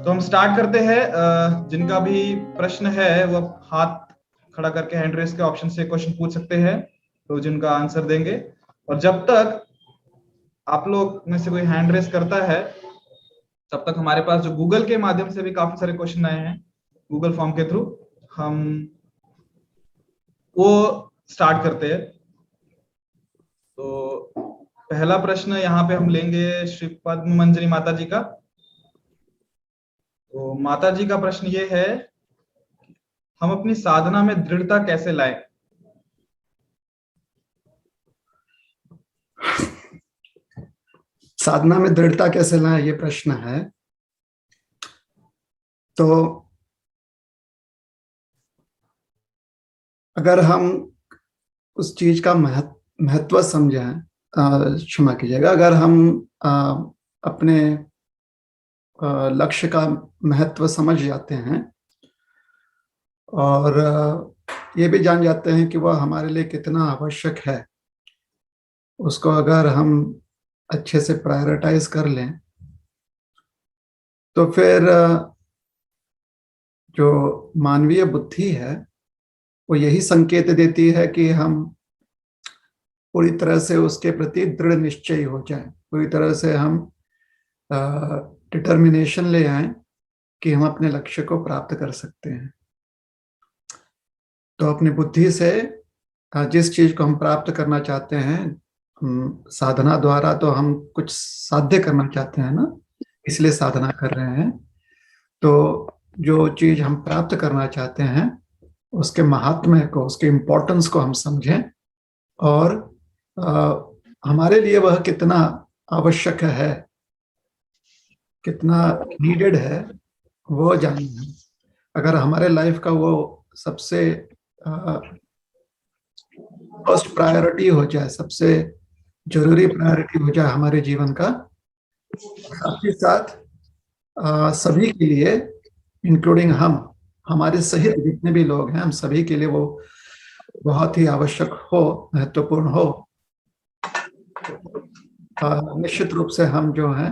तो हम स्टार्ट करते हैं। जिनका भी प्रश्न है वो हाथ खड़ा करके हैंड रेस के ऑप्शन से क्वेश्चन पूछ सकते हैं, तो जिनका आंसर देंगे। और जब तक आप लोग में से कोई हैंड रेस करता है तब तक हमारे पास जो गूगल के माध्यम से भी काफी सारे क्वेश्चन आए हैं, गूगल फॉर्म के थ्रू हम वो स्टार्ट करते हैं। तो पहला प्रश्न यहाँ पे हम लेंगे श्री पद्म मंजरी माता जी का। तो माता जी का प्रश्न ये है, हम अपनी साधना में दृढ़ता कैसे लाएं? साधना में दृढ़ता कैसे लाएं, ये प्रश्न है। तो अगर हम उस चीज का महत्व समझें, क्षमा कीजिएगा, अगर हम अपने लक्ष्य का महत्व समझ जाते हैं और ये भी जान जाते हैं कि वह हमारे लिए कितना आवश्यक है, उसको अगर हम अच्छे से प्रायोरिटाइज कर लें तो फिर जो मानवीय बुद्धि है वो यही संकेत देती है कि हम पूरी तरह से उसके प्रति दृढ़ निश्चयी हो जाए, पूरी तरह से हम डिटर्मिनेशन ले आए कि हम अपने लक्ष्य को प्राप्त कर सकते हैं। तो अपनी बुद्धि से जिस चीज को हम प्राप्त करना चाहते हैं, साधना द्वारा तो हम कुछ साध्य करना चाहते हैं ना, इसलिए साधना कर रहे हैं। तो जो चीज हम प्राप्त करना चाहते हैं उसके महात्म्य को, उसके इम्पोर्टेंस को हम समझें और हमारे लिए वह कितना आवश्यक है, कितना नीडेड है, वो जानना है। अगर हमारे लाइफ का वो सबसे फर्स्ट प्रायोरिटी हो जाए, सबसे जरूरी प्रायोरिटी हो जाए हमारे जीवन का, साथ ही साथ सभी के लिए, इंक्लूडिंग हम, हमारे सहित जितने भी लोग हैं, हम सभी के लिए वो बहुत ही आवश्यक हो, महत्वपूर्ण हो, निश्चित रूप से हम जो है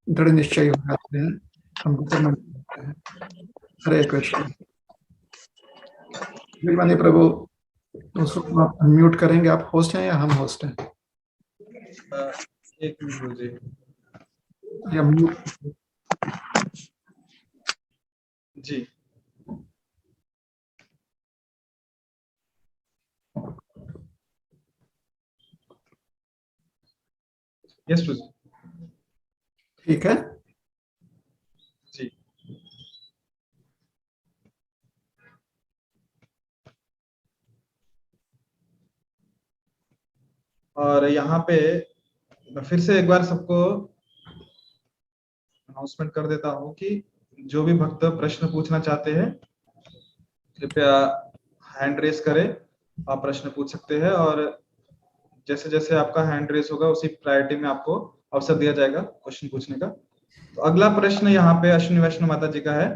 दृढ़ निश्चय हो जाते हैं, हम डिटरमाइन करते हैं। हरे कृष्ण। मानी प्रभु, दूसरों को आप अनम्यूट करेंगे? आप होस्ट हैं या हम होस्ट हैं? एक मिनट मुझे या म्यूट? जी। यस जी, ठीक है। जी। और यहाँ पे मैं फिर से एक बार सबको अनाउंसमेंट कर देता हूँ कि जो भी भक्त प्रश्न पूछना चाहते हैं कृपया हैंड रेस करें, आप प्रश्न पूछ सकते हैं। और जैसे जैसे आपका हैंड रेस होगा उसी प्रायोरिटी में आपको अवसर दिया जाएगा क्वेश्चन पूछने का। तो अगला प्रश्न यहाँ पे अश्विनी वैष्णव माता जी का है।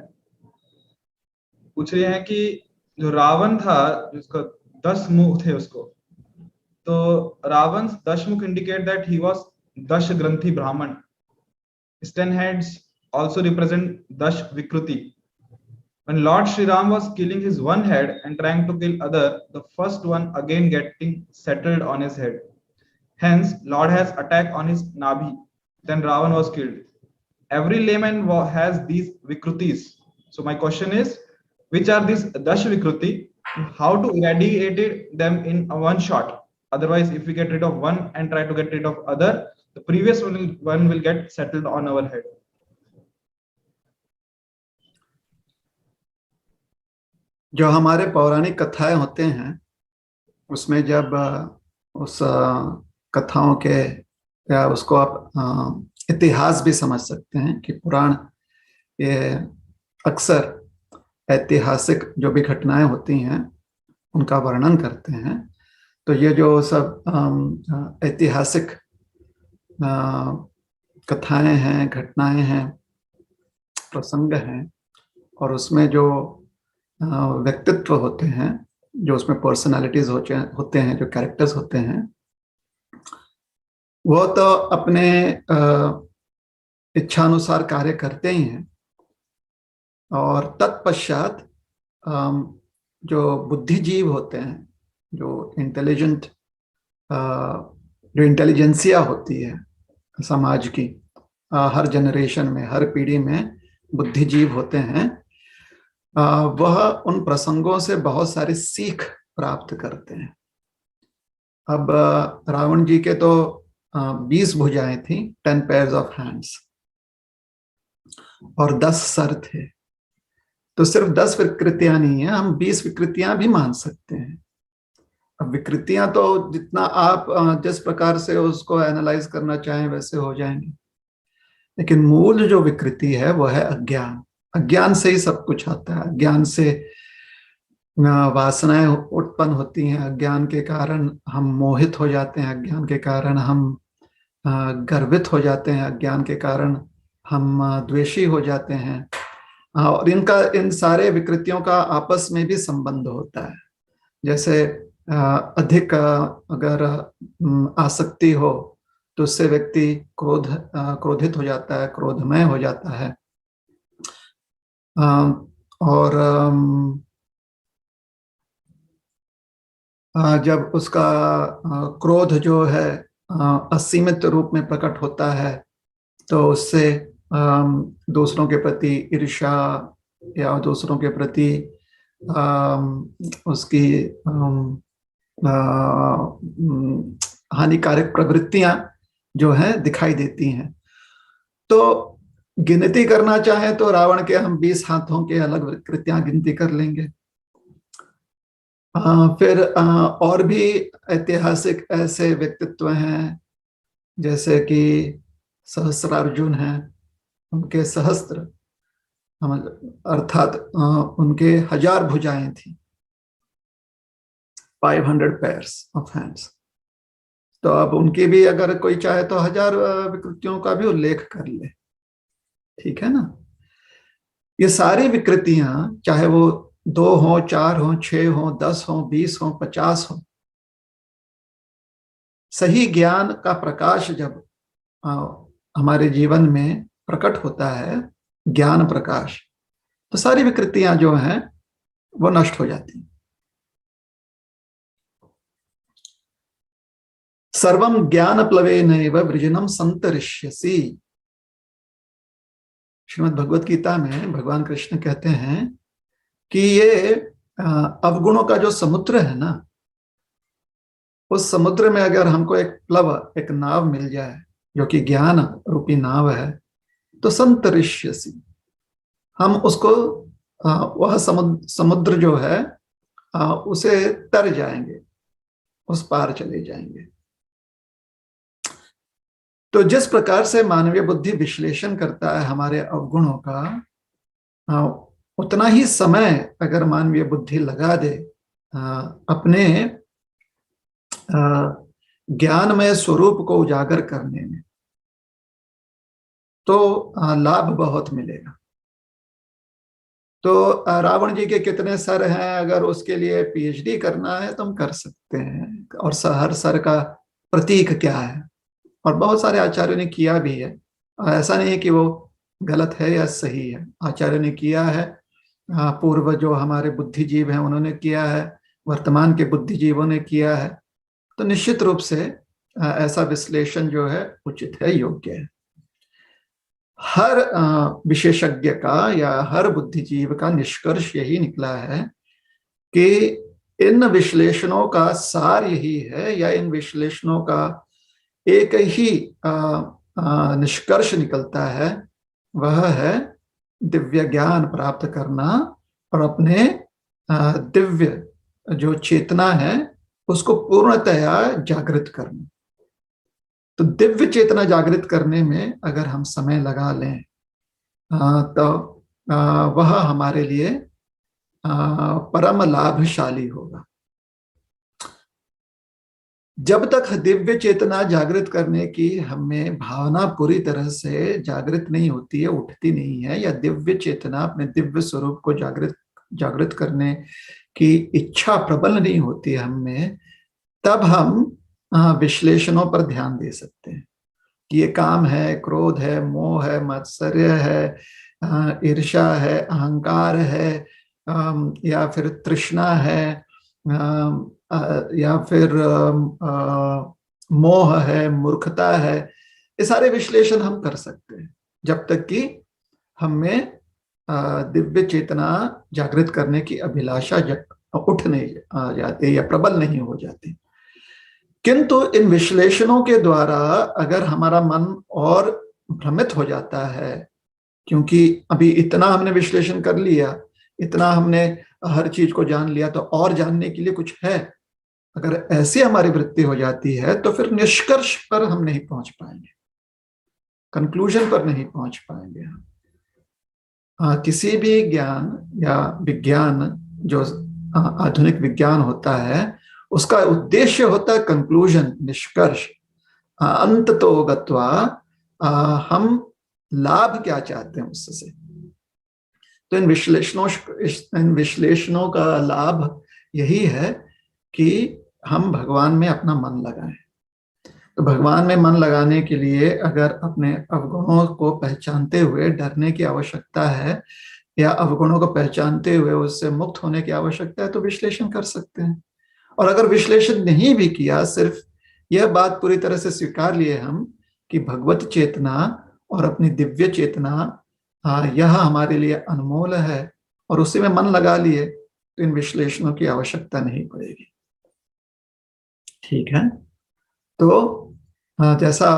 पूछ रहे हैं कि जो रावण था जिसका 10 मुख थे उसको, तो रावण 10 मुख इंडिकेट दैट ही वाज दश ग्रंथि ब्राह्मण. His 10 heads also represent Dash Vikruti. When Lord Sri Ram was killing his one head and trying to kill other, the first one again getting settled on his head. Hence, Lord has attacked on his Nabhi. Then Ravan was killed. Every layman has these Vikrutis. So my question is, which are these Dash Vikruti? How to eradicate them in one shot? Otherwise, if we get rid of one and try to get rid of other, the previous one will get settled on our head. जो हमारे पौराणिक कथाएं होते हैं उसमें जब उस कथाओं के, या उसको आप इतिहास भी समझ सकते हैं कि पुराण ये अक्सर ऐतिहासिक जो भी घटनाएं होती हैं उनका वर्णन करते हैं। तो ये जो सब ऐतिहासिक कथाएं हैं, घटनाएं हैं, प्रसंग हैं, और उसमें जो व्यक्तित्व होते हैं, जो उसमें पर्सनालिटीज होते हैं, जो कैरेक्टर्स होते हैं, वो तो अपने इच्छानुसार कार्य करते ही हैं, और तत्पश्चात जो बुद्धिजीव होते हैं, जो इंटेलिजेंट, जो इंटेलिजेंसिया होती है समाज की, हर जनरेशन में, हर पीढ़ी में बुद्धिजीव होते हैं, वह उन प्रसंगों से बहुत सारी सीख प्राप्त करते हैं। अब रावण जी के तो 20 भुजाएं थी, 10 पेयर्स ऑफ हैंड्स, और 10 सर थे। तो सिर्फ 10 विकृतियां नहीं है, हम 20 विकृतियां भी मान सकते हैं। अब विकृतियां तो जितना आप जिस प्रकार से उसको एनालाइज करना चाहें वैसे हो जाएंगे, लेकिन मूल जो विकृति है वो है अज्ञान। अज्ञान से ही सब कुछ आता है। अज्ञान से वासनाएं उत्पन्न होती हैं, अज्ञान के कारण हम मोहित हो जाते हैं, अज्ञान के कारण हम गर्वित हो जाते हैं, अज्ञान के कारण हम द्वेषी हो जाते हैं। और इन सारे विकृतियों का आपस में भी संबंध होता है। जैसे अधिक अगर आसक्ति हो तो उससे व्यक्ति क्रोधित हो जाता है, क्रोधमय हो जाता है। और जब उसका क्रोध जो है असीमित रूप में प्रकट होता है तो उससे दूसरों के प्रति ईर्ष्या या दूसरों के प्रति उसकी हानिकारक प्रवृत्तियां जो हैं दिखाई देती हैं। तो गिनती करना चाहें तो रावण के हम 20 हाथों के अलग विकृतियां गिनती कर लेंगे। फिर और भी ऐतिहासिक ऐसे व्यक्तित्व हैं, जैसे कि सहस्त्रार्जुन हैं, उनके सहस्त्र अर्थात उनके 1000 भुजाएं थी, 500 पेयर्स ऑफ हैंड्स। तो अब उनकी भी अगर कोई चाहे तो 1000 विकृतियों का भी उल्लेख कर ले, ठीक है ना। ये सारी विकृतियां चाहे वो 2 हो, 4 हो, 6 हो, 10 हो, 20 हो, 50 हो, सही ज्ञान का प्रकाश जब हमारे जीवन में प्रकट होता है, ज्ञान प्रकाश, तो सारी विकृतियां जो हैं वो नष्ट हो जाती हैं। सर्वम ज्ञान प्लवेनैव वृजनम संतरिष्यसि। श्रीमद् भगवत गीता में भगवान कृष्ण कहते हैं कि ये अवगुणों का जो समुद्र है ना, उस समुद्र में अगर हमको एक प्लव, एक नाव मिल जाए जो कि ज्ञान रूपी नाव है, तो संतरिष्यसि, हम उसको वह समुद्र जो है उसे तर जाएंगे, उस पार चले जाएंगे। तो जिस प्रकार से मानवीय बुद्धि विश्लेषण करता है हमारे अवगुणों का, उतना ही समय अगर मानवीय बुद्धि लगा दे अपने ज्ञानमय स्वरूप को उजागर करने में, तो लाभ बहुत मिलेगा। तो रावण जी के कितने सर हैं, अगर उसके लिए पीएचडी करना है तो हम कर सकते हैं, और हर सर का प्रतीक क्या है, और बहुत सारे आचार्यों ने किया भी है। ऐसा नहीं है कि वो गलत है या सही है, आचार्यों ने किया है, पूर्व जो हमारे बुद्धिजीव हैं उन्होंने किया है, वर्तमान के बुद्धिजीवों ने किया है। तो निश्चित रूप से ऐसा विश्लेषण जो है उचित है, योग्य है। हर विशेषज्ञ का या हर बुद्धिजीव का निष्कर्ष यही निकला है कि इन विश्लेषणों का सार यही है, या इन विश्लेषणों का एक ही निष्कर्ष निकलता है, वह है दिव्य ज्ञान प्राप्त करना और अपने दिव्य जो चेतना है उसको पूर्णतया जागृत करना। तो दिव्य चेतना जागृत करने में अगर हम समय लगा लें तो वह हमारे लिए परम लाभशाली होगा। जब तक दिव्य चेतना जागृत करने की हमें भावना पूरी तरह से जागृत नहीं होती है, उठती नहीं है, या दिव्य चेतना अपने दिव्य स्वरूप को जागृत करने की इच्छा प्रबल नहीं होती है हमें, तब हम विश्लेषणों पर ध्यान दे सकते हैं कि ये काम है, क्रोध है, मोह है, मात्सर्य है, ईर्ष्या है, अहंकार है, या फिर तृष्णा है, या फिर मोह है, मूर्खता है, ये सारे विश्लेषण हम कर सकते हैं जब तक कि हमें दिव्य चेतना जागृत करने की अभिलाषा उठ नहीं जाती या प्रबल नहीं हो जाती। किंतु इन विश्लेषणों के द्वारा अगर हमारा मन और भ्रमित हो जाता है, क्योंकि अभी इतना हमने विश्लेषण कर लिया, इतना हमने हर चीज को जान लिया, तो और जानने के लिए कुछ है, अगर ऐसी हमारी वृत्ति हो जाती है तो फिर निष्कर्ष पर हम नहीं पहुंच पाएंगे, कंक्लूजन पर नहीं पहुंच पाएंगे हम। किसी भी ज्ञान या विज्ञान, जो आधुनिक विज्ञान होता है, उसका उद्देश्य होता है कंक्लूजन, निष्कर्ष। अंत तो गत्वा हम लाभ क्या चाहते हैं उससे। तो इन विश्लेषणों का लाभ यही है कि हम भगवान में अपना मन लगाएं। तो भगवान में मन लगाने के लिए अगर अपने अवगुणों को पहचानते हुए डरने की आवश्यकता है, या अवगुणों को पहचानते हुए उससे मुक्त होने की आवश्यकता है, तो विश्लेषण कर सकते हैं। और अगर विश्लेषण नहीं भी किया, सिर्फ यह बात पूरी तरह से स्वीकार लिए हम कि भगवत चेतना और अपनी दिव्य चेतना यह हमारे लिए अनमोल है, और उसी में मन लगा लिए, तो इन विश्लेषणों की आवश्यकता नहीं पड़ेगी। ठीक है। तो जैसा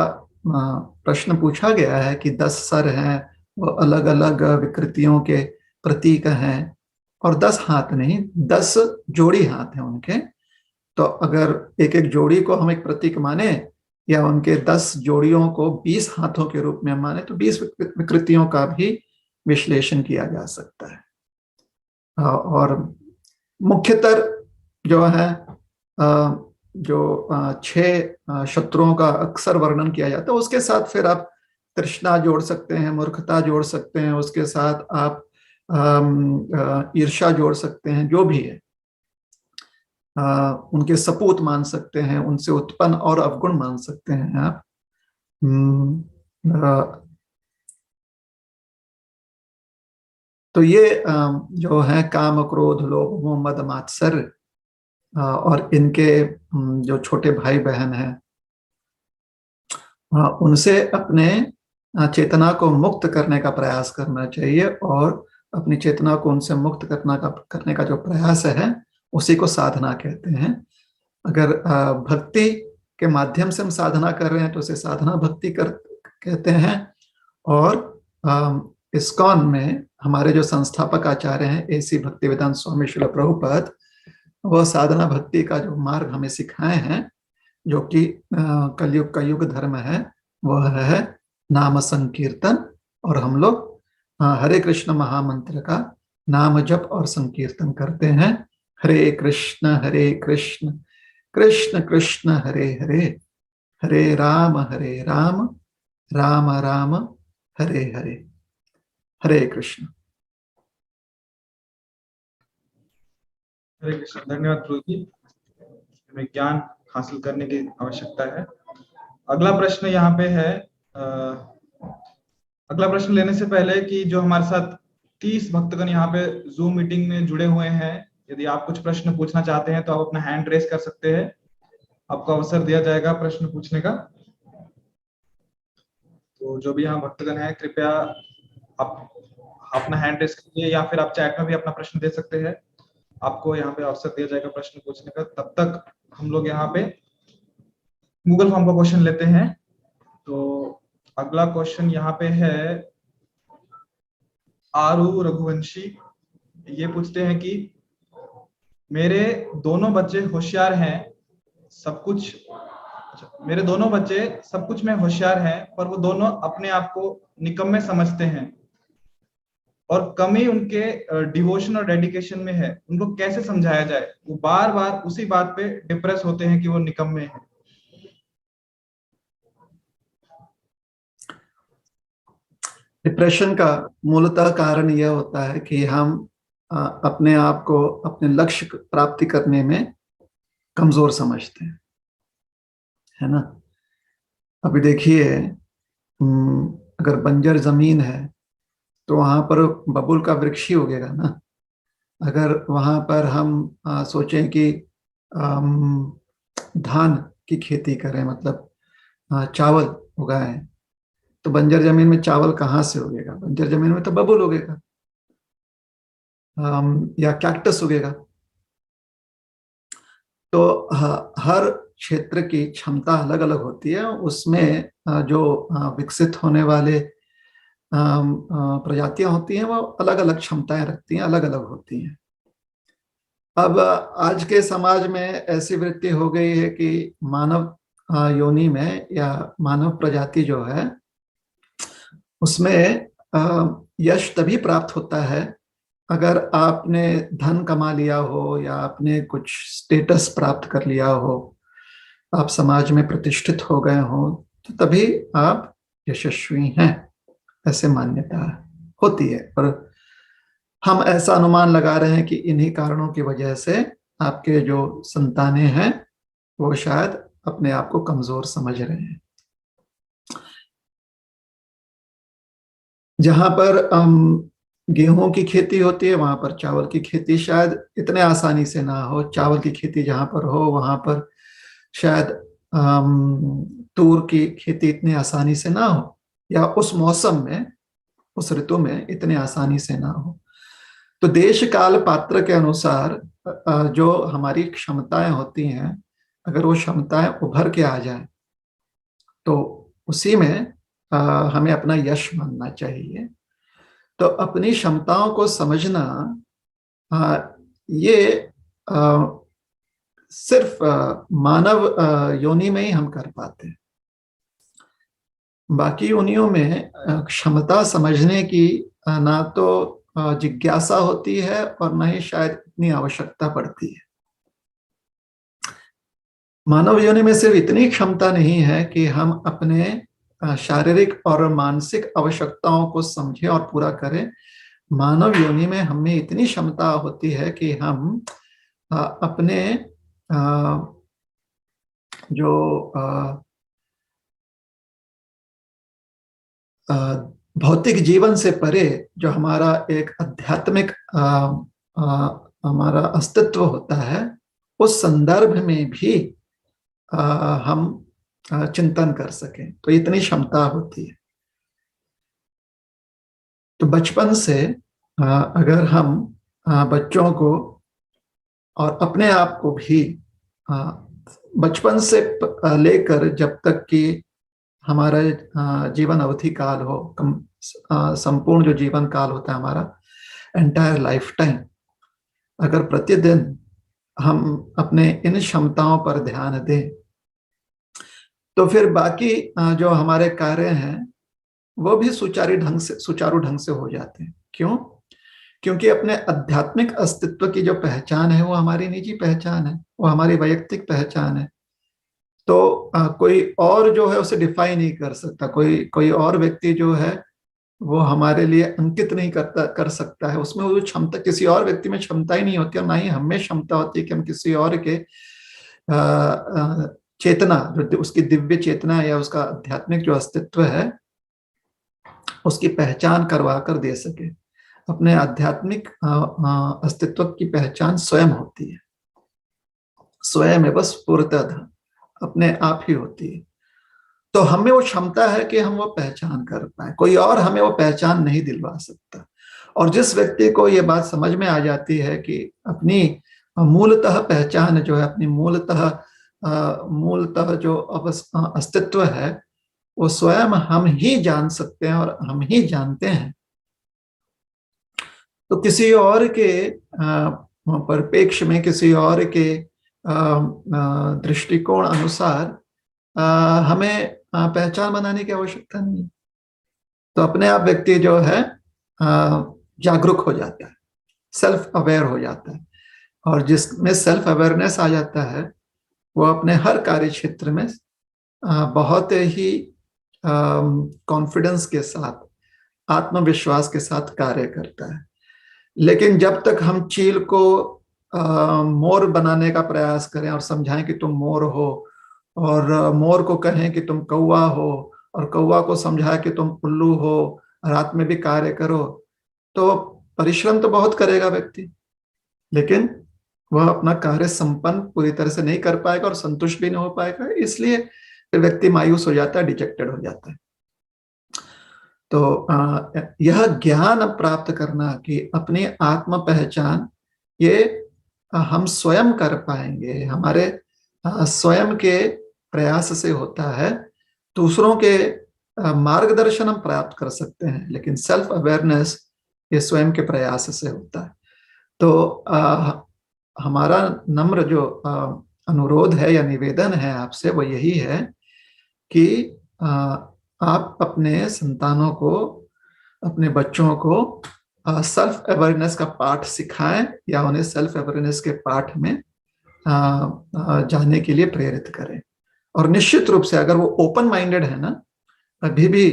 प्रश्न पूछा गया है कि 10 सर हैं, वो अलग अलग विकृतियों के प्रतीक हैं, और 10 हाथ नहीं, 10 जोड़ी हाथ हैं उनके। तो अगर एक एक जोड़ी को हम एक प्रतीक माने, या उनके 10 जोड़ियों को 20 हाथों के रूप में माने, तो 20 विकृतियों का भी विश्लेषण किया जा सकता है। और मुख्यतर जो है, जो 6 शत्रुओं का अक्सर वर्णन किया जाता है, उसके साथ फिर आप तृष्णा जोड़ सकते हैं, मूर्खता जोड़ सकते हैं, उसके साथ आप ईर्ष्या जोड़ सकते हैं, जो भी है उनके सपूत मान सकते हैं, उनसे उत्पन्न और अवगुण मान सकते हैं आप। तो ये जो है काम, क्रोध, लोभ, मोह, मद, मात्सर्य, और इनके जो छोटे भाई बहन हैं, उनसे अपने चेतना को मुक्त करने का प्रयास करना चाहिए। और अपनी चेतना को उनसे मुक्त करने का जो प्रयास है, उसी को साधना कहते हैं। अगर भक्ति के माध्यम से हम साधना कर रहे हैं, तो उसे साधना भक्ति कहते हैं। और इस्कॉन में हमारे जो संस्थापक आचार्य हैं, AC भक्तिवेदांत स्वामी श्रील प्रभुपाद, वह साधना भक्ति का जो मार्ग हमें सिखाए हैं, जो कि कलयुग का युग धर्म है, वह है नाम संकीर्तन। और हम लोग हरे कृष्ण महामंत्र का नाम जप और संकीर्तन करते हैं। हरे कृष्ण कृष्ण कृष्ण हरे हरे, हरे राम राम राम हरे हरे। हरे कृष्ण। हरे कृष्ण। धन्यवाद प्रभु जी, हमें ज्ञान हासिल करने की आवश्यकता है। अगला प्रश्न यहाँ पे है, अगला प्रश्न लेने से पहले कि जो हमारे साथ 30 भक्तगण यहाँ पे जूम मीटिंग में जुड़े हुए हैं, यदि आप कुछ प्रश्न पूछना चाहते हैं तो आप अपना हैंड रेस कर सकते हैं, आपको अवसर दिया जाएगा प्रश्न पूछने का। तो जो भी यहाँ भक्तगण है, कृपया आप अपना हैंड रेस कीजिए, या फिर आप चैट में भी अपना प्रश्न दे सकते हैं, आपको यहाँ पे अवसर दिया जाएगा प्रश्न पूछने का। तब तक हम लोग यहाँ पे गूगल फॉर्म का क्वेश्चन लेते हैं। तो अगला क्वेश्चन यहाँ पे है, आरू रघुवंशी ये पूछते हैं कि मेरे दोनों बच्चे होशियार हैं, सब कुछ मेरे दोनों बच्चे सब कुछ में होशियार हैं, पर वो दोनों अपने आप को निकम्मे समझते हैं, और कमी उनके डिवोशन और डेडिकेशन में है। उनको कैसे समझाया जाए? वो बार बार उसी बात पे डिप्रेस होते हैं कि वो निकम्मे हैं। डिप्रेशन का मूलतः कारण यह होता है कि हम अपने आप को अपने लक्ष्य प्राप्ति करने में कमजोर समझते हैं, है ना। अभी देखिए, अगर बंजर जमीन है तो वहां पर बबूल का वृक्ष ही उगेगा ना। अगर वहां पर हम सोचें कि धान की खेती करें, मतलब चावल उगाएं, तो बंजर जमीन में चावल कहाँ से उगेगा? बंजर जमीन में तो बबूल उगेगा, या कैक्टस उगेगा। तो हर क्षेत्र की क्षमता अलग अलग होती है, उसमें जो विकसित होने वाले प्रजातियां होती हैं वो अलग अलग क्षमताएं रखती हैं, अलग अलग होती हैं। अब आज के समाज में ऐसी वृत्ति हो गई है कि मानव योनि में या मानव प्रजाति जो है उसमें यश तभी प्राप्त होता है अगर आपने धन कमा लिया हो या आपने कुछ स्टेटस प्राप्त कर लिया हो, आप समाज में प्रतिष्ठित हो गए हो, तो तभी आप यशस्वी हैं, ऐसे मान्यता होती है। पर हम ऐसा अनुमान लगा रहे हैं कि इन्हीं कारणों की वजह से आपके जो संतानें हैं वो शायद अपने आप को कमजोर समझ रहे हैं। जहां पर गेहूं की खेती होती है वहां पर चावल की खेती शायद इतने आसानी से ना हो। चावल की खेती जहां पर हो वहां पर शायद तूर की खेती इतनी आसानी से ना हो, या उस मौसम में, उस ऋतु में इतने आसानी से ना हो। तो देश काल पात्र के अनुसार जो हमारी क्षमताएं होती हैं, अगर वो क्षमताएं उभर के आ जाए तो उसी में हमें अपना यश मानना चाहिए। तो अपनी क्षमताओं को समझना ये सिर्फ मानव योनि में ही हम कर पाते हैं। बाकी योनियों में क्षमता समझने की ना तो जिज्ञासा होती है और न ही शायद इतनी आवश्यकता पड़ती है। मानव योनि में सिर्फ इतनी क्षमता नहीं है कि हम अपने शारीरिक और मानसिक आवश्यकताओं को समझें और पूरा करें। मानव योनि में हमें इतनी क्षमता होती है कि हम अपने जो भौतिक जीवन से परे जो हमारा एक आध्यात्मिक हमारा अस्तित्व होता है, उस संदर्भ में भी हम चिंतन कर सकें, तो इतनी क्षमता होती है। तो बचपन से अगर हम बच्चों को और अपने आप को भी बचपन से लेकर जब तक कि हमारा जीवन अवधि काल हो, संपूर्ण जो जीवन काल होता है हमारा, एंटायर लाइफ टाइम, अगर प्रतिदिन हम अपने इन क्षमताओं पर ध्यान दें तो फिर बाकी जो हमारे कार्य हैं वो भी सुचारू ढंग से हो जाते हैं। क्यों? क्योंकि अपने आध्यात्मिक अस्तित्व की जो पहचान है वो हमारी निजी पहचान है, वो हमारी वैयक्तिक पहचान है। तो कोई और जो है उसे डिफाइन नहीं कर सकता। कोई और व्यक्ति जो है वो हमारे लिए अंकित नहीं कर सकता है। उसमें वो क्षमता, किसी और व्यक्ति में क्षमता ही नहीं होती, और ना ही हमें क्षमता होती है कि हम किसी और के चेतना, जो उसकी दिव्य चेतना या उसका आध्यात्मिक जो अस्तित्व है उसकी पहचान करवा कर दे सके। अपने आध्यात्मिक अस्तित्व की पहचान स्वयं होती है, स्वयं एवं स्फुरतः अपने आप ही होती है। तो हमें वो क्षमता है कि हम वो पहचान कर पाए, कोई और हमें वो पहचान नहीं दिलवा सकता। और जिस व्यक्ति को ये बात समझ में आ जाती है कि अपनी मूलतः पहचान जो है, अपनी मूलतः जो अस्तित्व है वो स्वयं हम ही जान सकते हैं और हम ही जानते हैं, तो किसी और के परिप्रेक्ष्य में, किसी और के दृष्टिकोण अनुसार हमें पहचान बनाने की आवश्यकता नहीं। तो अपने आप व्यक्ति जो है जागरूक हो जाता है, सेल्फ अवेयर हो जाता है, और जिसमें सेल्फ अवेयरनेस आ जाता है वो अपने हर कार्य क्षेत्र में बहुत ही कॉन्फिडेंस के साथ, आत्मविश्वास के साथ कार्य करता है। लेकिन जब तक हम चील को मोर बनाने का प्रयास करें और समझाएं कि तुम मोर हो, और मोर को कहें कि तुम कौवा हो, और कौवा को समझाएं कि तुम उल्लू हो, रात में भी कार्य करो, तो परिश्रम तो बहुत करेगा व्यक्ति, लेकिन वह अपना कार्य संपन्न पूरी तरह से नहीं कर पाएगा और संतुष्ट भी नहीं हो पाएगा, इसलिए फिर व्यक्ति मायूस हो जाता है, डिजेक्टेड हो जाता है। तो यह ज्ञान प्राप्त करना कि अपनी आत्म पहचान ये हम स्वयं कर पाएंगे, हमारे स्वयं के प्रयास से होता है। दूसरों के मार्गदर्शन हम प्राप्त कर सकते हैं, लेकिन सेल्फ अवेयरनेस ये स्वयं के प्रयास से होता है। तो हमारा नम्र जो अनुरोध है या निवेदन है आपसे वो यही है कि आप अपने संतानों को, अपने बच्चों को सेल्फ अवेयरनेस का पाठ सिखाएं या उन्हें सेल्फ अवेयरनेस के पाठ में जाने के लिए प्रेरित करें। और निश्चित रूप से अगर वो ओपन माइंडेड है ना, अभी भी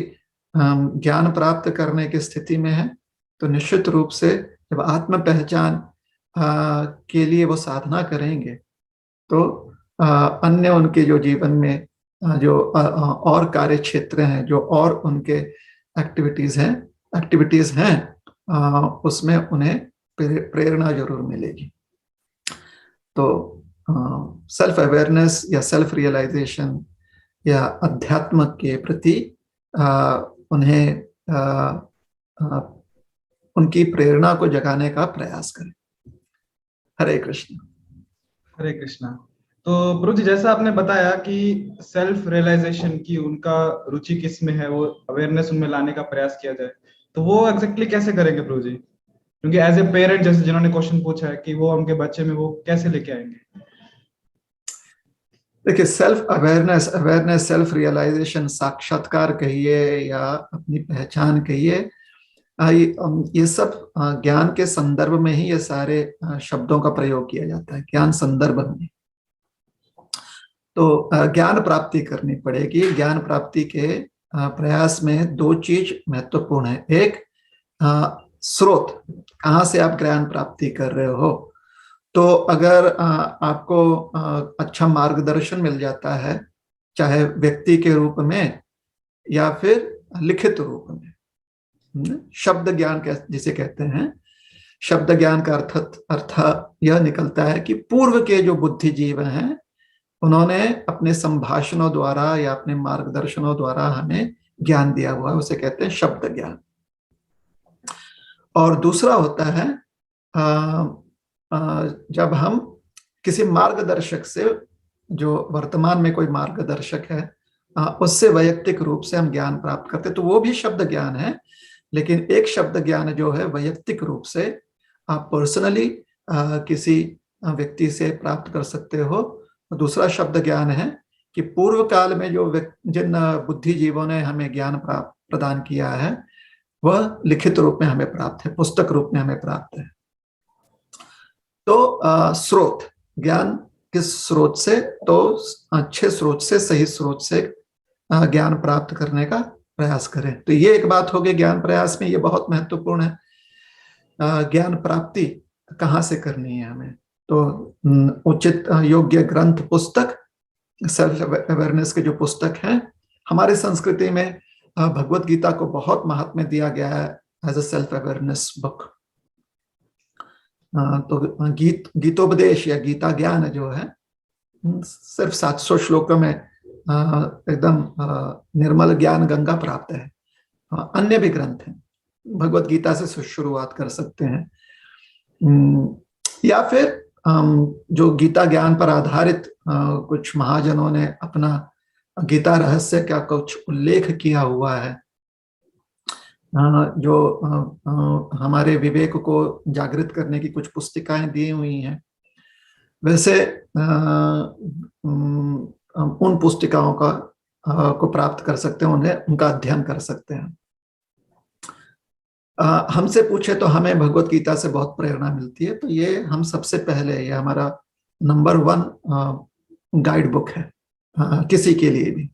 ज्ञान प्राप्त करने की स्थिति में है, तो निश्चित रूप से जब आत्म पहचान के लिए वो साधना करेंगे तो अन्य उनके जो जीवन में जो और कार्य क्षेत्र हैं, जो और उनके एक्टिविटीज हैं उसमें उन्हें प्रेरणा जरूर मिलेगी। तो सेल्फ अवेयरनेस या सेल्फ रियलाइजेशन या अध्यात्म के प्रति उन्हें उनकी प्रेरणा को जगाने का प्रयास करें। हरे कृष्ण। हरे कृष्णा। तो प्रभु जी, जैसा आपने बताया कि सेल्फ रियलाइजेशन की उनका रुचि किस में है, वो अवेयरनेस उनमें लाने का प्रयास किया जाए, तो वो एग्जैक्टली कैसे करेंगे प्रभु जी? क्योंकि एज ए पेरेंट, जैसे जिन्होंने क्वेश्चन पूछा है कि वो उनके बच्चे में वो कैसे लेके आएंगे? देखिए, सेल्फ अवेयरनेस, सेल्फ रियलाइजेशन, साक्षात्कार कहिए या अपनी पहचान कहिए, ये सब ज्ञान के संदर्भ में ही ये सारे शब्दों का प्रयोग किया जाता है, ज्ञान संदर्भ में। तो ज्ञान प्राप्ति करनी पड़ेगी। ज्ञान प्राप्ति के प्रयास में दो चीज महत्वपूर्ण है। एक, स्रोत, कहाँ से आप ज्ञान प्राप्ति कर रहे हो। तो अगर आपको अच्छा मार्गदर्शन मिल जाता है, चाहे व्यक्ति के रूप में या फिर लिखित रूप में, शब्द ज्ञान जिसे कहते हैं, शब्द ज्ञान का अर्थ यह निकलता है कि पूर्व के जो बुद्धिजीव हैं उन्होंने अपने संभाषणों द्वारा या अपने मार्गदर्शनों द्वारा हमें ज्ञान दिया हुआ है, उसे कहते हैं शब्द ज्ञान। और दूसरा होता है जब हम किसी मार्गदर्शक से, जो वर्तमान में कोई मार्गदर्शक है, उससे वैयक्तिक रूप से हम ज्ञान प्राप्त करते, तो वो भी शब्द ज्ञान है। लेकिन एक शब्द ज्ञान जो है वैयक्तिक रूप से आप पर्सनली किसी व्यक्ति से प्राप्त कर सकते हो। दूसरा शब्द ज्ञान है कि पूर्व काल में जो जिन बुद्धिजीवों ने हमें ज्ञान प्रदान किया है वह लिखित रूप में हमें प्राप्त है, पुस्तक रूप में हमें प्राप्त है। तो स्रोत, ज्ञान किस स्रोत से, तो अच्छे स्रोत से, सही स्रोत से ज्ञान प्राप्त करने का प्रयास करें। तो ये एक बात होगी ज्ञान प्रयास में, ये बहुत महत्वपूर्ण है। ज्ञान प्राप्ति कहाँ से करनी है हमें, तो उचित योग्य ग्रंथ, पुस्तक, सेल्फ अवेयरनेस के जो पुस्तक हैं, हमारे संस्कृति में भगवत गीता को बहुत महात्म्य दिया गया है as a self awareness book. तो गीतोपदेश या गीता ज्ञान जो है सिर्फ 700 श्लोकों में एकदम निर्मल ज्ञान गंगा प्राप्त है। अन्य भी ग्रंथ हैं, भगवत गीता से शुरुआत कर सकते हैं, या फिर जो गीता ज्ञान पर आधारित कुछ महाजनों ने अपना गीता रहस्य का कुछ उल्लेख किया हुआ है, जो हमारे विवेक को जागृत करने की कुछ पुस्तिकाएं दी हुई हैं। वैसे उन पुस्तिकाओं का को प्राप्त कर सकते हैं, उन्हें उनका अध्ययन कर सकते हैं। हमसे पूछे तो हमें भगवत गीता से बहुत प्रेरणा मिलती है, तो ये हम सबसे पहले, ये हमारा नंबर 1 गाइड बुक है किसी के लिए भी।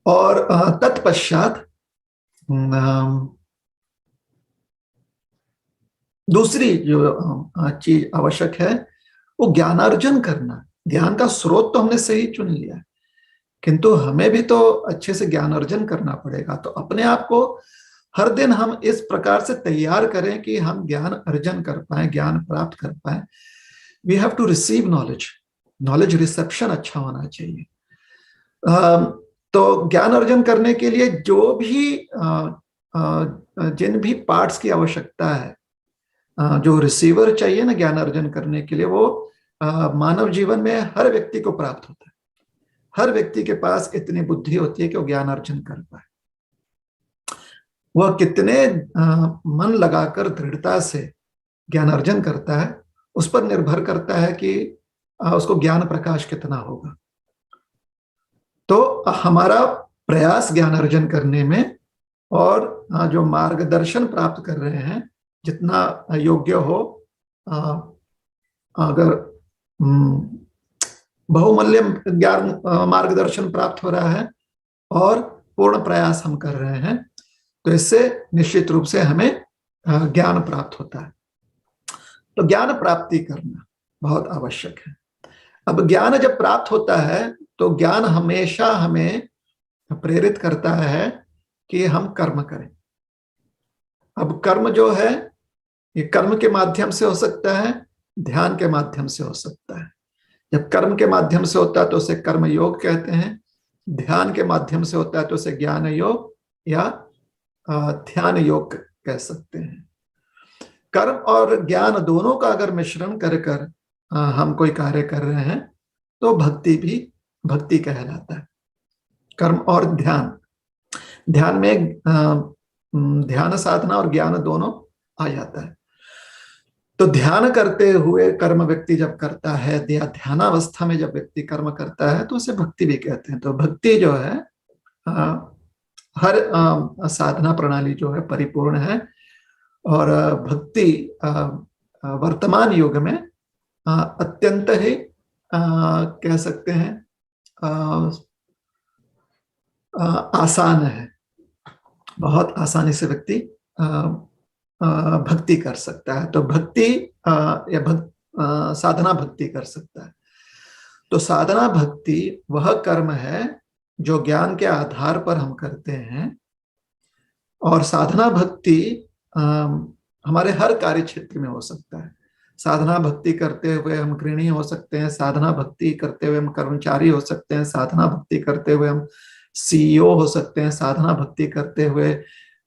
और तत्पश्चात दूसरी जो चीज आवश्यक है वो ज्ञानार्जन करना। ज्ञान का स्रोत तो हमने सही चुन लिया, किंतु हमें भी तो अच्छे से ज्ञान अर्जन करना पड़ेगा। तो अपने आप को हर दिन हम इस प्रकार से तैयार करें कि हम ज्ञान अर्जन कर पाए, ज्ञान प्राप्त कर पाए। We have to receive knowledge, knowledge reception अच्छा होना चाहिए। तो ज्ञान अर्जन करने के लिए जो भी जिन भी पार्ट्स की आवश्यकता है, जो रिसीवर चाहिए ना ज्ञान अर्जन करने के लिए, वो मानव जीवन में हर व्यक्ति को प्राप्त होता है। हर व्यक्ति के पास इतनी बुद्धि होती है कि वो ज्ञान अर्जन कर पाए। वह कितने मन लगाकर दृढ़ता से ज्ञान अर्जन करता है, उस पर निर्भर करता है कि उसको ज्ञान प्रकाश कितना होगा। तो हमारा प्रयास ज्ञान अर्जन करने में और जो मार्गदर्शन प्राप्त कर रहे हैं, जितना योग्य हो, अगर बहुमूल्य ज्ञान मार्गदर्शन प्राप्त हो रहा है और पूर्ण प्रयास हम कर रहे हैं, तो इससे निश्चित रूप से हमें ज्ञान प्राप्त होता है। तो ज्ञान प्राप्ति करना बहुत आवश्यक है। अब ज्ञान जब प्राप्त होता है तो ज्ञान हमेशा हमें प्रेरित करता है कि हम कर्म करें। अब कर्म जो है, ये कर्म के माध्यम से हो सकता है, ध्यान के माध्यम से हो सकता है। जब कर्म के माध्यम से होता है तो उसे कर्म योग कहते हैं, ध्यान के माध्यम से होता है तो उसे ज्ञान योग या ध्यान योग कह सकते हैं। कर्म और ज्ञान दोनों का अगर मिश्रण कर कर हम कोई कार्य कर रहे हैं तो भक्ति भी भक्ति कहलाता है। कर्म और ध्यान, ध्यान में ध्यान साधना और ज्ञान दोनों आ जाता है। तो ध्यान करते हुए कर्म व्यक्ति जब करता है या ध्यानावस्था में जब व्यक्ति कर्म करता है तो उसे भक्ति भी कहते हैं। तो भक्ति जो है हर साधना प्रणाली जो है परिपूर्ण है, और भक्ति वर्तमान युग में अत्यंत ही कह सकते हैं आसान है। बहुत आसानी से व्यक्ति भक्ति कर सकता है। तो भक्ति या साधना भक्ति कर सकता है। तो साधना भक्ति वह कर्म है जो ज्ञान के आधार पर हम करते हैं, और साधना भक्ति हमारे हर कार्य क्षेत्र में हो सकता है। साधना भक्ति करते हुए हम गृहिणी हो सकते हैं, साधना भक्ति करते हुए हम कर्मचारी हो सकते हैं, साधना भक्ति करते हुए हम सीईओ हो सकते हैं, साधना भक्ति करते हुए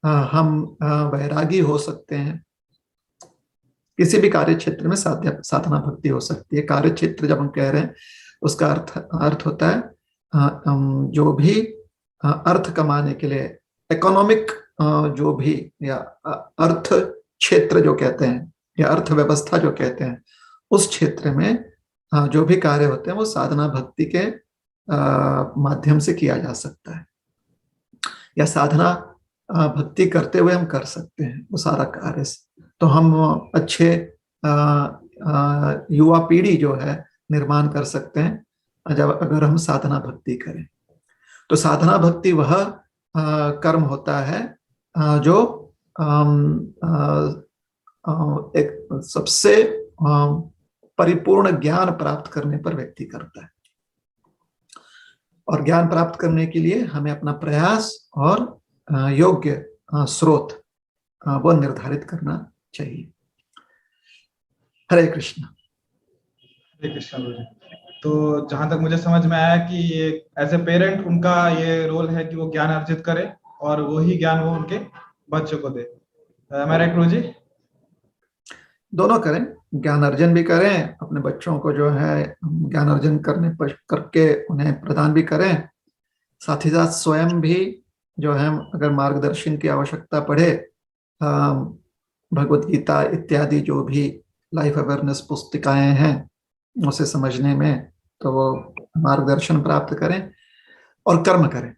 हम वैरागी हो सकते हैं। किसी भी कार्य क्षेत्र में साधना भक्ति हो सकती है। कार्य क्षेत्र जब हम कह रहे हैं उसका अर्थ होता है जो भी अर्थ कमाने के लिए, इकोनॉमिक जो भी, या अर्थ क्षेत्र जो कहते हैं या अर्थव्यवस्था जो कहते हैं, उस क्षेत्र में जो भी कार्य होते हैं वो साधना भक्ति के माध्यम से किया जा सकता है, या साधना भक्ति करते हुए हम कर सकते हैं वो सारा कार्य। तो हम अच्छे युवा पीढ़ी जो है निर्माण कर सकते हैं जब अगर हम साधना भक्ति करें। तो साधना भक्ति वह कर्म होता है जो एक सबसे परिपूर्ण ज्ञान प्राप्त करने पर व्यक्ति करता है। और ज्ञान प्राप्त करने के लिए हमें अपना प्रयास और योग्य स्रोत वो निर्धारित करना चाहिए। हरे कृष्ण। हरे कृष्ण गुरु जी। तो जहां तक मुझे समझ में आया कि ये एज ए पेरेंट उनका ये रोल है कि वो ज्ञान अर्जित करे और वही ज्ञान वो उनके बच्चों को दे। मेरा गुरु जी दोनों करें, ज्ञान अर्जन भी करें, अपने बच्चों को जो है ज्ञान अर्जन करके उन्हें प्रदान भी करें, साथ ही साथ स्वयं भी जो है अगर मार्गदर्शन की आवश्यकता पड़े, भगवत गीता इत्यादि जो भी लाइफ अवेयरनेस पुस्तिकाएं हैं उसे समझने में, तो वो मार्गदर्शन प्राप्त करें और कर्म करें।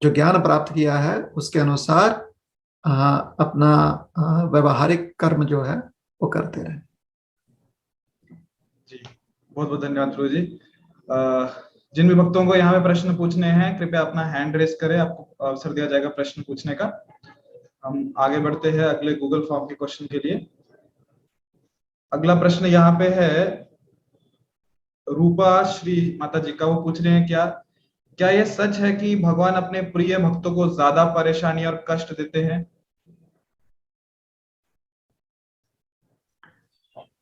जो ज्ञान प्राप्त किया है उसके अनुसार अपना व्यवहारिक कर्म जो है वो करते रहें। जी बहुत बहुत धन्यवाद गुरु जी। जिन भी भक्तों को यहाँ पे प्रश्न पूछने हैं कृपया अपना हैंड रेस करें, आपको अवसर दिया जाएगा प्रश्न पूछने का। हम आगे बढ़ते हैं अगले गूगल फॉर्म के क्वेश्चन के लिए। अगला प्रश्न यहाँ पे है रूपा श्री माता जी का। वो पूछ रहे हैं क्या क्या यह सच है कि भगवान अपने प्रिय भक्तों को ज्यादा परेशानी और कष्ट देते हैं?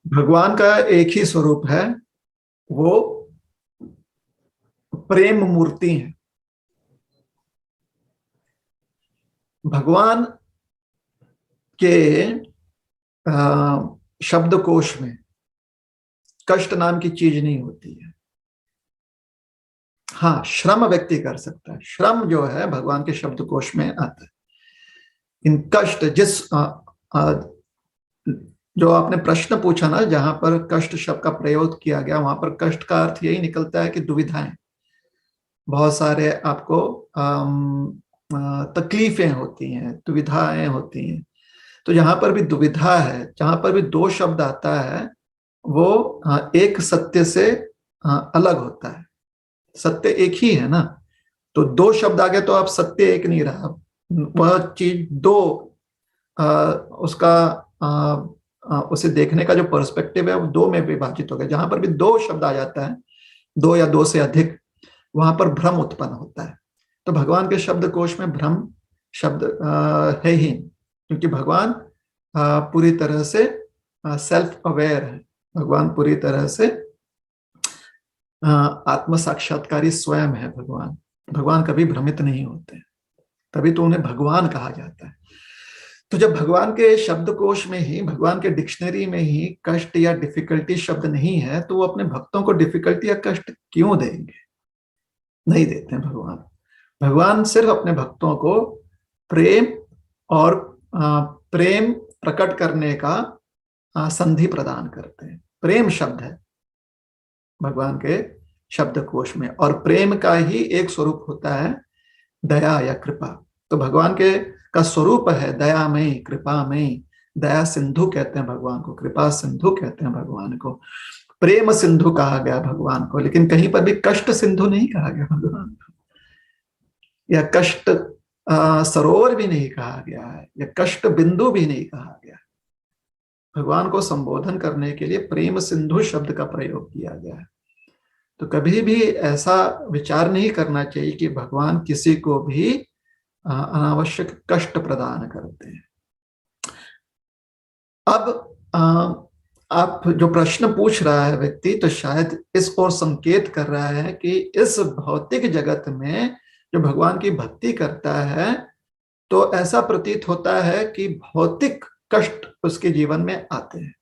भगवान का एक ही स्वरूप है, वो प्रेम मूर्ति है। भगवान के शब्दकोश में कष्ट नाम की चीज नहीं होती है। हाँ, श्रम व्यक्ति कर सकता है, श्रम जो है भगवान के शब्दकोश में आता है। इन कष्ट जो आपने प्रश्न पूछा ना, जहां पर कष्ट शब्द का प्रयोग किया गया, वहां पर कष्ट का अर्थ यही निकलता है कि दुविधाएं, बहुत सारे आपको तकलीफें होती हैं, दुविधाएं होती हैं। तो जहां पर भी दुविधा है, जहां पर भी दो शब्द आता है, वो एक सत्य से अलग होता है। सत्य एक ही है ना, तो दो शब्द आ गए तो आप सत्य एक नहीं रहा, वह चीज दो, उसका उसे देखने का जो पर्सपेक्टिव है वो दो में विभाजित हो गया। जहां पर भी दो शब्द आ जाता है, दो या दो से अधिक, वहां पर भ्रम उत्पन्न होता है। तो भगवान के शब्दकोश में भ्रम शब्द है ही, क्योंकि भगवान पूरी तरह से सेल्फ अवेयर है। भगवान पूरी तरह से आत्म साक्षात्कारी स्वयं है। भगवान भगवान कभी भ्रमित नहीं होते, तभी तो उन्हें भगवान कहा जाता है। तो जब भगवान के शब्दकोश में ही, भगवान के डिक्शनरी में ही कष्ट या डिफिकल्टी शब्द नहीं है, तो वो अपने भक्तों को डिफिकल्टी या कष्ट क्यों देंगे? नहीं देते हैं भगवान। भगवान सिर्फ अपने भक्तों को प्रेम और प्रेम प्रकट करने का संधि प्रदान करते हैं। प्रेम शब्द है भगवान के शब्दकोश में, और प्रेम का ही एक स्वरूप होता है दया या कृपा। तो भगवान के का स्वरूप है दयामयी, कृपामयी। दया सिंधु कहते हैं भगवान को, कृपा सिंधु कहते हैं भगवान को, प्रेम सिंधु कहा गया भगवान को। लेकिन कहीं पर भी कष्ट सिंधु नहीं कहा गया भगवान को, या कष्ट सरोवर भी नहीं कहा गया है, या कष्ट बिंदु भी नहीं कहा गया। भगवान को संबोधन करने के लिए प्रेम सिंधु शब्द का प्रयोग किया गया है। तो कभी भी ऐसा विचार नहीं करना चाहिए कि भगवान किसी को भी अनावश्यक कष्ट प्रदान करते हैं। अब आप जो प्रश्न पूछ रहा है व्यक्ति, तो शायद इस ओर संकेत कर रहा है कि इस भौतिक जगत में जो भगवान की भक्ति करता है, तो ऐसा प्रतीत होता है कि भौतिक कष्ट उसके जीवन में आते हैं,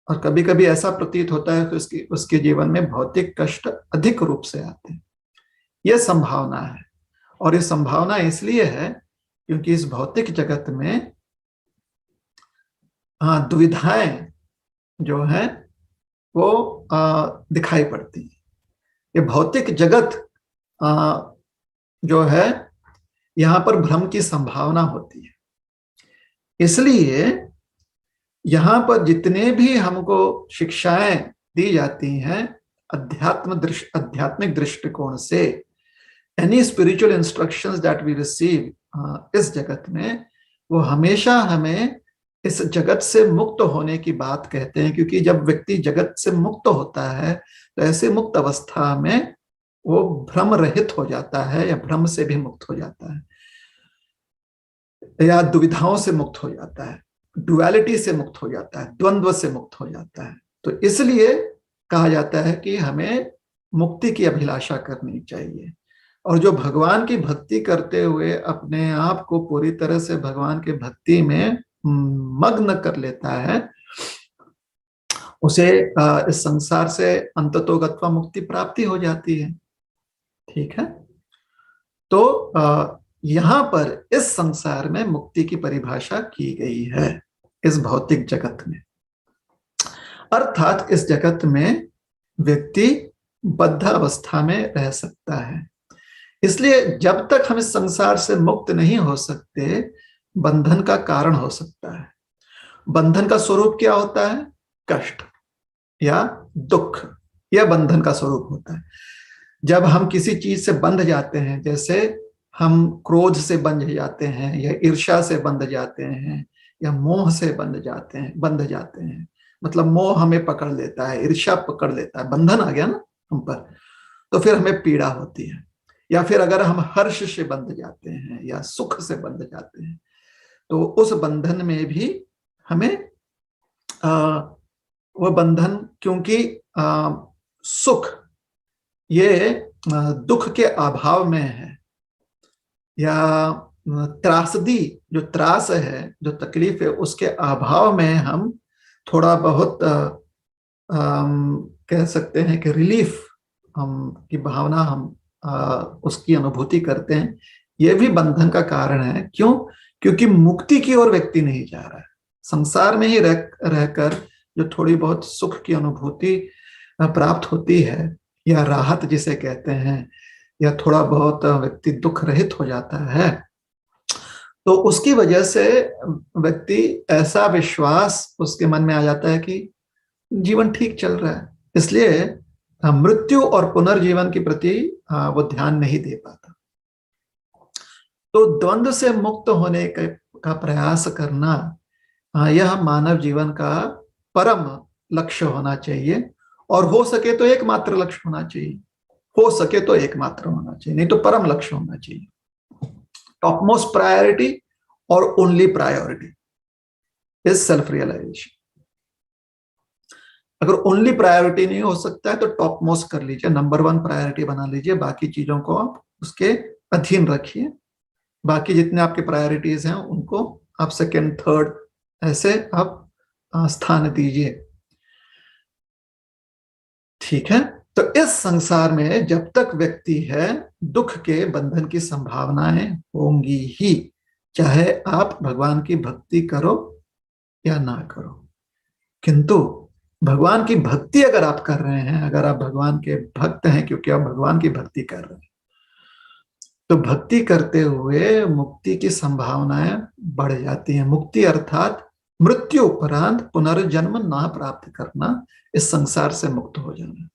और कभी कभी ऐसा प्रतीत होता है कि उसके जीवन में भौतिक कष्ट अधिक रूप से आते हैं। यह संभावना है, और ये संभावना इसलिए है क्योंकि इस भौतिक जगत में दुविधाएं जो है वो दिखाई पड़ती है। ये भौतिक जगत जो है, यहां पर भ्रम की संभावना होती है। इसलिए यहां पर जितने भी हमको शिक्षाएं दी जाती हैं आध्यात्मिक दृष्टिकोण से, any spiritual instructions that we receive इस जगत में, वो हमेशा हमें इस जगत से मुक्त होने की बात कहते हैं। क्योंकि जब व्यक्ति जगत से मुक्त होता है, तो ऐसे मुक्त अवस्था में वो भ्रम रहित हो जाता है, या भ्रम से भी मुक्त हो जाता है, या दुविधाओं से मुक्त हो जाता है, डुअलिटी से मुक्त हो जाता है, द्वंद्व से मुक्त हो जाता है। तो इसलिए कहा जाता है कि हमें मुक्ति की अभिलाषा करनी चाहिए। और जो भगवान की भक्ति करते हुए अपने आप को पूरी तरह से भगवान के भक्ति में मग्न कर लेता है, उसे इस संसार से अंततोगत्वा मुक्ति प्राप्ति हो जाती है। ठीक है, तो यहां पर इस संसार में मुक्ति की परिभाषा की गई है इस भौतिक जगत में। अर्थात इस जगत में व्यक्ति बद्ध अवस्था में रह सकता है। इसलिए जब तक हम इस संसार से मुक्त नहीं हो सकते, बंधन का कारण हो सकता है। बंधन का स्वरूप क्या होता है? कष्ट या दुख, यह बंधन का स्वरूप होता है। जब हम किसी चीज से बंध जाते हैं, जैसे हम क्रोध से बंध जाते हैं, या ईर्ष्या से बंध जाते हैं, या मोह से बंध जाते हैं, मतलब मोह हमें पकड़ लेता है, ईर्ष्या पकड़ लेता है, बंधन आ गया ना हम पर, तो फिर हमें पीड़ा होती है। या फिर अगर हम हर्ष से बंध जाते हैं या सुख से बंध जाते हैं, तो उस बंधन में भी हमें वह बंधन, क्योंकि सुख ये दुख के अभाव में है, या त्रासदी जो त्रास है, जो तकलीफ है, उसके अभाव में हम थोड़ा बहुत कह सकते हैं कि रिलीफ हम की भावना हम उसकी अनुभूति करते हैं। यह भी बंधन का कारण है। क्यों? क्योंकि मुक्ति की ओर व्यक्ति नहीं जा रहा है। संसार में ही रहकर जो थोड़ी बहुत सुख की अनुभूति प्राप्त होती है, या राहत जिसे कहते हैं, या थोड़ा बहुत व्यक्ति दुख रहित हो जाता है, तो उसकी वजह से व्यक्ति ऐसा विश्वास उसके मन में आ जाता है कि जीवन ठीक चल रहा है, इसलिए मृत्यु और पुनर्जीवन के प्रति वो ध्यान नहीं दे पाता। तो द्वंद्व से मुक्त होने का प्रयास करना, यह मानव जीवन का परम लक्ष्य होना चाहिए, और हो सके तो एकमात्र लक्ष्य होना चाहिए। हो सके तो एकमात्र होना चाहिए, नहीं तो परम लक्ष्य होना चाहिए। टॉप मोस्ट प्रायोरिटी और only priority is self realisation. अगर ओनली प्रायोरिटी नहीं हो सकता है तो टॉप मोस्ट कर लीजिए, नंबर 1 प्रायोरिटी बना लीजिए, बाकी चीजों को आप उसके अधीन रखिए। बाकी जितने आपके प्रायोरिटीज हैं उनको आप सेकंड, थर्ड ऐसे आप स्थान दीजिए। ठीक है? तो इस संसार में जब तक व्यक्ति है, दुख के बंधन की संभावनाएं होंगी ही, चाहे आप भगवान की भक्ति करो या ना करो। किंतु भगवान की भक्ति अगर आप कर रहे हैं, अगर आप भगवान के भक्त हैं, क्योंकि आप भगवान की भक्ति कर रहे हैं, तो भक्ति करते हुए मुक्ति की संभावनाएं बढ़ जाती हैं। मुक्ति अर्थात मृत्यु उपरांत पुनर्जन्म ना प्राप्त करना, इस संसार से मुक्त हो जाना।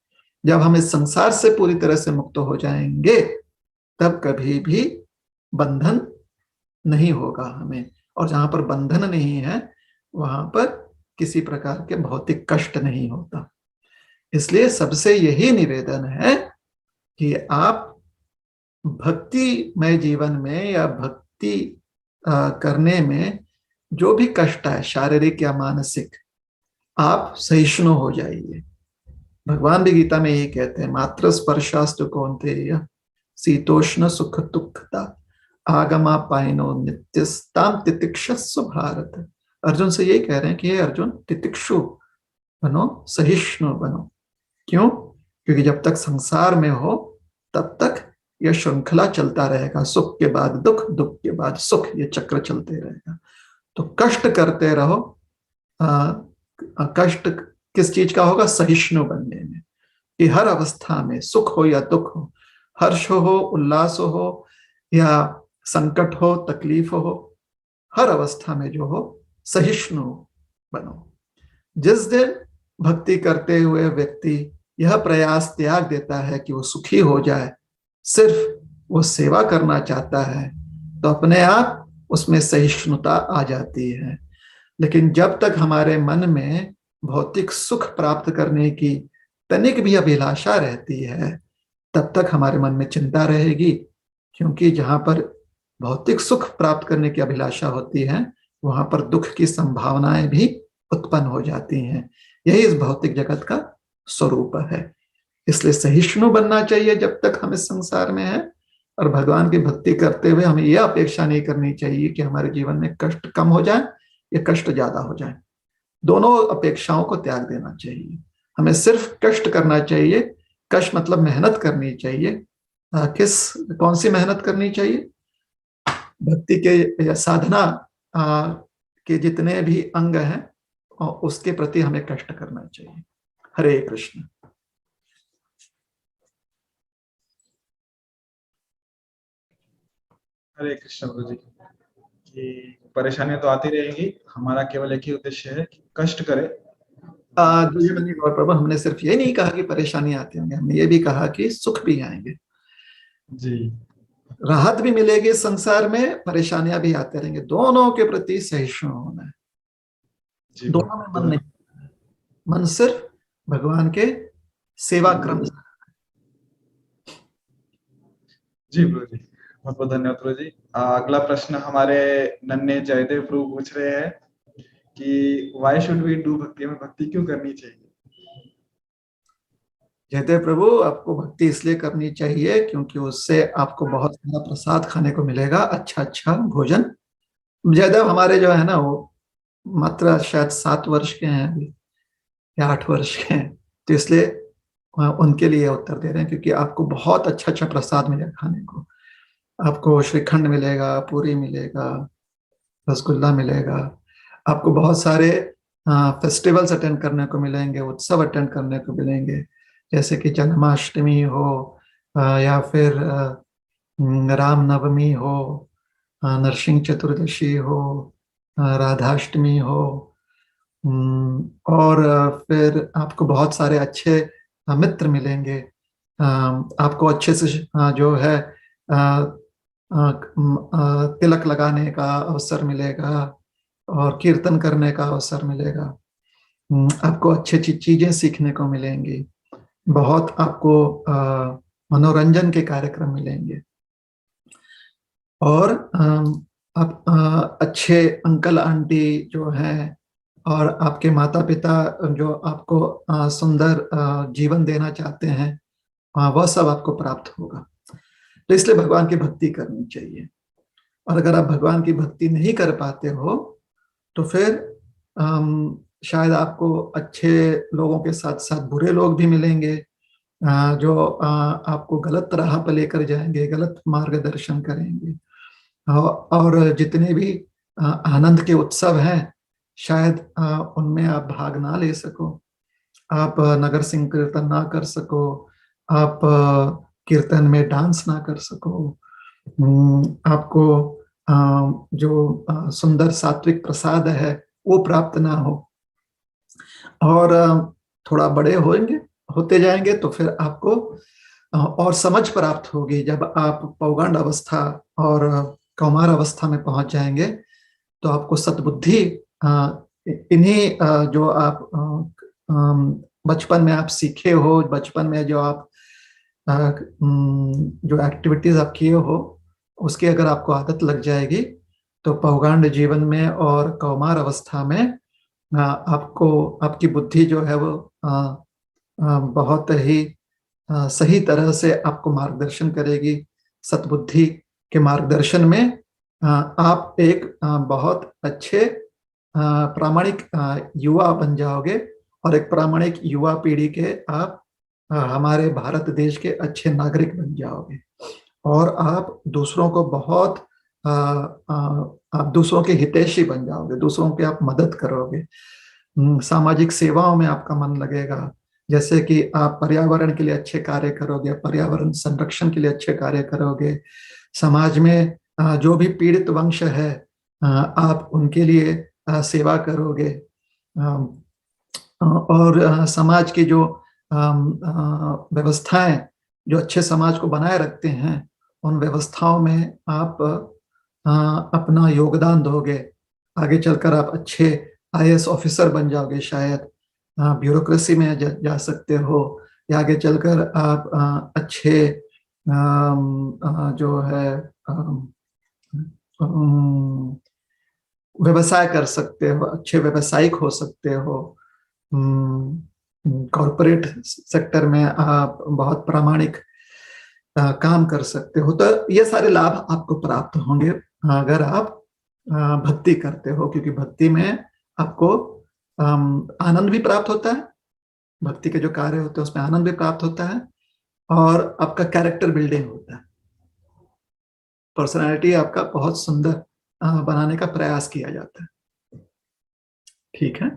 जब हम इस संसार से पूरी तरह से मुक्त हो जाएंगे, तब कभी भी बंधन नहीं होगा हमें, और जहां पर बंधन नहीं है वहां पर किसी प्रकार के भौतिक कष्ट नहीं होता। इसलिए सबसे यही निवेदन है कि आप भक्तिमय जीवन में या भक्ति करने में जो भी कष्ट है, शारीरिक या मानसिक, आप सहिष्णु हो जाइए। भगवान भी गीता में यही कहते हैं, मात्र स्पर्शास्तु कौन्तेय शीतोष्ण सुख दुखता आगमा पाइनो नित्यस्ताम तितिक्षस्व भारत। अर्जुन से यही कह रहे हैं कि हे अर्जुन, तितिक्षु बनो, सहिष्णु बनो। क्यों? क्योंकि जब तक संसार में हो तब तक यह श्रृंखला चलता रहेगा, सुख के बाद दुख, दुख के बाद सुख, ये चक्र चलते रहेगा। तो कष्ट करते रहो। कष्ट किस चीज का होगा? सहिष्णु बनने में, कि हर अवस्था में, सुख हो या दुख हो, हर्ष हो, उल्लास हो, या संकट हो, तकलीफ हो, हर अवस्था में जो हो सहिष्णु बनो। जिस दिन भक्ति करते हुए व्यक्ति यह प्रयास त्याग देता है कि वो सुखी हो जाए, सिर्फ वो सेवा करना चाहता है, तो अपने आप उसमें सहिष्णुता आ जाती है। लेकिन जब तक हमारे मन में भौतिक सुख प्राप्त करने की तनिक भी अभिलाषा रहती है, तब तक हमारे मन में चिंता रहेगी, क्योंकि जहां पर भौतिक सुख प्राप्त करने की अभिलाषा होती है, वहां पर दुख की संभावनाएं भी उत्पन्न हो जाती हैं। यही इस भौतिक जगत का स्वरूप है। इसलिए सहिष्णु बनना चाहिए जब तक हम इस संसार में हैं, और भगवान की भक्ति करते हुए हमें यह अपेक्षा नहीं करनी चाहिए कि हमारे जीवन में कष्ट कम हो जाए या कष्ट ज्यादा हो जाए। दोनों अपेक्षाओं को त्याग देना चाहिए। हमें सिर्फ कष्ट करना चाहिए। कष्ट मतलब मेहनत करनी चाहिए। कौन सी मेहनत करनी चाहिए? भक्ति के साधना के जितने भी अंग हैं, उसके प्रति हमें कष्ट करना चाहिए। हरे कृष्ण। हरे कृष्ण गुरु जी। कि परेशानियां तो आती रहेंगी, हमारा केवल एक ही उद्देश्य है कि कष्ट करे। गौर प्रभु, हमने सिर्फ ये नहीं कहा कि परेशानी आती होंगी, हमने ये भी कहा कि सुख भी आएंगे जी, राहत भी मिलेगी संसार में, परेशानियां भी आते रहेंगे। दोनों के प्रति सहिष्णु होना है। जी दोनों में मन नहीं, मन सिर्फ भगवान के सेवा क्रम। जी प्रभु जी, बहुत बहुत धन्यवाद प्रभु जी। अगला प्रश्न हमारे नन्हे जयदेव प्रभु पूछ रहे हैं कि वाई शुड वी डू भक्ति, में भक्ति क्यों करनी चाहिए। जयदेव प्रभु, आपको भक्ति इसलिए करनी चाहिए क्योंकि उससे आपको बहुत सारा प्रसाद खाने को मिलेगा, अच्छा अच्छा भोजन। जयदेव हमारे जो है ना, वो मात्र शायद 7 वर्ष के हैं अभी, या 8 वर्ष के हैं, तो इसलिए उनके लिए उत्तर दे रहे हैं, क्योंकि आपको बहुत अच्छा अच्छा प्रसाद मिलेगा खाने को। आपको श्रीखंड मिलेगा, पूरी मिलेगा, रसगुल्ला मिलेगा। आपको बहुत सारे फेस्टिवल्स अटेंड करने को मिलेंगे, उत्सव अटेंड करने को मिलेंगे, जैसे कि जन्माष्टमी हो, या फिर रामनवमी हो, नरसिंह चतुर्दशी हो, राधाष्टमी हो। और फिर आपको बहुत सारे अच्छे मित्र मिलेंगे। आपको अच्छे से जो है तिलक लगाने का अवसर मिलेगा, और कीर्तन करने का अवसर मिलेगा। आपको अच्छी अच्छी चीजें सीखने को मिलेंगी, बहुत आपको मनोरंजन के कार्यक्रम मिलेंगे, और आप अच्छे अंकल आंटी जो हैं, और आपके माता पिता जो आपको सुंदर जीवन देना चाहते हैं, वह सब आपको प्राप्त होगा। तो इसलिए भगवान की भक्ति करनी चाहिए। और अगर आप भगवान की भक्ति नहीं कर पाते हो, तो फिर शायद आपको अच्छे लोगों के साथ साथ बुरे लोग भी मिलेंगे, जो आपको गलत राह पर लेकर जाएंगे, गलत मार्गदर्शन करेंगे। और जितने भी आनंद के उत्सव हैं, शायद उनमें आप भाग ना ले सको, आप नगर संकीर्तन ना कर सको, आप कीर्तन में डांस ना कर सको, आपको जो सुंदर सात्विक प्रसाद है वो प्राप्त ना हो। और थोड़ा बड़े होंगे, होते जाएंगे, तो फिर आपको और समझ प्राप्त होगी। जब आप पौगंड अवस्था और कौमार अवस्था में पहुंच जाएंगे, तो आपको सद्बुद्धि, इन्हीं जो आप बचपन में आप सीखे हो, बचपन में जो आप जो एक्टिविटीज आप किए हो, उसकी अगर आपको आदत लग जाएगी, तो पौगंड जीवन में और कौमार अवस्था में आपको, आपकी बुद्धि जो है वो बहुत ही सही तरह से आपको मार्गदर्शन करेगी। सतबुद्धि के मार्गदर्शन में आप एक बहुत अच्छे प्रामाणिक युवा बन जाओगे, और एक प्रामाणिक युवा पीढ़ी के आप हमारे भारत देश के अच्छे नागरिक बन जाओगे। और आप दूसरों को बहुत आप दूसरों के हितैषी बन जाओगे, दूसरों की आप मदद करोगे। सामाजिक सेवाओं में आपका मन लगेगा, जैसे कि आप पर्यावरण के लिए अच्छे कार्य करोगे, पर्यावरण संरक्षण के लिए अच्छे कार्य करोगे। समाज में जो भी पीड़ित वंश है, आप उनके लिए सेवा करोगे। और समाज की जो व्यवस्थाएं जो अच्छे समाज को बनाए रखते हैं, उन व्यवस्थाओं में आप अपना योगदान दोगे। आगे चलकर आप अच्छे आईएएस ऑफिसर बन जाओगे, शायद ब्यूरोक्रेसी में जा सकते हो, या आगे चलकर आप अच्छे जो है व्यवसाय कर सकते हो, अच्छे व्यवसायिक हो सकते हो। कॉरपोरेट सेक्टर में आप बहुत प्रामाणिक काम कर सकते हो। तो ये सारे लाभ आपको प्राप्त होंगे अगर आप भक्ति करते हो, क्योंकि भक्ति में आपको आनंद भी प्राप्त होता है। भक्ति के जो कार्य होते हैं उसमें आनंद भी प्राप्त होता है, और आपका कैरेक्टर बिल्डिंग होता है। पर्सनालिटी आपका बहुत सुंदर बनाने का प्रयास किया जाता है। ठीक है,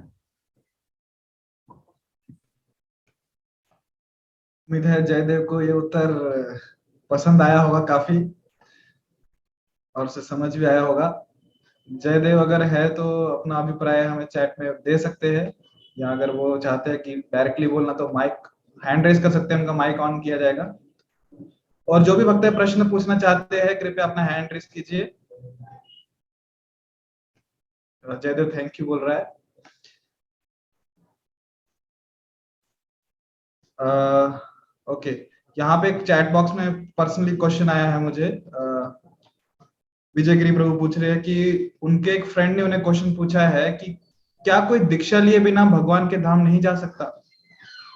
उम्मीद है जयदेव को ये उत्तर पसंद आया होगा काफी, और उसे समझ भी आया होगा। जयदेव अगर है तो अपना अभिप्राय हमें चैट में दे सकते हैं, या अगर वो चाहते हैं कि डायरेक्टली बोलना, तो माइक हैंड रेज कर सकते हैं, उनका माइक ऑन किया जाएगा। और जो भी भक्त प्रश्न पूछना चाहते हैं, कृपया अपना हैंड रेज कीजिए। जयदेव थैंक यू बोल रहा है। ओके, यहाँ पे एक चैट बॉक्स में पर्सनली क्वेश्चन आया है मुझे। विजय गिरी प्रभु पूछ रहे हैं कि उनके एक फ्रेंड ने उन्हें क्वेश्चन पूछा है कि क्या कोई दीक्षा लिए बिना भगवान के धाम नहीं जा सकता।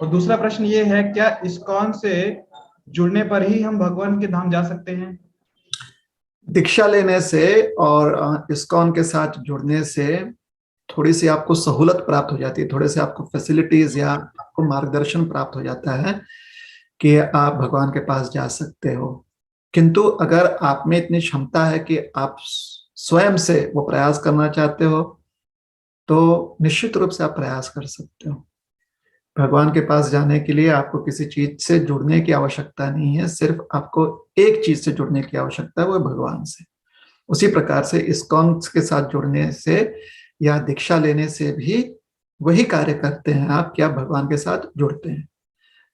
और दूसरा प्रश्न ये है, क्या इस्कॉन से जुड़ने पर ही हम भगवान के धाम जा सकते हैं? दीक्षा लेने से और इस्कॉन के साथ जुड़ने से थोड़ी सी आपको सहूलत प्राप्त हो जाती है, थोड़े से आपको फैसिलिटीज या आपको मार्गदर्शन प्राप्त हो जाता है कि आप भगवान के पास जा सकते हो। किंतु अगर आप में इतनी क्षमता है कि आप स्वयं से वो प्रयास करना चाहते हो तो निश्चित रूप से आप प्रयास कर सकते हो। भगवान के पास जाने के लिए आपको किसी चीज से जुड़ने की आवश्यकता नहीं है, सिर्फ आपको एक चीज से जुड़ने की आवश्यकता है, वो है भगवान से। उसी प्रकार से इस्कॉन के साथ जुड़ने से या दीक्षा लेने से भी वही कार्य करते हैं आप, कि आप भगवान के साथ जुड़ते हैं।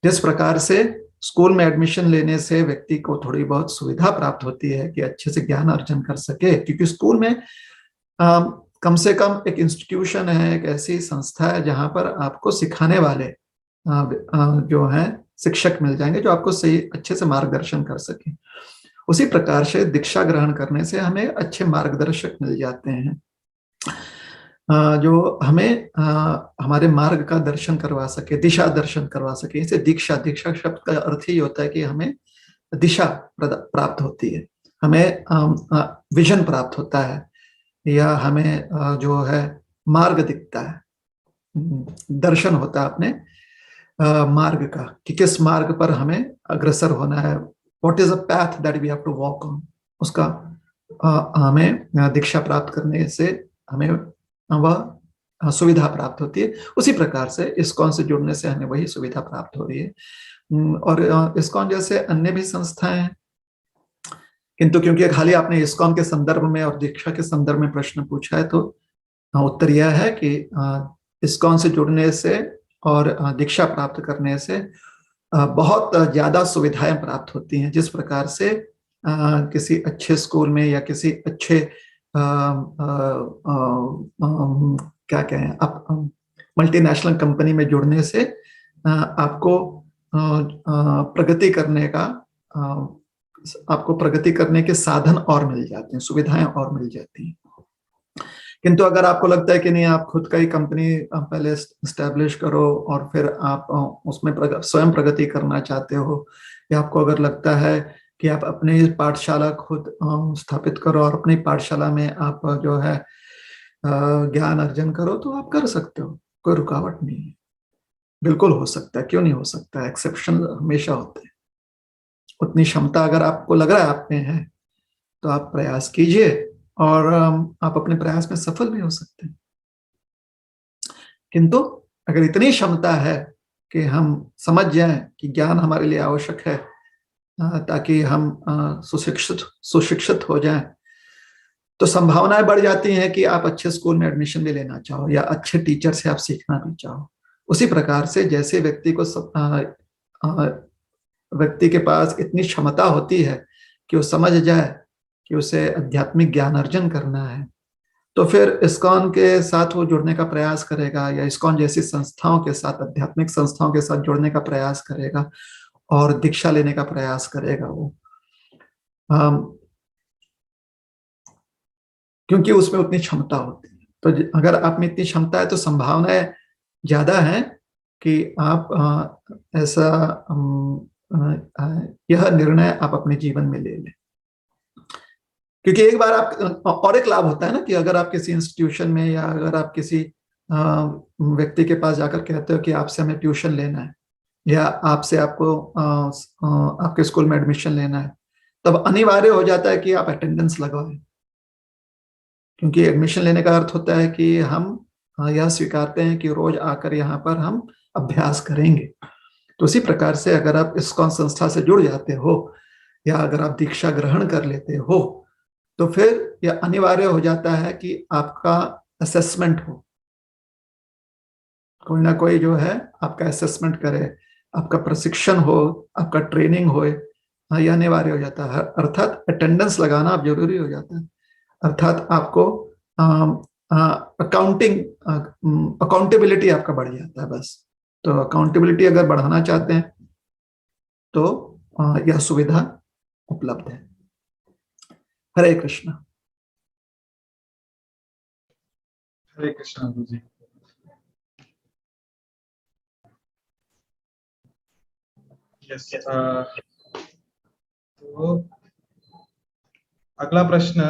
जिस प्रकार से स्कूल में एडमिशन लेने से व्यक्ति को थोड़ी बहुत सुविधा प्राप्त होती है कि अच्छे से ज्ञान अर्जन कर सके, क्योंकि स्कूल में कम से कम एक इंस्टीट्यूशन है, एक ऐसी संस्था है जहां पर आपको सिखाने वाले जो हैं शिक्षक मिल जाएंगे जो आपको सही अच्छे से मार्गदर्शन कर सके। उसी प्रकार से दीक्षा ग्रहण करने से हमें अच्छे मार्गदर्शक मिल जाते हैं जो हमें हमारे मार्ग का दर्शन करवा सके, दिशा दर्शन करवा सके। इसे दीक्षा, दीक्षा शब्द का अर्थ ही होता है कि हमें दिशा प्राप्त होती है, हमें विजन प्राप्त होता है, या हमें जो है मार्ग दिखता है, दर्शन होता है अपने मार्ग का, कि किस मार्ग पर हमें अग्रसर होना है, what is a path that we have to walk on. उसका हमें दीक्षा प्राप्त करने से हमें वह सुविधा प्राप्त होती है। उसी प्रकार से इस्कॉन से जुड़ने से हमें वही सुविधा प्राप्त हो रही है। और इस्कॉन जैसे अन्य भी संस्थाएं हैं, किंतु क्योंकि खाली आपने इस्कॉन के संदर्भ में और दीक्षा के संदर्भ में प्रश्न पूछा है, तो उत्तर यह है कि इस्कॉन से जुड़ने से और दीक्षा प्राप्त करने से बहुत ज्यादा सुविधाएं प्राप्त होती हैं। जिस प्रकार से किसी अच्छे स्कूल में या किसी अच्छे क्या कहें आप, मल्टीनेशनल कंपनी में जुड़ने से आपको प्रगति करने का आपको प्रगति करने के साधन और मिल जाते हैं, सुविधाएं और मिल जाती हैं। किंतु अगर आपको लगता है कि नहीं, आप खुद का ही कंपनी पहले एस्टेब्लिश करो और फिर आप उसमें स्वयं प्रगति करना चाहते हो, या आपको अगर लगता है कि आप अपनी पाठशाला खुद स्थापित करो और अपनी पाठशाला में आप जो है ज्ञान अर्जन करो, तो आप कर सकते हो, कोई रुकावट नहीं है, बिल्कुल हो सकता है, क्यों नहीं हो सकता है, एक्सेप्शन हमेशा होते हैं। उतनी क्षमता अगर आपको लग रहा है आप में है तो आप प्रयास कीजिए और आप अपने प्रयास में सफल भी हो सकते हैं। किंतु अगर इतनी क्षमता है कि हम समझ जाएं कि ज्ञान हमारे लिए आवश्यक है ताकि हम सुशिक्षित हो जाएं, तो संभावनाएं बढ़ जाती हैं कि आप अच्छे स्कूल में एडमिशन भी लेना चाहो या अच्छे टीचर से आप सीखना भी चाहो। उसी प्रकार से जैसे व्यक्ति को व्यक्ति के पास इतनी क्षमता होती है कि वो समझ जाए कि उसे आध्यात्मिक ज्ञान अर्जन करना है, तो फिर इस्कॉन के साथ वो जुड़ने का प्रयास करेगा, या इस्कॉन जैसी संस्थाओं के साथ, आध्यात्मिक संस्थाओं के साथ जुड़ने का प्रयास करेगा और दीक्षा लेने का प्रयास करेगा वो, क्योंकि उसमें उतनी क्षमता होती है। तो अगर आप में इतनी क्षमता है तो संभावनाएं ज्यादा है कि आप ऐसा यह निर्णय आप अपने जीवन में ले लें। क्योंकि एक बार आप, और एक लाभ होता है ना कि अगर आप किसी इंस्टीट्यूशन में या अगर आप किसी व्यक्ति के पास जाकर कहते हो कि आपसे हमें ट्यूशन लेना है या आपसे आपको आपके स्कूल में एडमिशन लेना है, तब अनिवार्य हो जाता है कि आप अटेंडेंस लगाएं, क्योंकि एडमिशन लेने का अर्थ होता है कि हम यह स्वीकारते हैं कि रोज आकर यहाँ पर हम अभ्यास करेंगे। तो उसी प्रकार से अगर आप इस्कॉन संस्था से जुड़ जाते हो या अगर आप दीक्षा ग्रहण कर लेते हो, तो फिर यह अनिवार्य हो जाता है कि आपका असेसमेंट हो, कोई ना कोई जो है आपका असेसमेंट करे, आपका प्रशिक्षण हो, आपका ट्रेनिंग हो, यह अनिवार्य हो जाता है। अर्थात अटेंडेंस लगाना अब जरूरी हो जाता है, अर्थात आपको अकाउंटेबिलिटी आपका बढ़ जाता है बस। तो अकाउंटेबिलिटी अगर बढ़ाना चाहते हैं तो यह सुविधा उपलब्ध है। हरे कृष्ण। हरे कृष्ण गुरु जी। यस, तो अगला प्रश्न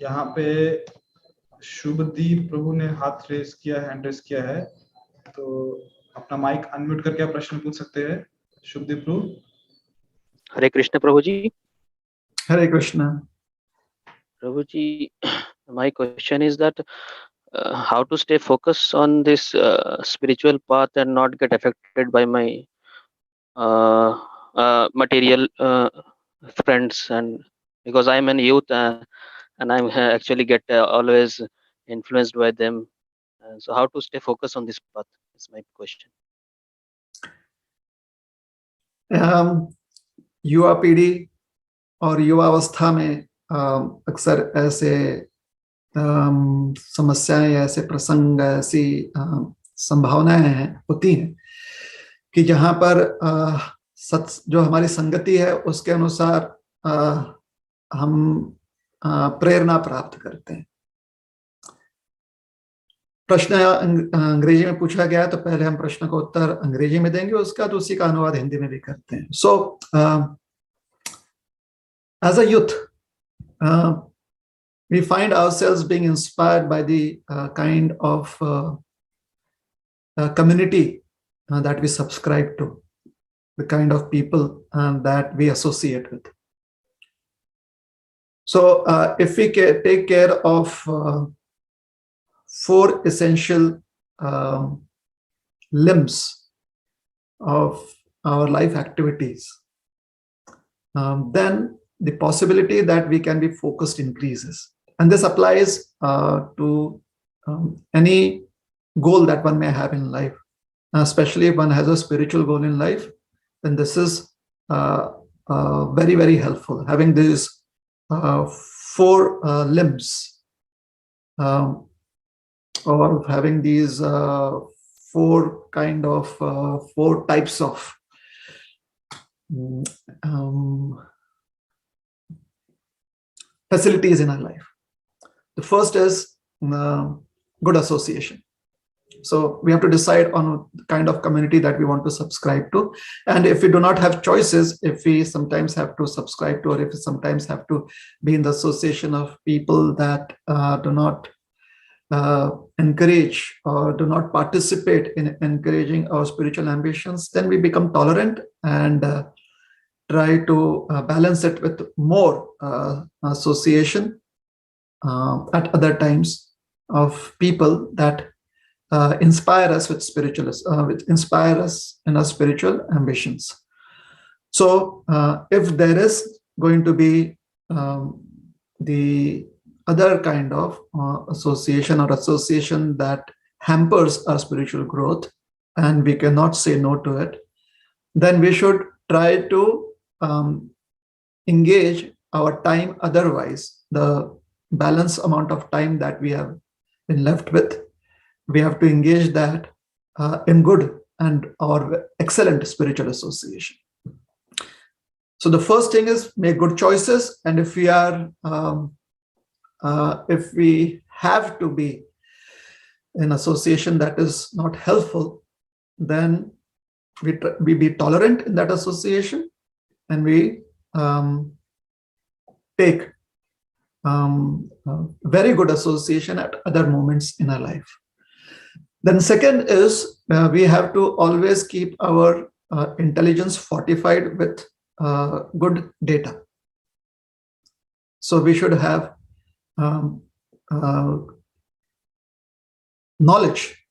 यहाँ पे शुभदीप प्रभु ने हाथ रेस किया, हैंड रेस किया है, तो अपना माइक अनम्यूट करके आप प्रश्न पूछ सकते हैं शुभदीप प्रभु। हरे कृष्ण प्रभु जी। हरे कृष्ण। प्रभु जी, my question is that how to stay focused on this spiritual path and not get affected by my material friends, and because I'm an youth and I'm actually get always influenced by them. So how to stay focused on this path is my question. युवा पीढ़ी और युवावस्था में अक्सर ऐसे समस्याएं, ऐसे प्रसंग, ऐसी संभावनाएं होती हैं कि जहां पर जो हमारी संगति है उसके अनुसार हम प्रेरणा प्राप्त करते हैं। प्रश्न अंग्रेजी में पूछा गया है, तो पहले हम प्रश्न का उत्तर अंग्रेजी में देंगे, उसके बाद उसी का अनुवाद हिंदी में भी करते हैं। So as a youth we find ourselves being inspired by the kind of community that we subscribe to, the kind of people that we associate with. So if we take care of 4 essential limbs of our life activities, then the possibility that we can be focused increases. And this applies to any goal that one may have in life, especially if one has a spiritual goal in life. Then this is very, very helpful. Having these 4 limbs, or having these 4 kind of 4 types of facilities in our life. The first is good association. So we have to decide on the kind of community that we want to subscribe to. And if we do not have choices, if we sometimes have to subscribe to, or if we sometimes have to be in the association of people that do not encourage or do not participate in encouraging our spiritual ambitions, then we become tolerant and try to balance it with more association at other times of people that inspire us with inspire us in our spiritual ambitions. So if there is going to be the other kind of association that hampers our spiritual growth and we cannot say no to it, then we should try to engage our time otherwise. The balance amount of time that we have been left with, we have to engage that in good and or excellent spiritual association. So the first thing is make good choices, and if we are if we have to be in association that is not helpful, then we be tolerant in that association, and we take very good association at other moments in our life. Then second is we have to always keep our intelligence fortified with good data. So we should have knowledge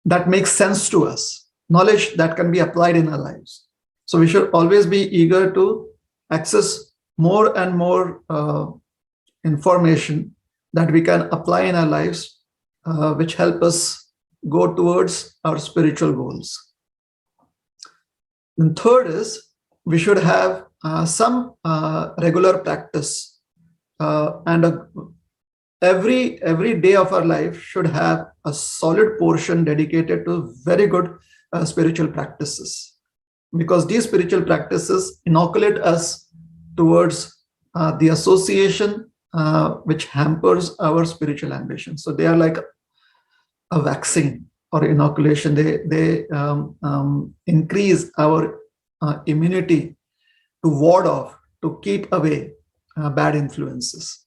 that makes sense to us, knowledge that can be applied in our lives. So we should always be eager to access more and more information that we can apply in our lives, which help us go towards our spiritual goals. And third is we should have some regular practice, and every day of our life should have a solid portion dedicated to very good spiritual practices. because these spiritual practices inoculate us towards the association which hampers our spiritual ambition. So they are like a vaccine or inoculation. They increase our immunity to ward off, to keep away bad influences,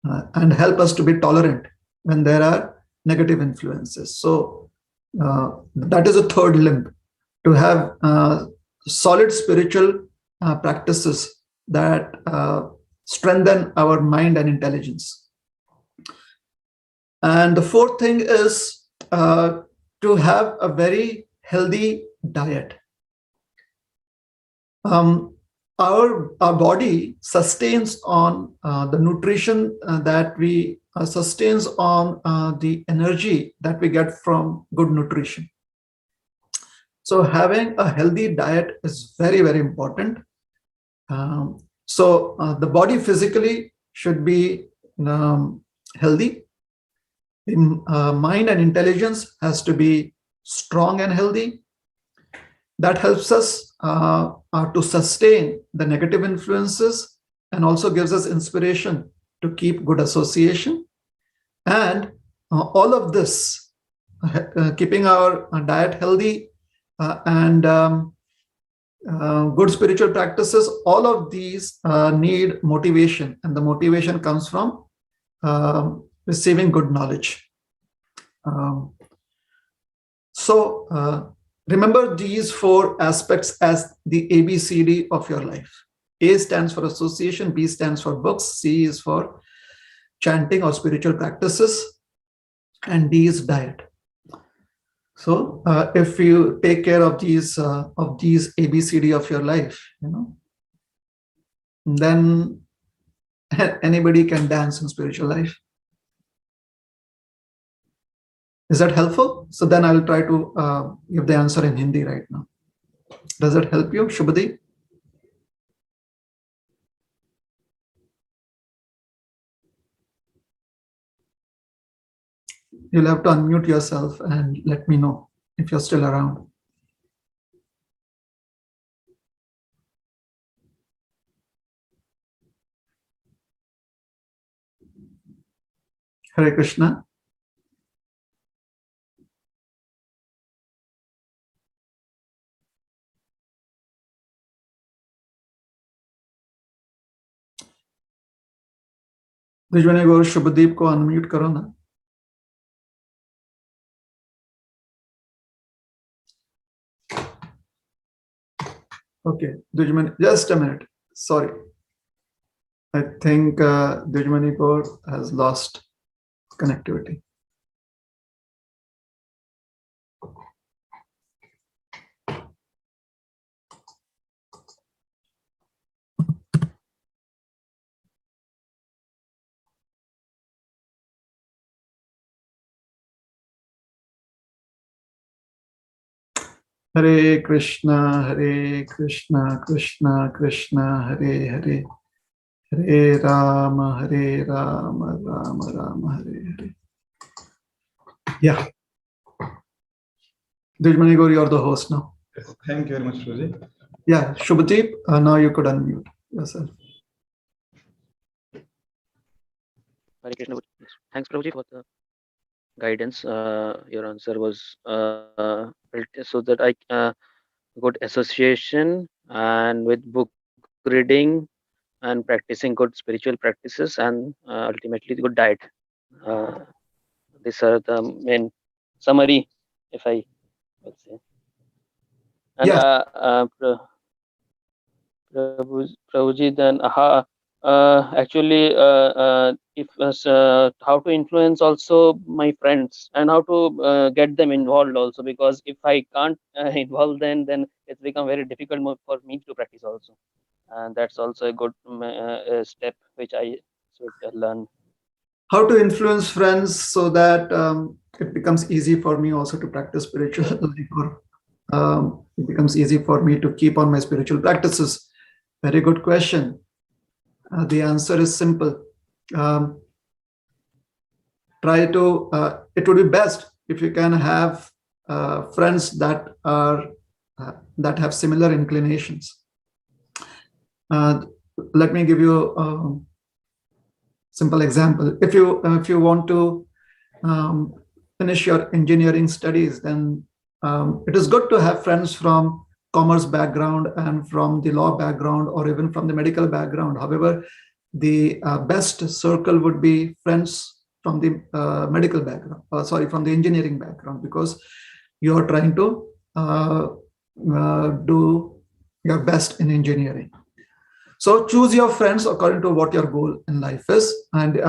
and help us to be tolerant when there are negative influences. So that is a third limb, to have solid spiritual practices that strengthen our mind and intelligence. And the fourth thing is to have a very healthy diet. Our body sustains on the nutrition that we sustains on the energy that we get from good nutrition. So having a healthy diet is very, very important. So the body physically should be healthy. Mind and intelligence has to be strong and healthy. That helps us to sustain the negative influences and also gives us inspiration to keep good association. And all of this, keeping our diet healthy and good spiritual practices, all of these need motivation, and the motivation comes from receiving good knowledge. Remember these four aspects as the ABCD of your life. A stands for association, B stands for books, C is for chanting or spiritual practices, and D is diet. So if you take care of these ABCD of your life, then anybody can dance in spiritual life. Is that helpful? So then I'll try to give the answer in Hindi right now. Does that help you, Shubhadeep? You'll have to unmute yourself and let me know if you're still around. Hare Krishna. Dujmani Gaur, Shubhadeep को unmute करो ना. Okay, Dujmani, just a minute. Sorry. I think Dujmani Gaur has lost connectivity. Hare Krishna, Krishna Krishna, Hare Hare, Hare Rama, Rama Rama, Hare Hare. Yeah. Dujmani Gaur, you're the host now. Yes, thank you very much, Prabhuji. Yeah, Shubhadeep, now you could unmute yourself. Hare Krishna. Thanks, Prabhuji, for the guidance. Your answer was so that I good association and with book reading and practicing good spiritual practices and ultimately good diet. These are the main summary, if I would say. And Yes. Prabhuji, then actually if how to influence also my friends and how to get them involved also, because if I can't involve them, then it's become very difficult for me to practice also, and that's also a good step which I should learn. How to influence friends so that it becomes easy for me also to practice spiritual life, or it becomes easy for me to keep on my spiritual practices. Very good question. The answer is simple. Try to, it would be best if you can have friends that are that have similar inclinations. Let me give you a simple example. If you want to finish your engineering studies, then it is good to have friends from commerce background and from the law background or even from the medical background. However, the best circle would be friends from the medical background, from the engineering background, because you are trying to do your best in engineering. So choose your friends according to what your goal in life is. And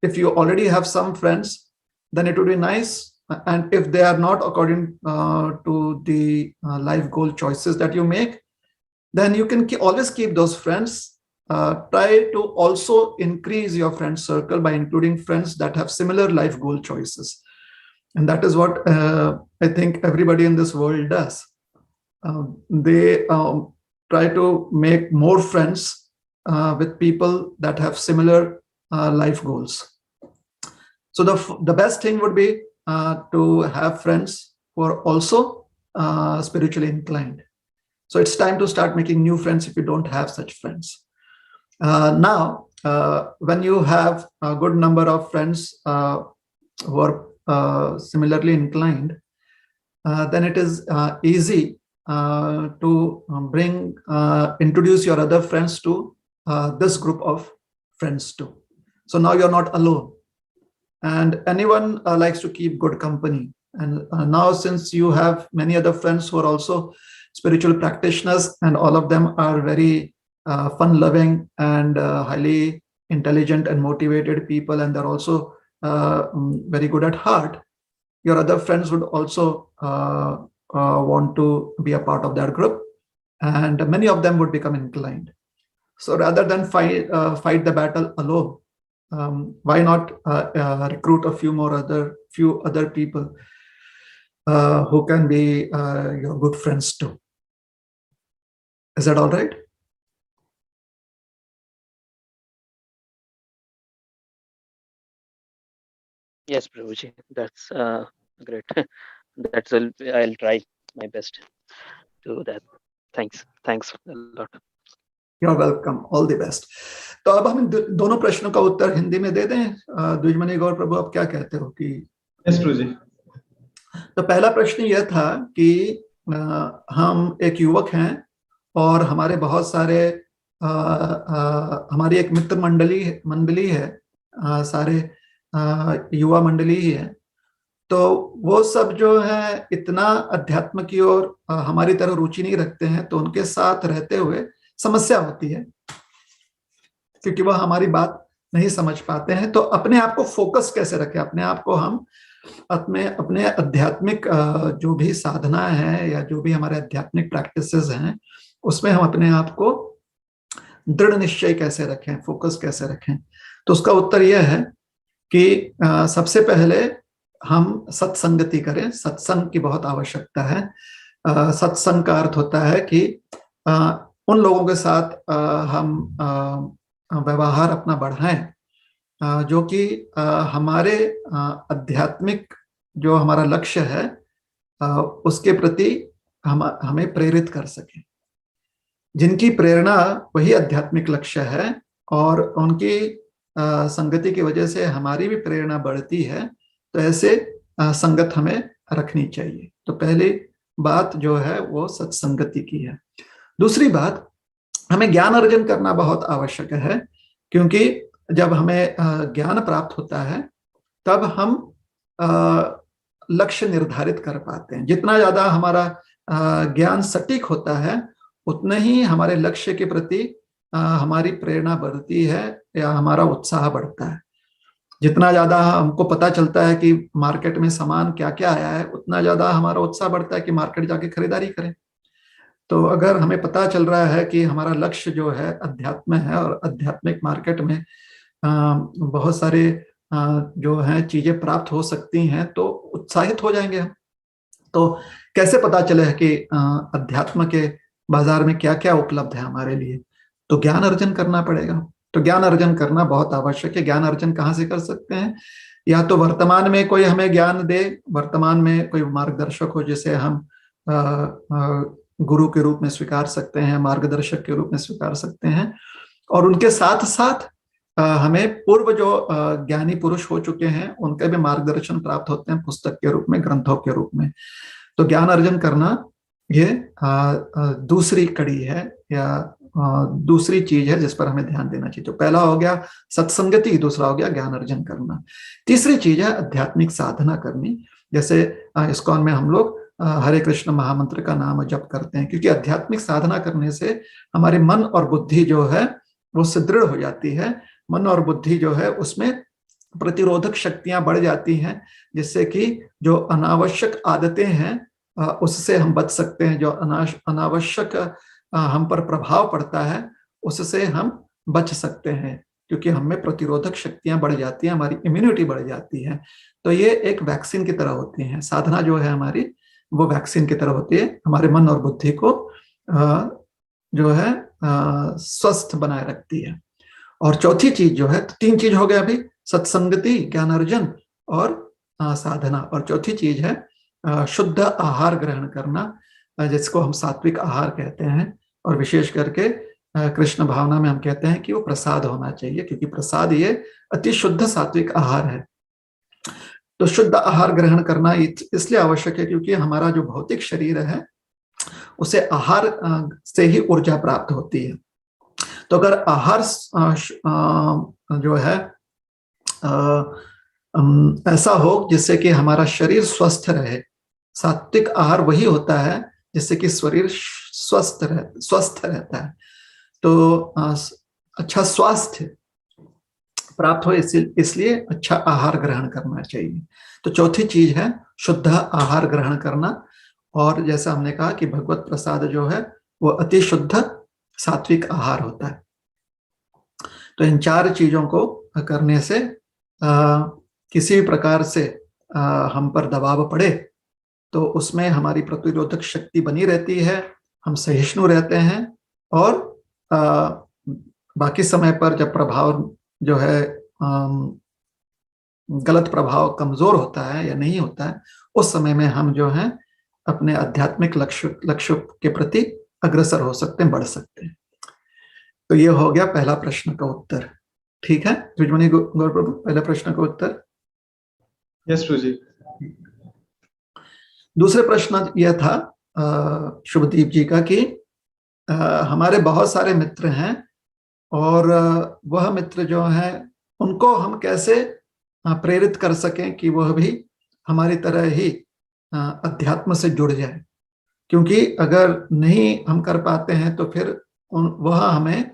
if you already have some friends, then it would be nice. And if they are not according to the life goal choices that you make, then you can always keep those friends. Try to also increase your friend circle by including friends that have similar life goal choices. And that is what I think everybody in this world does. They try to make more friends with people that have similar life goals. So the best thing would be to have friends who are also spiritually inclined. So it's time to start making new friends if you don't have such friends. Now, when you have a good number of friends who are similarly inclined, then it is easy to introduce your other friends to this group of friends too. So now you're not alone. And anyone likes to keep good company. And now, since you have many other friends who are also spiritual practitioners, and all of them are very fun-loving and highly intelligent and motivated people, and they're also very good at heart, your other friends would also want to be a part of that group, and many of them would become inclined. So rather than fight the battle alone, why not recruit a few other people who can be your good friends too? Is that all right? Yes, Prabhuji, that's great. I'll try my best to do that. Thanks a lot. You're welcome. All the best. तो अब हम दोनों प्रश्नों का उत्तर हिंदी में दे दें। द्विजमणि गौर प्रभु, आप क्या कहते हो कि? यस प्रभु जी। तो पहला प्रश्न यह था कि हम एक युवक हैं और हमारे बहुत सारे हमारी एक मित्र मंडली है, सारे युवा मंडली ही है। तो वो सब जो है इतना अध्यात्म की ओर हमारी तरह रुचि नहीं रखते हैं, तो उनके साथ रहते हुए समस्या होती है क्योंकि वह हमारी बात नहीं समझ पाते हैं। तो अपने आप को फोकस कैसे रखें, अपने आप को हम अपने आध्यात्मिक जो भी साधना है या जो भी हमारे आध्यात्मिक प्रैक्टिसेस हैं, उसमें हम अपने आप को दृढ़ निश्चय कैसे रखें, फोकस कैसे रखें? तो उसका उत्तर यह है कि सबसे पहले हम सत्संगति करें। सत्संग की बहुत आवश्यकता है। सत्संग का अर्थ होता है कि उन लोगों के साथ हम व्यवहार अपना बढ़ाएं जो कि हमारे आध्यात्मिक जो हमारा लक्ष्य है उसके प्रति हमें प्रेरित कर सके, जिनकी प्रेरणा वही आध्यात्मिक लक्ष्य है और उनकी संगति की वजह से हमारी भी प्रेरणा बढ़ती है। तो ऐसे संगत हमें रखनी चाहिए। तो पहली बात जो है वो सत्संगति की है। दूसरी बात, हमें ज्ञान अर्जन करना बहुत आवश्यक है, क्योंकि जब हमें ज्ञान प्राप्त होता है तब हम लक्ष्य निर्धारित कर पाते हैं। जितना ज्यादा हमारा ज्ञान सटीक होता है उतना ही हमारे लक्ष्य के प्रति हमारी प्रेरणा बढ़ती है या हमारा उत्साह बढ़ता है। जितना ज्यादा हमको पता चलता है कि मार्केट में सामान क्या क्या आया है, उतना ज्यादा हमारा उत्साह बढ़ता है कि मार्केट जाके खरीदारी करें। तो अगर हमें पता चल रहा है कि हमारा लक्ष्य जो है अध्यात्म है और आध्यात्मिक मार्केट में बहुत सारे जो है चीजें प्राप्त हो सकती हैं, तो उत्साहित हो जाएंगे हम। तो कैसे पता चले कि अध्यात्म के बाजार में क्या क्या उपलब्ध है हमारे लिए? तो ज्ञान अर्जन करना पड़ेगा। तो ज्ञान अर्जन करना बहुत आवश्यक है। ज्ञान अर्जन कहाँ से कर सकते हैं? या तो वर्तमान में कोई हमें ज्ञान दे, वर्तमान में कोई मार्गदर्शक हो जिसे हम गुरु के रूप में स्वीकार सकते हैं, मार्गदर्शक के रूप में स्वीकार सकते हैं। और उनके साथ साथ हमें पूर्व जो ज्ञानी पुरुष हो चुके हैं उनके भी मार्गदर्शन प्राप्त होते हैं पुस्तक के रूप में, ग्रंथों के रूप में। तो ज्ञान अर्जन करना ये दूसरी कड़ी है या दूसरी चीज है जिस पर हमें ध्यान देना चाहिए। तो पहला हो गया सत्संगति, दूसरा हो गया ज्ञान अर्जन करना। तीसरी चीज है आध्यात्मिक साधना करनी। जैसे इस्कॉन में हम लोग हरे कृष्ण महामंत्र का नाम जप करते हैं, क्योंकि आध्यात्मिक साधना करने से हमारे मन और बुद्धि जो है वो सुदृढ़ हो जाती है। मन और बुद्धि जो है उसमें प्रतिरोधक शक्तियां बढ़ जाती हैं, जिससे कि जो अनावश्यक आदतें हैं उससे हम बच सकते हैं। जो अनावश्यक हम पर प्रभाव पड़ता है उससे हम बच सकते हैं, क्योंकि हम में प्रतिरोधक शक्तियां बढ़ जाती हैं, हमारी इम्यूनिटी बढ़ जाती है। तो ये एक वैक्सीन की तरह होती है। साधना जो है हमारी वो वैक्सीन की तरह होती है, हमारे मन और बुद्धि को जो है स्वस्थ बनाए रखती है। और चौथी चीज जो है, तो तीन चीज हो गया अभी, सत्संगति, ज्ञानार्जन और साधना। और चौथी चीज है शुद्ध आहार ग्रहण करना, जिसको हम सात्विक आहार कहते हैं। और विशेष करके कृष्ण भावना में हम कहते हैं कि वो प्रसाद होना चाहिए, क्योंकि प्रसाद ये अति शुद्ध सात्विक आहार है। तो शुद्ध आहार ग्रहण करना इसलिए आवश्यक है क्योंकि हमारा जो भौतिक शरीर है उसे आहार से ही ऊर्जा प्राप्त होती है। तो अगर आहार जो है ऐसा हो जिससे कि हमारा शरीर स्वस्थ रहे, सात्विक आहार वही होता है जिससे कि शरीर स्वस्थ रहता है। तो अच्छा स्वास्थ्य प्राप्त हो इसलिए अच्छा आहार ग्रहण करना चाहिए। तो चौथी चीज है शुद्ध आहार ग्रहण करना। और जैसा हमने कहा कि भगवत प्रसाद जो है वो अति शुद्ध सात्विक आहार होता है। तो इन चार चीजों को करने से किसी भी प्रकार से हम पर दबाव पड़े तो उसमें हमारी प्रतिरोधक शक्ति बनी रहती है, हम सहिष्णु रहते हैं। और बाकी समय पर जब प्रभाव जो है गलत प्रभाव कमजोर होता है या नहीं होता है, उस समय में हम जो है अपने आध्यात्मिक लक्ष्य के प्रति अग्रसर हो सकते हैं, बढ़ सकते हैं। तो ये हो गया पहला प्रश्न का उत्तर। ठीक है द्विजमणि गौर प्रभु, पहले प्रश्न का उत्तर। यस प्रभु जी। दूसरे प्रश्न यह था शुभदीप जी का कि हमारे बहुत सारे मित्र हैं और वह मित्र जो हैं उनको हम कैसे प्रेरित कर सकें कि वह भी हमारी तरह ही अध्यात्म से जुड़ जाए, क्योंकि अगर नहीं हम कर पाते हैं तो फिर वह हमें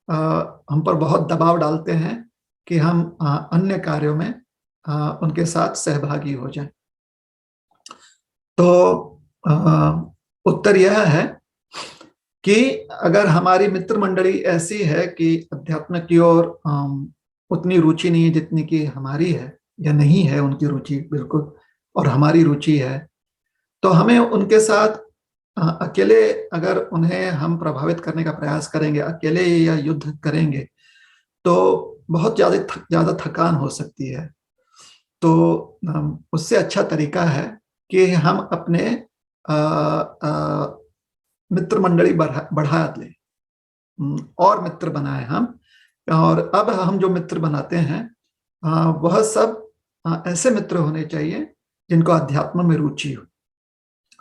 हम पर बहुत दबाव डालते हैं कि हम अन्य कार्यों में उनके साथ सहभागी हो जाएं। तो उत्तर यह है कि अगर हमारी मित्र मंडली ऐसी है कि अध्यात्म की ओर उतनी रुचि नहीं है जितनी कि हमारी है, या नहीं है उनकी रुचि बिल्कुल, और हमारी रुचि है, तो हमें उनके साथ अकेले अगर उन्हें हम प्रभावित करने का प्रयास करेंगे, अकेले या युद्ध करेंगे, तो बहुत ज्यादा थकान हो सकती है। तो उससे अच्छा तरीका है कि हम अपने मित्र मंडली बढ़ा लें और मित्र बनाए हम। और अब हम जो मित्र बनाते हैं वह सब ऐसे मित्र होने चाहिए जिनको अध्यात्म में रुचि हो,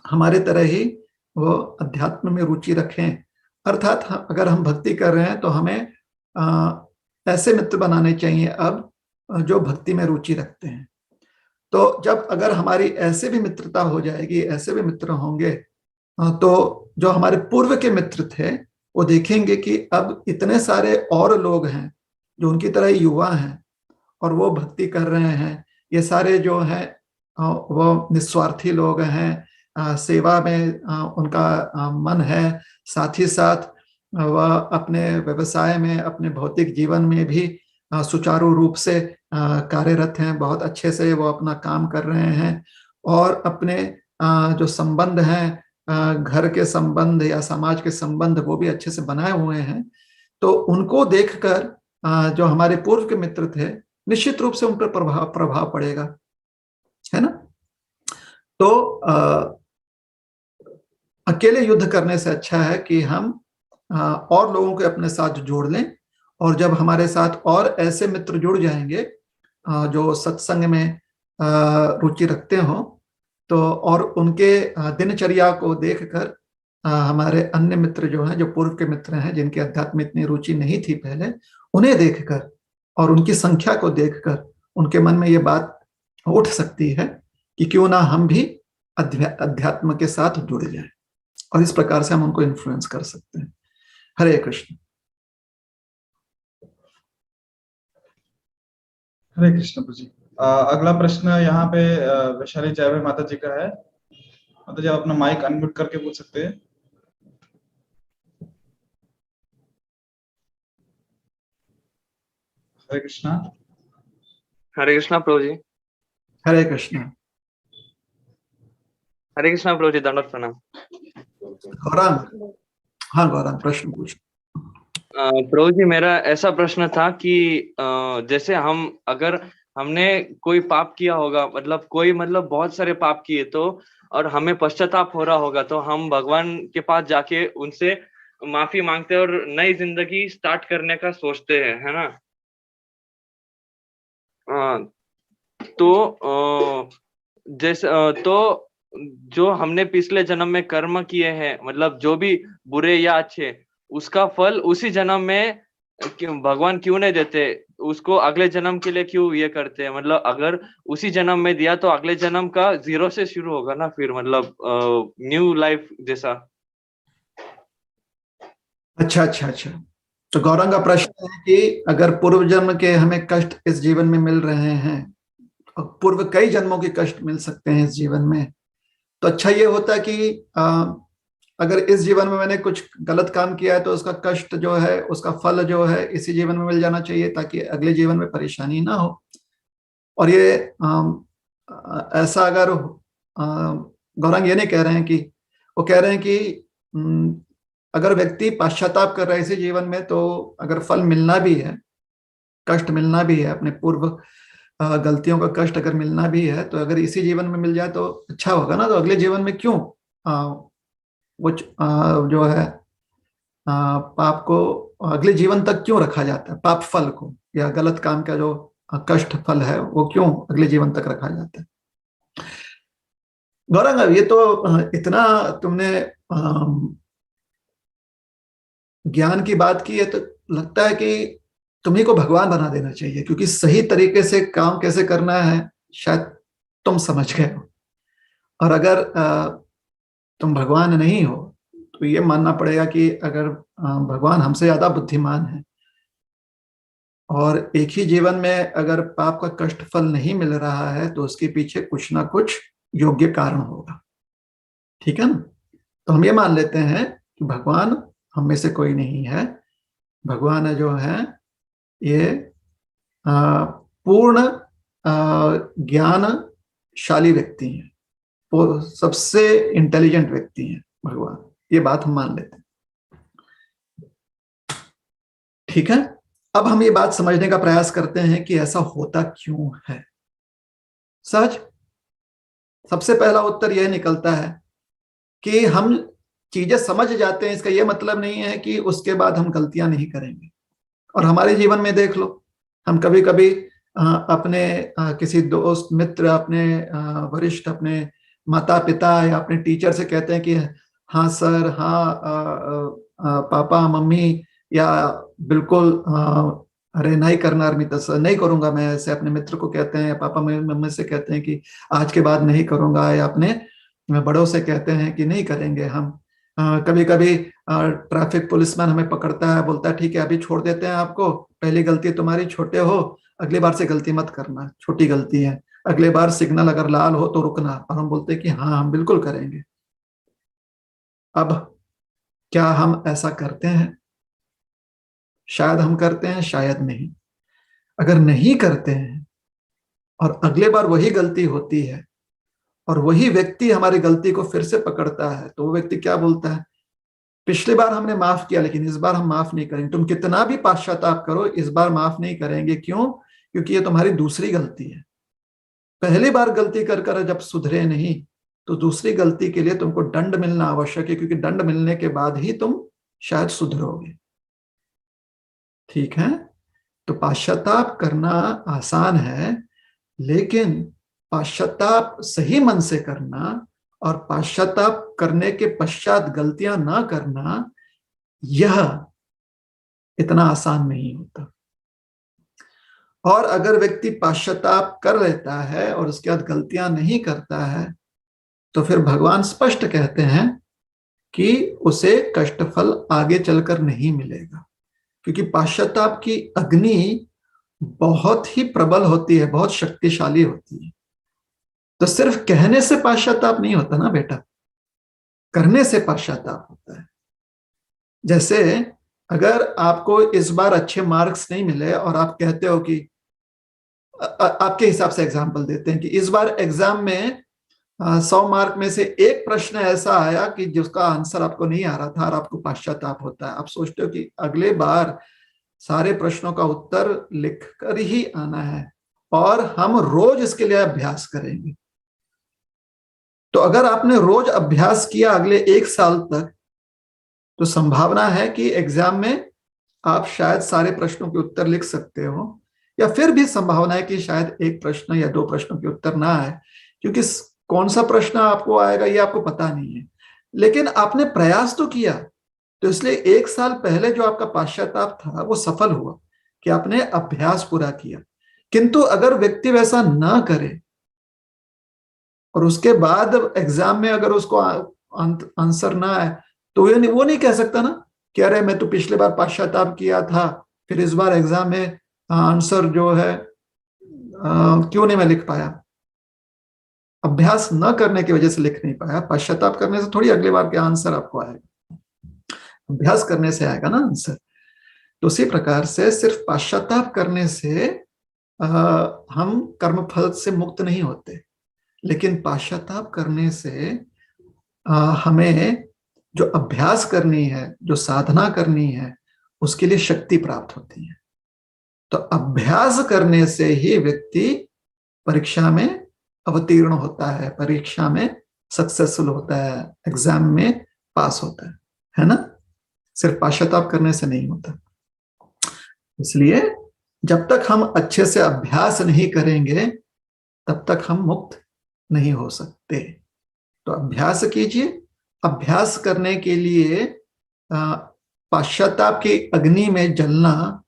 हमारे तरह ही वो अध्यात्म में रुचि रखें। अर्थात अगर हम भक्ति कर रहे हैं तो हमें ऐसे मित्र बनाने चाहिए अब जो भक्ति में रुचि रखते हैं। तो जब अगर हमारी ऐसे भी मित्रता हो जाएगी, ऐसे भी मित्र होंगे, तो जो हमारे पूर्व के मित्र थे वो देखेंगे कि अब इतने सारे और लोग हैं जो उनकी तरह युवा हैं और वो भक्ति कर रहे हैं। ये सारे जो हैं वो निस्वार्थी लोग हैं, सेवा में उनका मन है, साथ ही साथ वह अपने व्यवसाय में, अपने भौतिक जीवन में भी सुचारू रूप से कार्यरत हैं, बहुत अच्छे से वो अपना काम कर रहे हैं। और अपने जो संबंध हैं, घर के संबंध या समाज के संबंध, वो भी अच्छे से बनाए हुए हैं। तो उनको देखकर जो हमारे पूर्व के मित्र थे, निश्चित रूप से उन पर प्रभाव पड़ेगा, है ना। तो अकेले युद्ध करने से अच्छा है कि हम और लोगों को अपने साथ जोड़ लें, और जब हमारे साथ और ऐसे मित्र जुड़ जाएंगे जो सत्संग में रुचि रखते हो, तो और उनके दिनचर्या को देखकर हमारे अन्य मित्र जो हैं, जो पूर्व के मित्र हैं, जिनके अध्यात्म में इतनी रुचि नहीं थी पहले, उन्हें देखकर और उनकी संख्या को देखकर उनके मन में ये बात उठ सकती है कि क्यों ना हम भी अध्यात्म के साथ जुड़ जाएं, और इस प्रकार से हम उनको इन्फ्लुएंस कर सकते हैं। हरे कृष्ण। हरे कृष्ण प्रभु जी। अगला प्रश्न यहाँ पे वैशाली जयवे माता जी का है। माता जी आप अपना माइक अनम्यूट करके पूछ सकते हैं। हरे कृष्णा। हरे कृष्णा प्रभु जी। हरे कृष्ण। हरे कृष्णा प्रभु जी, दंडवत प्रणाम। गौरांग, हाँ गौरांग प्रश्न पूछ। प्रभु जी, मेरा ऐसा प्रश्न था कि जैसे अगर हमने कोई पाप किया होगा, मतलब बहुत सारे पाप किए, तो और हमें पश्चाताप हो रहा होगा, तो हम भगवान के पास जाके उनसे माफी मांगते हैं और नई जिंदगी स्टार्ट करने का सोचते हैं, है ना। तो जैसे तो जो हमने पिछले जन्म में कर्म किए हैं, मतलब जो भी बुरे या अच्छे, उसका फल उसी जन्म में भगवान क्यों नहीं देते, उसको अगले जन्म के लिए क्यों ये करते हैं। मतलब अगर उसी जन्म में दिया तो अगले जन्म का 0 से शुरू होगा ना, फिर मतलब न्यू लाइफ जैसा। अच्छा। तो गौरांग का प्रश्न है कि अगर पूर्व जन्म के हमें कष्ट इस जीवन में मिल रहे हैं, और पूर्व कई जन्मों के कष्ट मिल सकते हैं इस जीवन में, तो अच्छा ये होता है कि अगर इस जीवन में मैंने कुछ गलत काम किया है तो उसका कष्ट जो है, उसका फल जो है इसी जीवन में मिल जाना चाहिए, ताकि अगले जीवन में परेशानी ना हो। और ये ऐसा अगर गौरांग ये नहीं कह रहे हैं कि, वो कह रहे हैं कि अगर व्यक्ति पश्चाताप कर रहा है इसी जीवन में, तो अगर फल मिलना भी है, कष्ट मिलना भी है, अपने पूर्व गलतियों का कष्ट अगर मिलना भी है, तो अगर इसी जीवन में मिल जाए तो अच्छा होगा ना। तो अगले जीवन में क्यों वो जो है पाप को अगले जीवन तक क्यों रखा जाता है, पाप फल को या गलत काम का जो कष्ट फल है वो क्यों अगले जीवन तक रखा जाता है। गौरंग, ये तो इतना तुमने ज्ञान की बात की है, तो लगता है कि तुम्ही को भगवान बना देना चाहिए, क्योंकि सही तरीके से काम कैसे करना है शायद तुम समझ गए हो। और अगर तुम भगवान नहीं हो तो ये मानना पड़ेगा कि अगर भगवान हमसे ज्यादा बुद्धिमान है, और एक ही जीवन में अगर पाप का कष्ट फल नहीं मिल रहा है, तो उसके पीछे कुछ ना कुछ योग्य कारण होगा। ठीक है ना। तो हम ये मान लेते हैं कि भगवान हम में से कोई नहीं है। भगवान जो है ये पूर्ण ज्ञानशाली व्यक्ति हैं, वो सबसे इंटेलिजेंट व्यक्ति हैं भगवान, ये बात हम मान लेते हैं। ठीक है। अब हम ये बात समझने का प्रयास करते हैं कि ऐसा होता क्यों है। सहज सबसे पहला उत्तर यह निकलता है कि हम चीजें समझ जाते हैं, इसका यह मतलब नहीं है कि उसके बाद हम गलतियां नहीं करेंगे। और हमारे जीवन में देख लो, हम कभी कभी अपने किसी दोस्त मित्र, अपने वरिष्ठ, अपने माता पिता या अपने टीचर से कहते हैं कि हाँ सर, हाँ पापा मम्मी, या बिल्कुल अरे नहीं करना अरमिता सर, नहीं करूंगा मैं, ऐसे अपने मित्र को कहते हैं, या पापा मम्मी से कहते हैं कि आज के बाद नहीं करूंगा, या अपने बड़ों से कहते हैं कि नहीं करेंगे हम। कभी कभी ट्रैफिक पुलिसमैन हमें पकड़ता है, बोलता है ठीक है अभी छोड़ देते हैं आपको, पहली गलती तुम्हारी, छोटे हो, अगली बार से गलती मत करना, छोटी गलती है, अगले बार सिग्नल अगर लाल हो तो रुकना। और हम बोलते हैं कि हाँ हम बिल्कुल करेंगे। अब क्या हम ऐसा करते हैं? शायद हम करते हैं, शायद नहीं। अगर नहीं करते हैं और अगले बार वही गलती होती है और वही व्यक्ति हमारी गलती को फिर से पकड़ता है, तो वो व्यक्ति क्या बोलता है, पिछली बार हमने माफ किया लेकिन इस बार हम माफ नहीं करेंगे, तुम कितना भी पश्चाताप करो इस बार माफ नहीं करेंगे। क्यों? क्योंकि ये तुम्हारी दूसरी गलती है। पहली बार गलती कर कर जब सुधरे नहीं तो दूसरी गलती के लिए तुमको दंड मिलना आवश्यक है, क्योंकि दंड मिलने के बाद ही तुम शायद सुधरोगे। ठीक है, तो पश्चाताप करना आसान है, लेकिन पश्चाताप सही मन से करना और पश्चाताप करने के पश्चात गलतियां ना करना, यह इतना आसान नहीं होता। और अगर व्यक्ति पश्चाताप कर लेता है और उसके बाद गलतियां नहीं करता है, तो फिर भगवान स्पष्ट कहते हैं कि उसे कष्टफल आगे चलकर नहीं मिलेगा, क्योंकि पश्चाताप की अग्नि बहुत ही प्रबल होती है, बहुत शक्तिशाली होती है। तो सिर्फ कहने से पश्चाताप नहीं होता ना बेटा, करने से पश्चाताप होता है। जैसे अगर आपको इस बार अच्छे मार्क्स नहीं मिले और आप कहते हो कि आपके हिसाब से एग्जाम्पल देते हैं कि इस बार एग्जाम में 100 मार्क में से एक प्रश्न ऐसा आया कि जिसका आंसर आपको नहीं आ रहा था और आपको पश्चाताप होता है। आप सोचते हो कि अगले बार सारे प्रश्नों का उत्तर लिखकर ही आना है और हम रोज इसके लिए अभ्यास करेंगे। तो अगर आपने रोज अभ्यास किया अगले 1 साल तक, तो संभावना है कि एग्जाम में आप शायद सारे प्रश्नों के उत्तर लिख सकते हो, या फिर भी संभावना है कि शायद 1 प्रश्न या 2 प्रश्नों के उत्तर ना आए, क्योंकि कौन सा प्रश्न आपको आएगा ये आपको पता नहीं है, लेकिन आपने प्रयास तो किया। तो इसलिए 1 साल पहले जो आपका पश्चाताप था वो सफल हुआ कि आपने अभ्यास पूरा किया। किंतु अगर व्यक्ति वैसा ना करे और उसके बाद एग्जाम में अगर उसको आंसर ना आए, तो वो नहीं कह सकता ना कि अरे मैं तो पिछले बार पश्चाताप किया था, फिर इस बार एग्जाम में आंसर जो है क्यों नहीं मैं लिख पाया। अभ्यास न करने की वजह से लिख नहीं पाया। पश्चाताप करने से थोड़ी अगले बार के आंसर आपको आएगा, अभ्यास करने से आएगा ना आंसर। तो उसी प्रकार से सिर्फ पश्चाताप करने से हम कर्मफल से मुक्त नहीं होते, लेकिन पश्चाताप करने से हमें जो अभ्यास करनी है, जो साधना करनी है, उसके लिए शक्ति प्राप्त होती है। तो अभ्यास करने से ही व्यक्ति परीक्षा में अवतीर्ण होता है, परीक्षा में सक्सेसफुल होता है, एग्जाम में पास होता है ना। सिर्फ पश्चाताप करने से नहीं होता। इसलिए जब तक हम अच्छे से अभ्यास नहीं करेंगे तब तक हम मुक्त नहीं हो सकते। तो अभ्यास कीजिए। अभ्यास करने के लिए पश्चाताप की अग्नि में जलना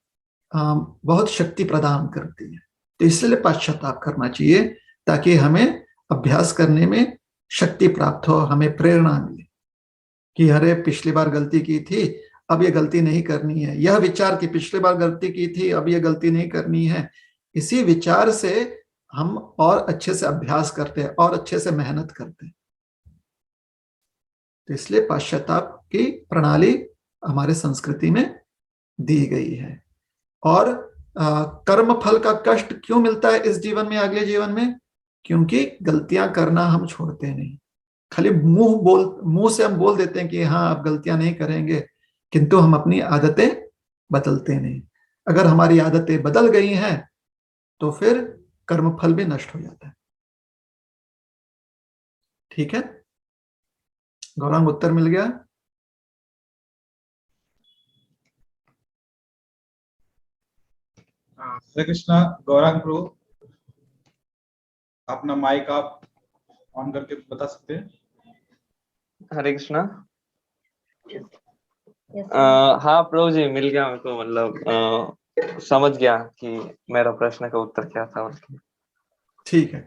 बहुत शक्ति प्रदान करती है। तो इसलिए पश्चाताप करना चाहिए ताकि हमें अभ्यास करने में शक्ति प्राप्त हो, हमें प्रेरणा मिले कि अरे पिछली बार गलती की थी, अब ये गलती नहीं करनी है। यह विचार कि पिछली बार गलती की थी, अब ये गलती नहीं करनी है, इसी विचार से हम और अच्छे से अभ्यास करते हैं और अच्छे से मेहनत करते हैं। तो इसलिए पश्चाताप की प्रणाली हमारे संस्कृति में दी गई है। और कर्म फल का कष्ट क्यों मिलता है इस जीवन में, अगले जीवन में? क्योंकि गलतियां करना हम छोड़ते नहीं। खाली मुंह से हम बोल देते हैं कि हाँ आप गलतियां नहीं करेंगे, किंतु हम अपनी आदतें बदलते नहीं। अगर हमारी आदतें बदल गई हैं तो फिर कर्म फल भी नष्ट हो जाता है। ठीक है गौरांग, उत्तर मिल गया? हरे कृष्णा। गौरांग प्रभु, अपना माइक आप ऑन करके बता सकते हैं? हरे कृष्णा। हाँ प्रभु जी, मिल गया मेरे को, मतलब समझ गया कि मेरा प्रश्न का उत्तर क्या था। ठीक है,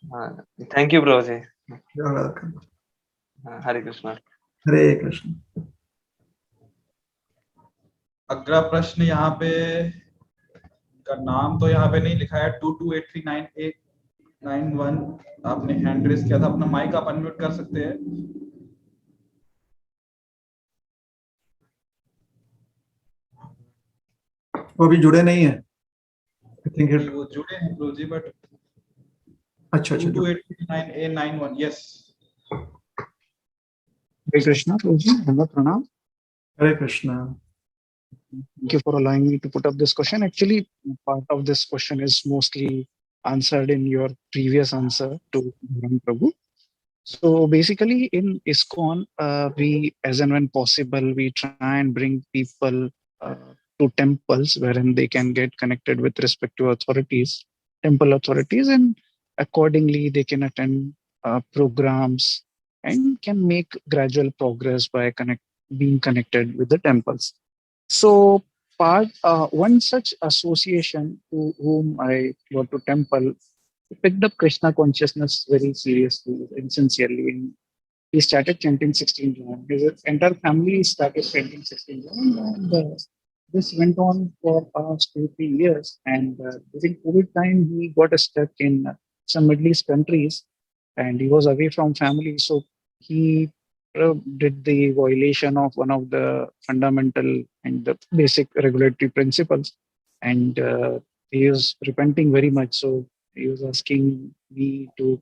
हाँ thank you Prabhu ji. You are welcome. Hare Krishna. Hare Krishna. अगला प्रश्न यहाँ पे का नाम तो यहाँ पे नहीं लिखा है। 22839891 आपने हैंड रेस किया था, अपना माइक आप अनम्यूट कर सकते हैं। वो अभी जुड़े नहीं है। आई थिंक वो जुड़े हैं प्रभु जी, बट अच्छा 22839891 yes. Hare Krishna, Prabhuji, Dhanvat Pranam. Hare Krishna. Thank you for allowing me to put up this question. Actually, part of this question is mostly answered in your previous answer to Bharan Prabhu. So basically, in ISKCON, we, as and when possible, we try and bring people to temples wherein they can get connected with respective authorities, temple authorities, and accordingly they can attend programs and can make gradual progress by being connected with the temples. So one such association to whom I go to temple picked up Krishna consciousness very seriously and sincerely. And he started chanting 16 John. His entire family started chanting 16 John. And this went on for past 2-3 years. And during COVID time, he got stuck in some Middle East countries and he was away from family. So he did the violation of one of the fundamental and the basic regulatory principles. And he is repenting very much. So he was asking me to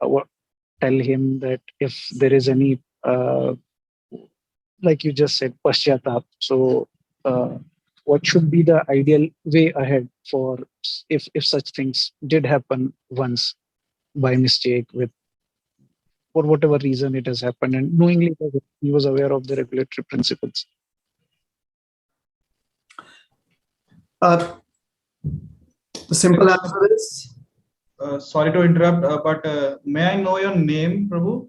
tell him that if there is any, like you just said, paschatap. So, what should be the ideal way ahead for if such things did happen once by mistake with for whatever reason it has happened and knowingly he was aware of the regulatory principles. The simple answer is, sorry to interrupt, but may I know your name, Prabhu?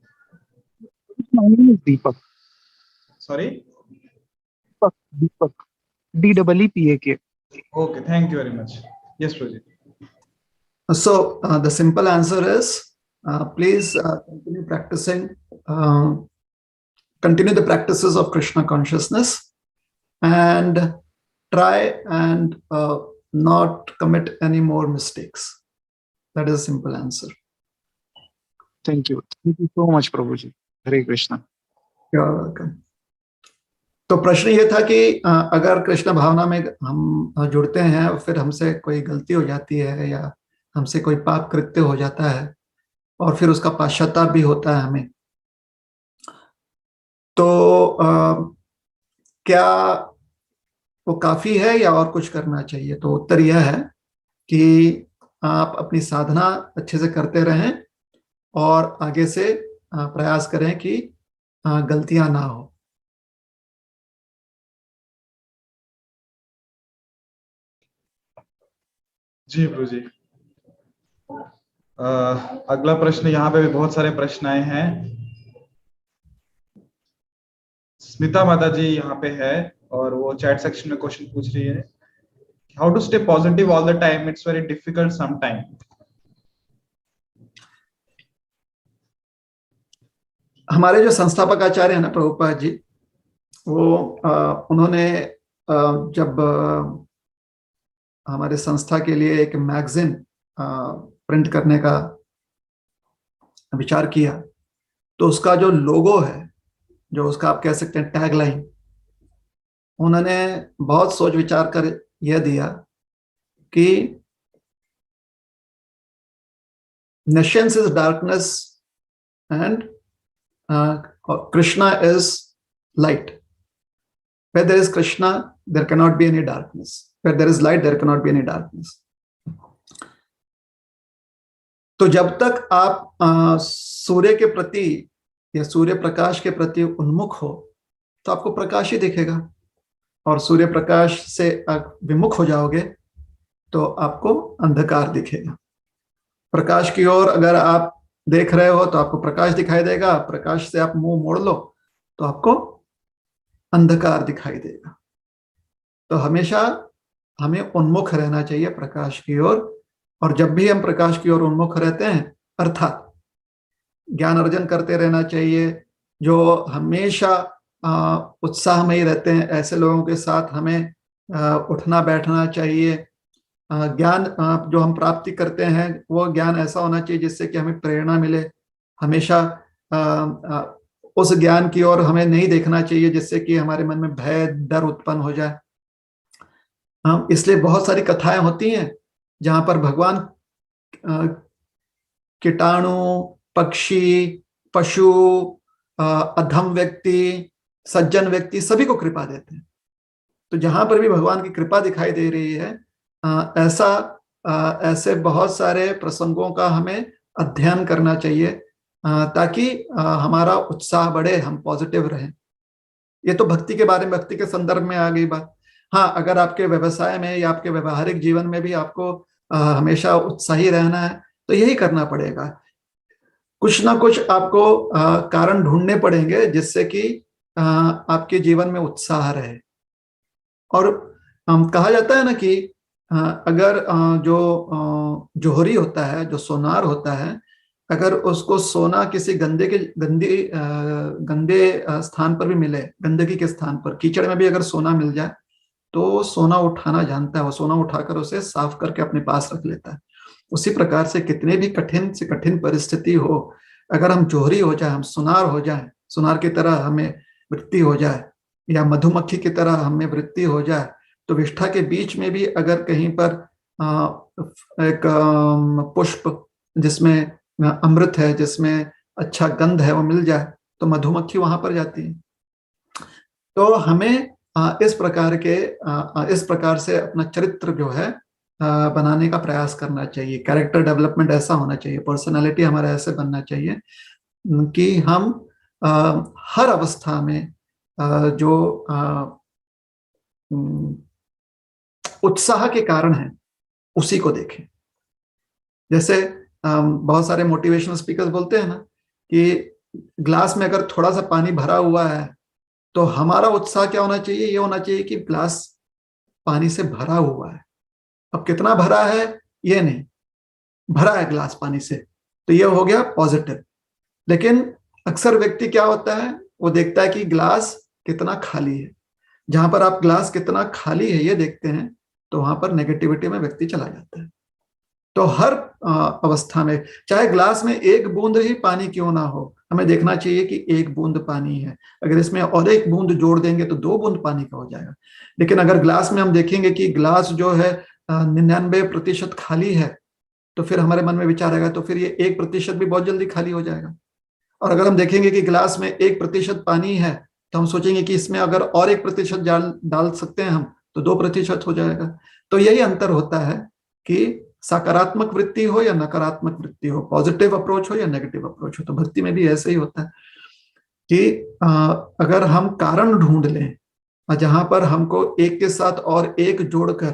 My name is Deepak. Sorry? Deepak. DEEPAK. Okay, thank you very much. Yes, Prabhuji. so the simple answer is, please continue practicing, continue the practices of Krishna consciousness and try and not commit any more mistakes. That is a simple answer. Thank you. Thank you so much, Prabhuji. Hare Krishna. You're welcome. तो प्रश्न ये था कि अगर कृष्ण भावना में हम जुड़ते हैं और फिर हमसे कोई गलती हो जाती है या हमसे कोई पाप कृत्य हो जाता है और फिर उसका पश्चाताप भी होता है हमें, तो क्या वो काफी है या और कुछ करना चाहिए? तो उत्तर यह है कि आप अपनी साधना अच्छे से करते रहें और आगे से प्रयास करें कि गलतियां ना हो. जी प्रभु जी. अगला प्रश्न, यहाँ पे भी बहुत सारे प्रश्न आए हैं. स्मिता माता जी यहाँ पे है और वो चैट सेक्शन में क्वेश्चन पूछ रही है, how to stay positive all the time, it's very difficult some time. हमारे जो संस्थापक आचार्य है ना प्रभुपाद जी, वो उन्होंने जब हमारे संस्था के लिए एक मैगजीन प्रिंट करने का विचार किया, तो उसका जो लोगो है, जो उसका आप कह सकते हैं टैगलाइन, उन्होंने बहुत सोच विचार कर यह दिया कि Nations is darkness and Krishna is light. Where there is Krishna, there cannot be any darkness. Where there is light, there cannot be any darkness. तो जब तक आप सूर्य के प्रति या सूर्य प्रकाश के प्रति उन्मुख हो तो आपको प्रकाश ही दिखेगा, और सूर्य प्रकाश से आप विमुख हो जाओगे तो आपको अंधकार दिखेगा. प्रकाश की ओर अगर आप देख रहे हो तो आपको प्रकाश दिखाई देगा, प्रकाश से आप मुंह मोड़ लो तो आपको अंधकार दिखाई देगा. तो हमेशा हमें उन्मुख रहना चाहिए प्रकाश की ओर, और जब भी हम प्रकाश की ओर उन्मुख रहते हैं अर्थात ज्ञान अर्जन करते रहना चाहिए. जो हमेशा उत्साह में ही रहते हैं ऐसे लोगों के साथ हमें उठना बैठना चाहिए. ज्ञान जो हम प्राप्ति करते हैं वो ज्ञान ऐसा होना चाहिए जिससे कि हमें प्रेरणा मिले. हमेशा उस ज्ञान की ओर हमें नहीं देखना चाहिए जिससे कि हमारे मन में भय डर उत्पन्न हो जाए. इसलिए बहुत सारी कथाएं होती हैं जहां पर भगवान कीटाणु, पक्षी, पशु, अधम व्यक्ति, सज्जन व्यक्ति सभी को कृपा देते हैं. तो जहां पर भी भगवान की कृपा दिखाई दे रही है, ऐसे बहुत सारे प्रसंगों का हमें अध्ययन करना चाहिए ताकि हमारा उत्साह बढ़े, हम पॉजिटिव रहें। ये तो भक्ति के बारे में, भक्ति के संदर्भ में आ गई बात। हाँ, अगर आपके व्यवसाय में या आपके व्यवहारिक जीवन में भी आपको हमेशा उत्साही रहना है तो यही करना पड़ेगा। कुछ ना कुछ आपको कारण ढूंढने पड़ेंगे जिससे कि आपके जीवन में उत्साह रहे। और कहा जाता है ना कि अगर जो जोहरी होता है, जो सोनार होता है, अगर उसको सोना किसी गंदे स्थान पर भी मिले, गंदगी के स्थान पर, कीचड़ में भी अगर सोना मिल जाए तो सोना उठाना जानता है, वो सोना उठाकर उसे साफ करके अपने पास रख लेता है। उसी प्रकार से कितने भी कठिन से कठिन परिस्थिति हो, अगर हम जोहरी हो जाए, हम सुनार हो जाए, सुनार की तरह हमें वृत्ति हो जाए, या मधुमक्खी की तरह हमें वृत्ति हो जाए, तो विष्ठा के बीच में भी अगर कहीं पर एक पुष्प जिसमें अमृत है, जिसमें अच्छा गंध है, वो मिल जाए तो मधुमक्खी वहां पर जाती है। तो हमें इस प्रकार से अपना चरित्र जो है बनाने का प्रयास करना चाहिए। कैरेक्टर डेवलपमेंट ऐसा होना चाहिए, पर्सनालिटी हमारा ऐसे बनना चाहिए कि हम हर अवस्था में जो उत्साह के कारण है उसी को देखें। जैसे बहुत सारे मोटिवेशनल स्पीकर्स बोलते हैं ना कि ग्लास में अगर थोड़ा सा पानी भरा हुआ है तो हमारा उत्साह क्या होना चाहिए, ये होना चाहिए कि ग्लास पानी से भरा हुआ है। अब कितना भरा है ये नहीं, भरा है ग्लास पानी से, तो ये हो गया पॉजिटिव। लेकिन अक्सर व्यक्ति क्या होता है, वो देखता है कि ग्लास कितना खाली है। जहां पर आप ग्लास कितना खाली है ये देखते हैं तो वहां पर नेगेटिविटी में व्यक्ति चला जाता है। तो हर अवस्था में, चाहे ग्लास में एक बूंद ही पानी क्यों ना हो, हमें देखना चाहिए कि एक बूंद पानी है। अगर इसमें और एक बूंद जोड़ देंगे तो 2 बूंद पानी का हो जाएगा। लेकिन अगर ग्लास में हम देखेंगे कि ग्लास जो है 99% खाली है, तो फिर हमारे मन में विचार आएगा तो फिर ये 1% भी बहुत जल्दी खाली हो जाएगा। और अगर हम देखेंगे कि ग्लास में 1% पानी है तो हम सोचेंगे कि इसमें अगर और 1% डाल सकते हैं हम तो 2% हो जाएगा। तो यही अंतर होता है कि सकारात्मक वृत्ति हो या नकारात्मक वृत्ति हो, पॉजिटिव अप्रोच हो या नेगेटिव अप्रोच हो। तो भक्ति में भी ऐसे ही होता है कि अगर हम कारण ढूंढ लें और जहां पर हमको एक के साथ और एक जोड़कर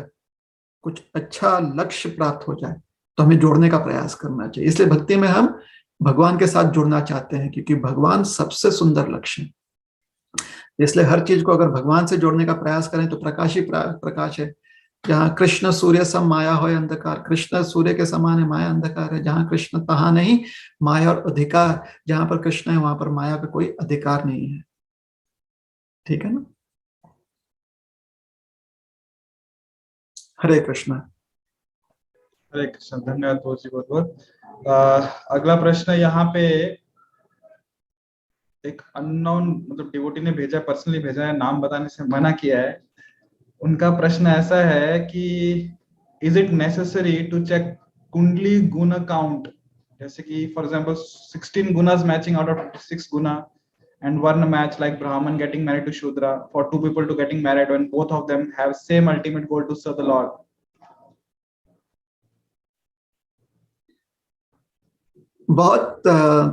कुछ अच्छा लक्ष्य प्राप्त हो जाए तो हमें जोड़ने का प्रयास करना चाहिए। इसलिए भक्ति में हम भगवान के साथ जुड़ना चाहते हैं क्योंकि भगवान सबसे सुंदर लक्ष्य है। इसलिए हर चीज को अगर भगवान से जोड़ने का प्रयास करें तो प्रकाश ही प्रकाश है। जहाँ कृष्ण सूर्य सम माया हो अंधकार, कृष्ण सूर्य के समान है, माया अंधकार है। जहाँ कृष्ण तहाँ नहीं माया और अधिकार, जहां पर कृष्ण है वहां पर माया का कोई अधिकार नहीं है। ठीक है ना? हरे कृष्ण। हरे कृष्ण। धन्यवाद बहुत बहुत। अगला प्रश्न यहाँ पे एक अननोन मतलब डिवोटी ने भेजा, पर्सनली भेजा है, नाम बताने से मना किया है। उनका प्रश्न ऐसा है कि is it necessary to check kundli gun count, जैसे कि फॉर एग्जांपल 16 गुnas matching out of 56 guna and one match like Brahman getting married to Shudra, for 2 people to getting married when both of them have same ultimate goal to serve the Lord. बहुत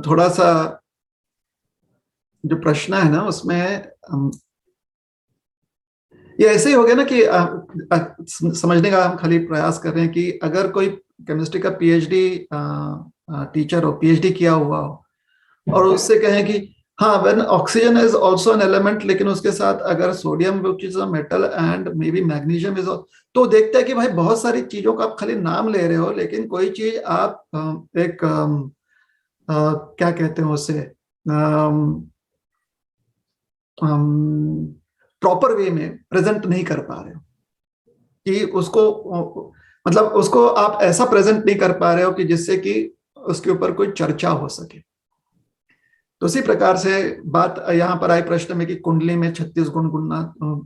थोड़ा सा जो प्रश्न है ना उसमें ये ऐसे ही हो गया ना कि समझने का हम खाली प्रयास कर रहे हैं कि अगर कोई केमिस्ट्री का पीएचडी टीचर हो, पीएचडी किया हुआ हो और उससे कहें कि हाँ when oxygen is also an element, लेकिन उसके साथ अगर sodium which is a metal and may be magnesium is, तो देखते हैं कि भाई बहुत सारी चीजों का आप खाली नाम ले रहे हो लेकिन कोई चीज आप एक क्या कहते हैं उसे प्रॉपर वे में प्रेजेंट नहीं कर पा रहे हो, कि उसको मतलब उसको आप ऐसा प्रेजेंट नहीं कर पा रहे हो कि जिससे कि उसके ऊपर कोई चर्चा हो सके। तो उसी प्रकार से बात यहाँ पर आई प्रश्न में कि कुंडली में 36 गुण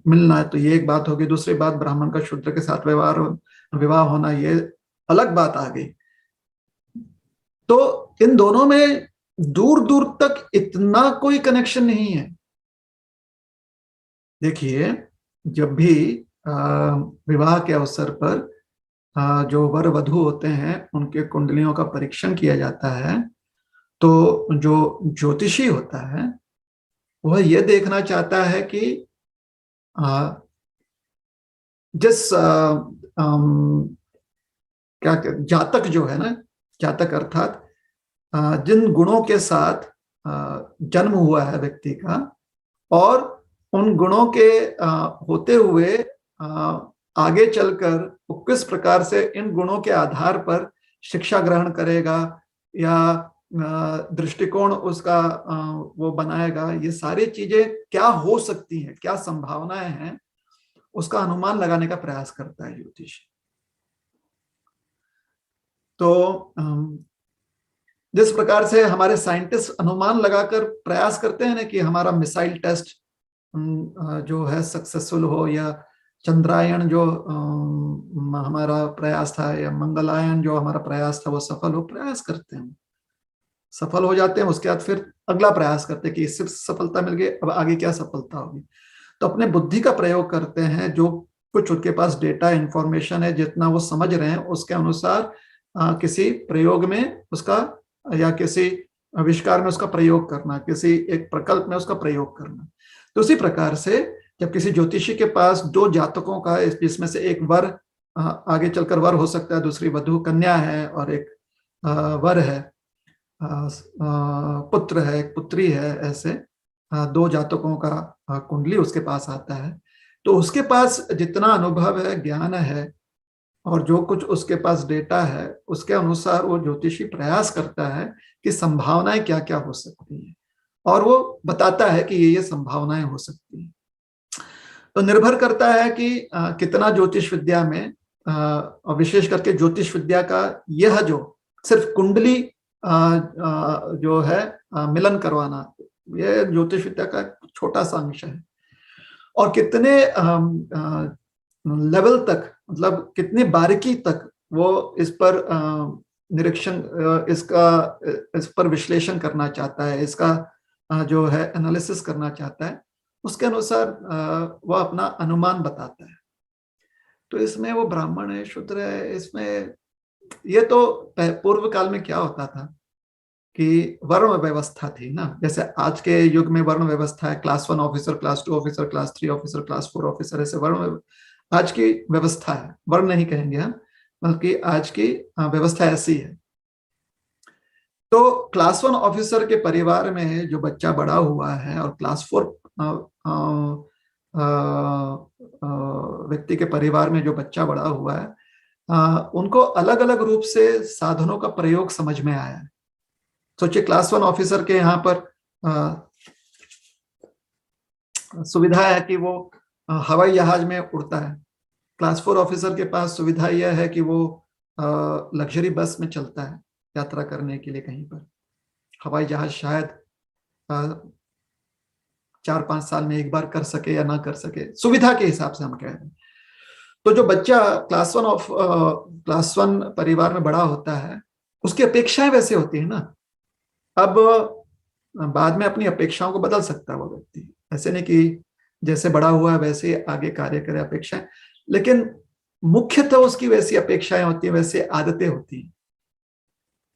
मिलना है, तो ये एक बात होगी। दूसरी बात ब्राह्मण का शूद्र के साथ विवाह होना, ये अलग बात आ गई। तो इन दोनों में दूर दूर तक इतना कोई कनेक्शन नहीं है। देखिए, जब भी विवाह के अवसर पर जो वर वधू होते हैं उनके कुंडलियों का परीक्षण किया जाता है तो जो ज्योतिषी होता है वह यह देखना चाहता है कि जिस क्या जातक जो है ना, जातक अर्थात जिन गुणों के साथ जन्म हुआ है व्यक्ति का, और उन गुणों के होते हुए आगे चलकर वो किस प्रकार से इन गुणों के आधार पर शिक्षा ग्रहण करेगा या दृष्टिकोण उसका वो बनाएगा, ये सारी चीजें क्या हो सकती हैं, क्या संभावनाएं हैं, उसका अनुमान लगाने का प्रयास करता है ज्योतिष। तो जिस प्रकार से हमारे साइंटिस्ट अनुमान लगाकर प्रयास करते हैं ना कि हमारा मिसाइल टेस्ट जो है सक्सेसफुल हो, या चंद्रायन जो हमारा प्रयास था, या मंगलायन जो हमारा प्रयास था वो सफल हो, प्रयास करते हैं, सफल हो जाते हैं, उसके बाद फिर अगला प्रयास करते हैं कि इससे सफलता मिल गई, अब आगे क्या सफलता होगी। तो अपने बुद्धि का प्रयोग करते हैं, जो कुछ उनके पास डेटा इंफॉर्मेशन है, जितना वो समझ रहे हैं उसके अनुसार किसी प्रयोग में उसका या किसी आविष्कार में उसका प्रयोग करना, किसी एक प्रकल्प में उसका प्रयोग करना। तो उसी प्रकार से जब किसी ज्योतिषी के पास दो जातकों का, जिसमें से एक वर आगे चलकर वर हो सकता है, दूसरी वधु कन्या है, और एक वर है, पुत्र है, एक पुत्री है, ऐसे दो जातकों का कुंडली उसके पास आता है, तो उसके पास जितना अनुभव है, ज्ञान है, और जो कुछ उसके पास डेटा है, उसके अनुसार वो ज्योतिषी प्रयास करता है कि संभावनाएं क्या क्या हो सकती हैं, और वो बताता है कि ये संभावनाएं हो सकती हैं। तो निर्भर करता है कि कितना ज्योतिष विद्या में, और विशेष करके ज्योतिष विद्या का यह जो सिर्फ कुंडली जो है मिलन करवाना, यह ज्योतिष विद्या का छोटा सा अंश है, और कितने लेवल तक, मतलब कितनी बारीकी तक वो इस पर निरीक्षण, इस पर विश्लेषण करना चाहता है, इसका जो है एनालिसिस करना चाहता है, उसके अनुसार वह अपना अनुमान बताता है। तो इसमें वो ब्राह्मण है, शूद्र है, इसमें ये तो पूर्व काल में क्या होता था कि वर्ण व्यवस्था थी ना, जैसे आज के युग में वर्ण व्यवस्था है, class 1 officer, class 2 officer, class 3 officer, class 4 officer, ऐसे वर्ण आज की व्यवस्था है, वर्ण नहीं कहेंगे हम, बल्कि आज की व्यवस्था ऐसी है। तो क्लास 1 ऑफिसर के परिवार में जो बच्चा बड़ा हुआ है और क्लास 4 व्यक्ति के परिवार में जो बच्चा बड़ा हुआ है, उनको अलग अलग रूप से साधनों का प्रयोग समझ में आया है। सोचिए क्लास 1 ऑफिसर के यहाँ पर सुविधा है कि वो हवाई जहाज में उड़ता है, क्लास 4 ऑफिसर के पास सुविधा यह है कि वो लग्जरी बस में चलता है यात्रा करने के लिए कहीं पर। हवाई जहाज शायद 4-5 साल में एक बार कर सके या ना कर सके, सुविधा के हिसाब से हम कह रहे हैं। तो जो बच्चा क्लास 1 परिवार में बड़ा होता है, उसकी अपेक्षाएं वैसे होती है ना। अब बाद में अपनी अपेक्षाओं को बदल सकता है वो व्यक्ति, ऐसे नहीं कि जैसे बड़ा हुआ है वैसे आगे कार्य करे, अपेक्षाएं, लेकिन मुख्यतः उसकी वैसी अपेक्षाएं होती हैं, वैसे आदतें होती हैं।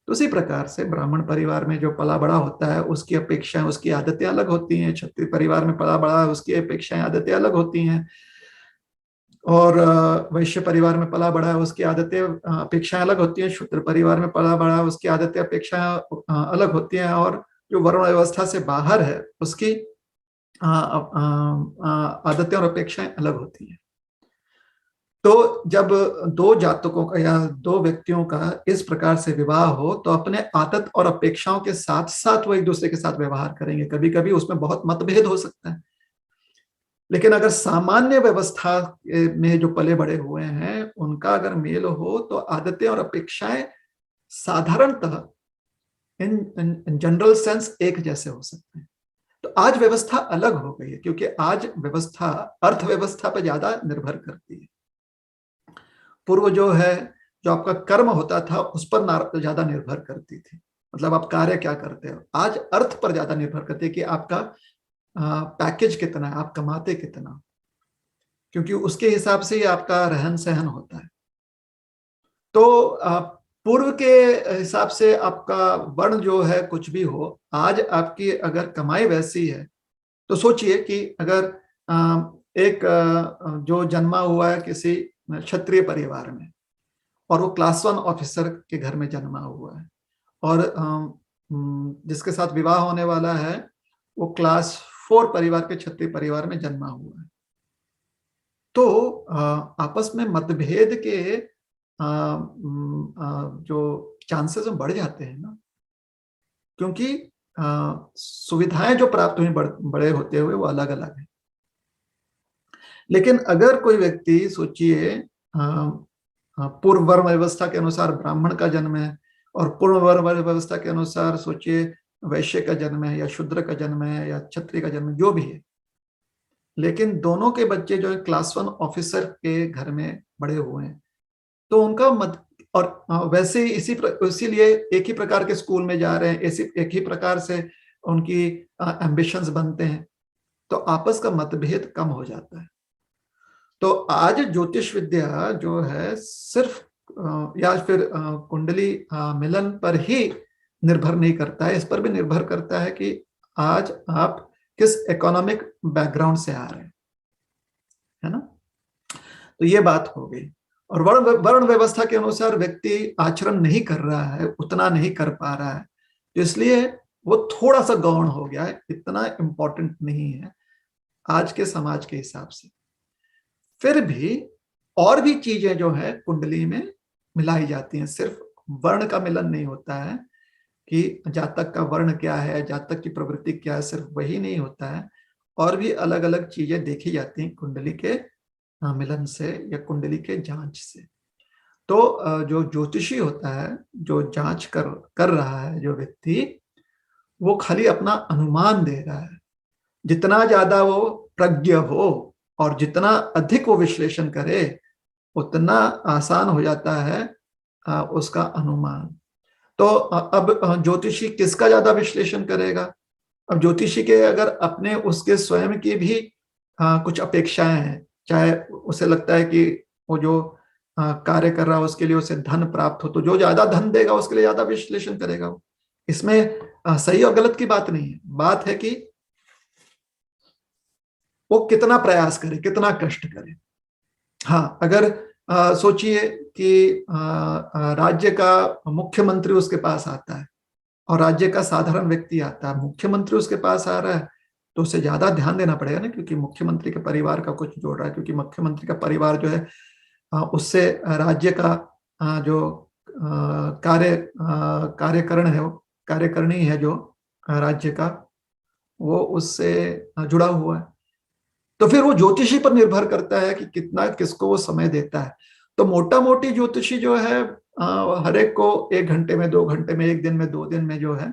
तो उसी प्रकार से ब्राह्मण परिवार में जो पला बड़ा होता है, उसकी अपेक्षाएं, उसकी आदतें अलग होती हैं। क्षत्रिय परिवार में पला बड़ा है, उसकी अपेक्षाएं, आदतें अलग होती हैं। और वैश्य परिवार में पला बड़ा है, उसकी आदतें, अपेक्षाएं अलग होती हैं। शूद्र परिवार में पला बड़ा है, उसकी आदतें, अपेक्षाएं अलग होती हैं। और जो वर्ण व्यवस्था से बाहर है, उसकी आदतें और अपेक्षाएं अलग होती हैं। तो जब दो जातकों का या दो व्यक्तियों का इस प्रकार से विवाह हो, तो अपने आदत और अपेक्षाओं के साथ साथ वो एक दूसरे के साथ व्यवहार करेंगे। कभी कभी उसमें बहुत मतभेद हो सकता है, लेकिन अगर सामान्य व्यवस्था में जो पले बड़े हुए हैं, उनका अगर मेल हो, तो आदतें और अपेक्षाएं साधारणतः इन जनरल सेंस एक जैसे हो सकते हैं। तो आज व्यवस्था अलग हो गई है, क्योंकि आज व्यवस्था अर्थव्यवस्था पर ज्यादा निर्भर करती है। पूर्व जो है, जो आपका कर्म होता था, उस पर ज्यादा निर्भर करती थी, मतलब आप कार्य क्या करते हो। आज अर्थ पर ज्यादा निर्भर करती है कि आपका पैकेज कितना है, आप कमाते कितना, क्योंकि उसके हिसाब से ही आपका रहन सहन होता है। तो पूर्व के हिसाब से आपका वर्ण जो है कुछ भी हो, आज आपकी अगर कमाई वैसी है तो सोचिए कि अगर एक जो जन्मा हुआ है किसी क्षत्रिय परिवार में और वो क्लास 1 ऑफिसर के घर में जन्मा हुआ है, और जिसके साथ विवाह होने वाला है वो क्लास 4 परिवार के क्षत्रिय परिवार में जन्मा हुआ है, तो आपस में मतभेद के जो चांसेस बढ़ जाते हैं ना, क्योंकि सुविधाएं जो प्राप्त हुई बड़े होते हुए वो अलग अलग है। लेकिन अगर कोई व्यक्ति सोचिए पूर्व वर्ण व्यवस्था के अनुसार ब्राह्मण का जन्म है और पूर्व वर्ण व्यवस्था के अनुसार सोचिए वैश्य का जन्म है या शूद्र का जन्म है या क्षत्रिय का जन्म, जो भी है, लेकिन दोनों के बच्चे जो है क्लास 1 ऑफिसर के घर में बड़े हुए हैं, तो उनका मत और वैसे ही इसीलिए एक ही प्रकार के स्कूल में जा रहे हैं, एक ही प्रकार से उनकी एम्बिशंस बनते हैं, तो आपस का मतभेद कम हो जाता है। तो आज ज्योतिष विद्या जो है सिर्फ या फिर कुंडली मिलन पर ही निर्भर नहीं करता है, इस पर भी निर्भर करता है कि आज आप किस इकोनॉमिक बैकग्राउंड से आ रहे हैं, है ना। तो ये बात हो गई। और वर्ण व्यवस्था के अनुसार व्यक्ति आचरण नहीं कर रहा है, उतना नहीं कर पा रहा है, तो इसलिए वो थोड़ा सा गौण हो गया है, इतना इंपॉर्टेंट नहीं है आज के समाज के हिसाब से। फिर भी और भी चीजें जो है कुंडली में मिलाई जाती हैं, सिर्फ वर्ण का मिलन नहीं होता है कि जातक का वर्ण क्या है, जातक की प्रवृत्ति क्या है, सिर्फ वही नहीं होता है, और भी अलग अलग चीजें देखी जाती हैं कुंडली के मिलन से या कुंडली के जांच से। तो जो ज्योतिषी होता है, जो जांच कर रहा है जो व्यक्ति, वो खाली अपना अनुमान दे रहा है। जितना ज्यादा वो प्रज्ञ हो और जितना अधिक वो विश्लेषण करे उतना आसान हो जाता है उसका अनुमान। तो अब ज्योतिषी किसका ज्यादा विश्लेषण करेगा? अब ज्योतिषी के अगर अपने उसके स्वयं की भी कुछ अपेक्षाएं हैं, चाहे उसे लगता है कि वो जो कार्य कर रहा है उसके लिए उसे धन प्राप्त हो, तो जो ज्यादा धन देगा उसके लिए ज्यादा विश्लेषण करेगा वो। इसमें सही और गलत की बात नहीं है, बात है कि वो कितना प्रयास करे, कितना कष्ट करे। हाँ, अगर सोचिए कि राज्य का मुख्यमंत्री उसके पास आता है और राज्य का साधारण व्यक्ति आता है, मुख्यमंत्री उसके पास आ रहा है, तो उसे ज्यादा ध्यान देना पड़ेगा ना, क्योंकि मुख्यमंत्री के परिवार का कुछ जोड़ रहा है, क्योंकि मुख्यमंत्री का परिवार जो है उससे राज्य का जो कार्यकरणी है जो राज्य का, वो उससे जुड़ा हुआ है। तो फिर वो ज्योतिषी पर निर्भर करता है कि कितना किसको वो समय देता है। तो मोटा मोटी ज्योतिषी जो है हर एक को 1 घंटे में, 2 घंटे में, 1 दिन में, 2 दिन में जो है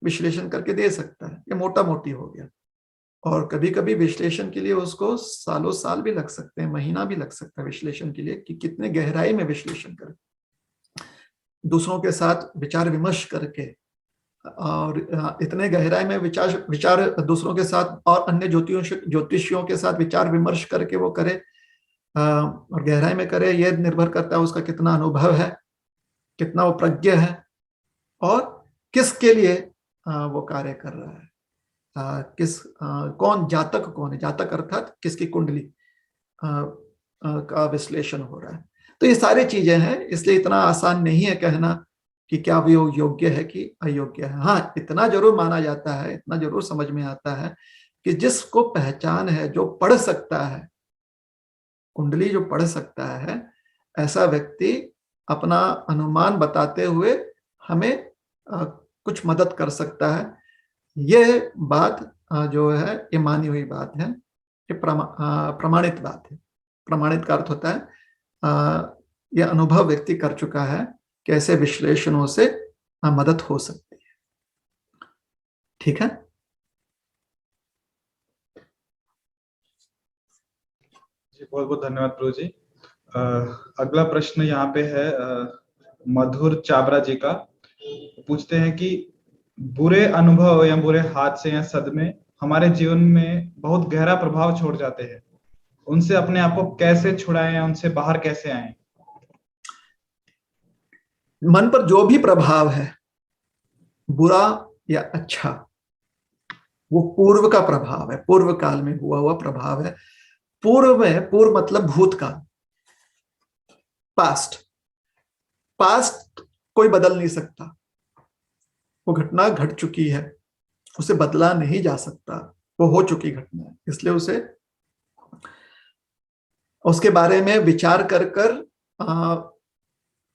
विश्लेषण करके दे सकता है, ये मोटा मोटी हो गया। और कभी कभी विश्लेषण के लिए उसको सालों साल भी लग सकते हैं, महीना भी लग सकता है विश्लेषण के लिए, कि कितने गहराई में विश्लेषण करें, दूसरों के साथ विचार विमर्श करके, और इतने गहराई में विचार दूसरों के साथ और अन्य ज्योतिषियों के साथ विचार विमर्श करके वो करे और गहराई में करे। ये निर्भर करता है उसका कितना अनुभव है, कितना वो प्रज्ञ है और किसके लिए वो कार्य कर रहा है, कौन जातक कौन है, जातक अर्थात किसकी कुंडली का विश्लेषण हो रहा है। तो ये सारी चीजें हैं, इसलिए इतना आसान नहीं है कहना कि क्या वो योग्य है कि अयोग्य है। हाँ, इतना जरूर माना जाता है, इतना जरूर समझ में आता है कि जिसको पहचान है, जो पढ़ सकता है कुंडली, जो पढ़ सकता है, ऐसा व्यक्ति अपना अनुमान बताते हुए हमें कुछ मदद कर सकता है। यह बात जो है ये मानी हुई बात है, ये प्रमाणित बात है। प्रमाणित का अर्थ होता है यह अनुभव व्यक्ति कर चुका है कि ऐसे विश्लेषणों से मदद हो सकती है। ठीक है, जी बहुत बहुत धन्यवाद प्रभु जी। अगला प्रश्न यहाँ पे है मधुर चाबरा जी का। पूछते हैं कि बुरे अनुभव या बुरे हादसे या सदमे हमारे जीवन में बहुत गहरा प्रभाव छोड़ जाते हैं, उनसे अपने आप को कैसे छुड़ाएं या उनसे बाहर कैसे आएं? मन पर जो भी प्रभाव है, बुरा या अच्छा, वो पूर्व का प्रभाव है, पूर्व काल में हुआ प्रभाव है। पूर्व में, पूर्व मतलब भूतकाल, पास्ट। पास्ट कोई बदल नहीं सकता, वो घटना घट चुकी है, उसे बदला नहीं जा सकता, वो हो चुकी घटना है, इसलिए उसे उसके बारे में विचार कर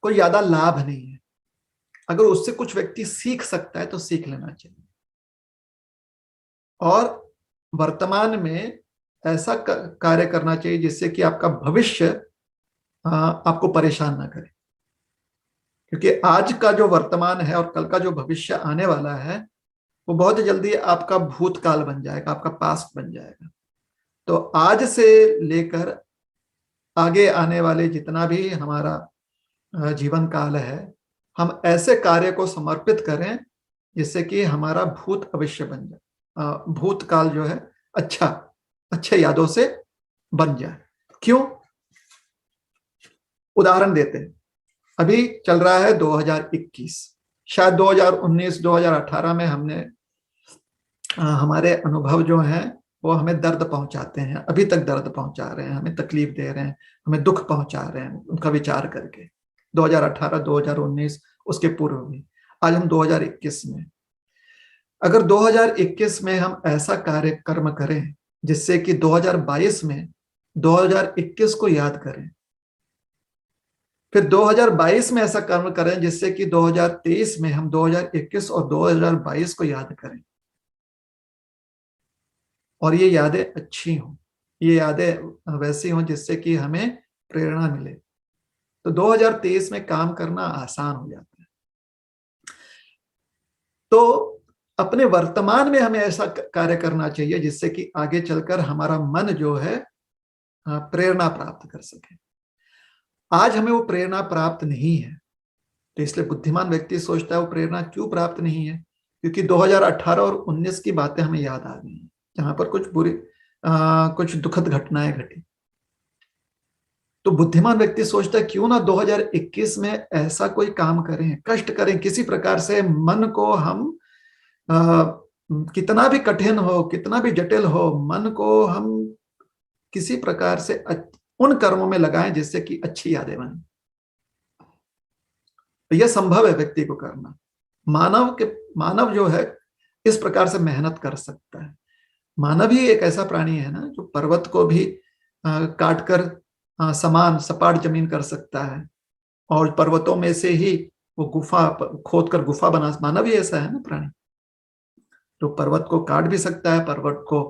कोई ज्यादा लाभ नहीं है। अगर उससे कुछ व्यक्ति सीख सकता है तो सीख लेना चाहिए। और वर्तमान में ऐसा कार्य करना चाहिए जिससे कि आपका भविष्य आपको परेशान ना करे, क्योंकि आज का जो वर्तमान है और कल का जो भविष्य आने वाला है वो बहुत जल्दी आपका भूतकाल बन जाएगा, आपका पास्ट बन जाएगा। तो आज से लेकर आगे आने वाले जितना भी हमारा जीवन काल है, हम ऐसे कार्य को समर्पित करें जिससे कि हमारा भूत भविष्य बन जाए, भूतकाल जो है अच्छे यादों से बन जाए। क्यों? उदाहरण देते हैं, अभी चल रहा है 2021, शायद 2019 2018 में हमने हमारे अनुभव जो हैं वो हमें दर्द पहुंचाते हैं, अभी तक दर्द पहुंचा रहे हैं, हमें तकलीफ दे रहे हैं, हमें दुख पहुंचा रहे हैं उनका विचार करके। 2018 2019 उसके पूर्व भी, आज हम 2021 में, अगर 2021 में हम ऐसा कर्म करें जिससे कि 2022 में 2021 को याद करें, फिर 2022 में ऐसा कर्म करें जिससे कि 2023 में हम 2021 और 2022 को याद करें, और ये यादें अच्छी हों, ये यादें वैसी हों जिससे कि हमें प्रेरणा मिले, तो 2023 में काम करना आसान हो जाता है। तो अपने वर्तमान में हमें ऐसा कार्य करना चाहिए जिससे कि आगे चलकर हमारा मन जो है प्रेरणा प्राप्त कर सके। आज हमें वो प्रेरणा प्राप्त नहीं है, तो इसलिए बुद्धिमान व्यक्ति सोचता है वो प्रेरणा क्यों प्राप्त नहीं है, क्योंकि 2018 और 19 की बातें हमें याद आ गई हैं, जहां पर कुछ दुखद घटनाएं घटी। तो बुद्धिमान व्यक्ति सोचता है क्यों ना 2021 में ऐसा कोई काम करें, कष्ट करें, किसी प्रकार से मन को हम कितना भी कठिन हो, कितना भी जटिल हो, मन को हम किसी प्रकार से उन कर्मों में लगाएं जिससे कि अच्छी यादें बने। तो यह संभव है व्यक्ति को करना। मानव जो है इस प्रकार से मेहनत कर सकता है। मानव ही एक ऐसा प्राणी है ना जो पर्वत को भी काटकर समान सपाट जमीन कर सकता है, और पर्वतों में से ही वो गुफा खोदकर गुफा बना, मानव ही ऐसा है ना प्राणी, तो पर्वत को काट भी सकता है, पर्वत को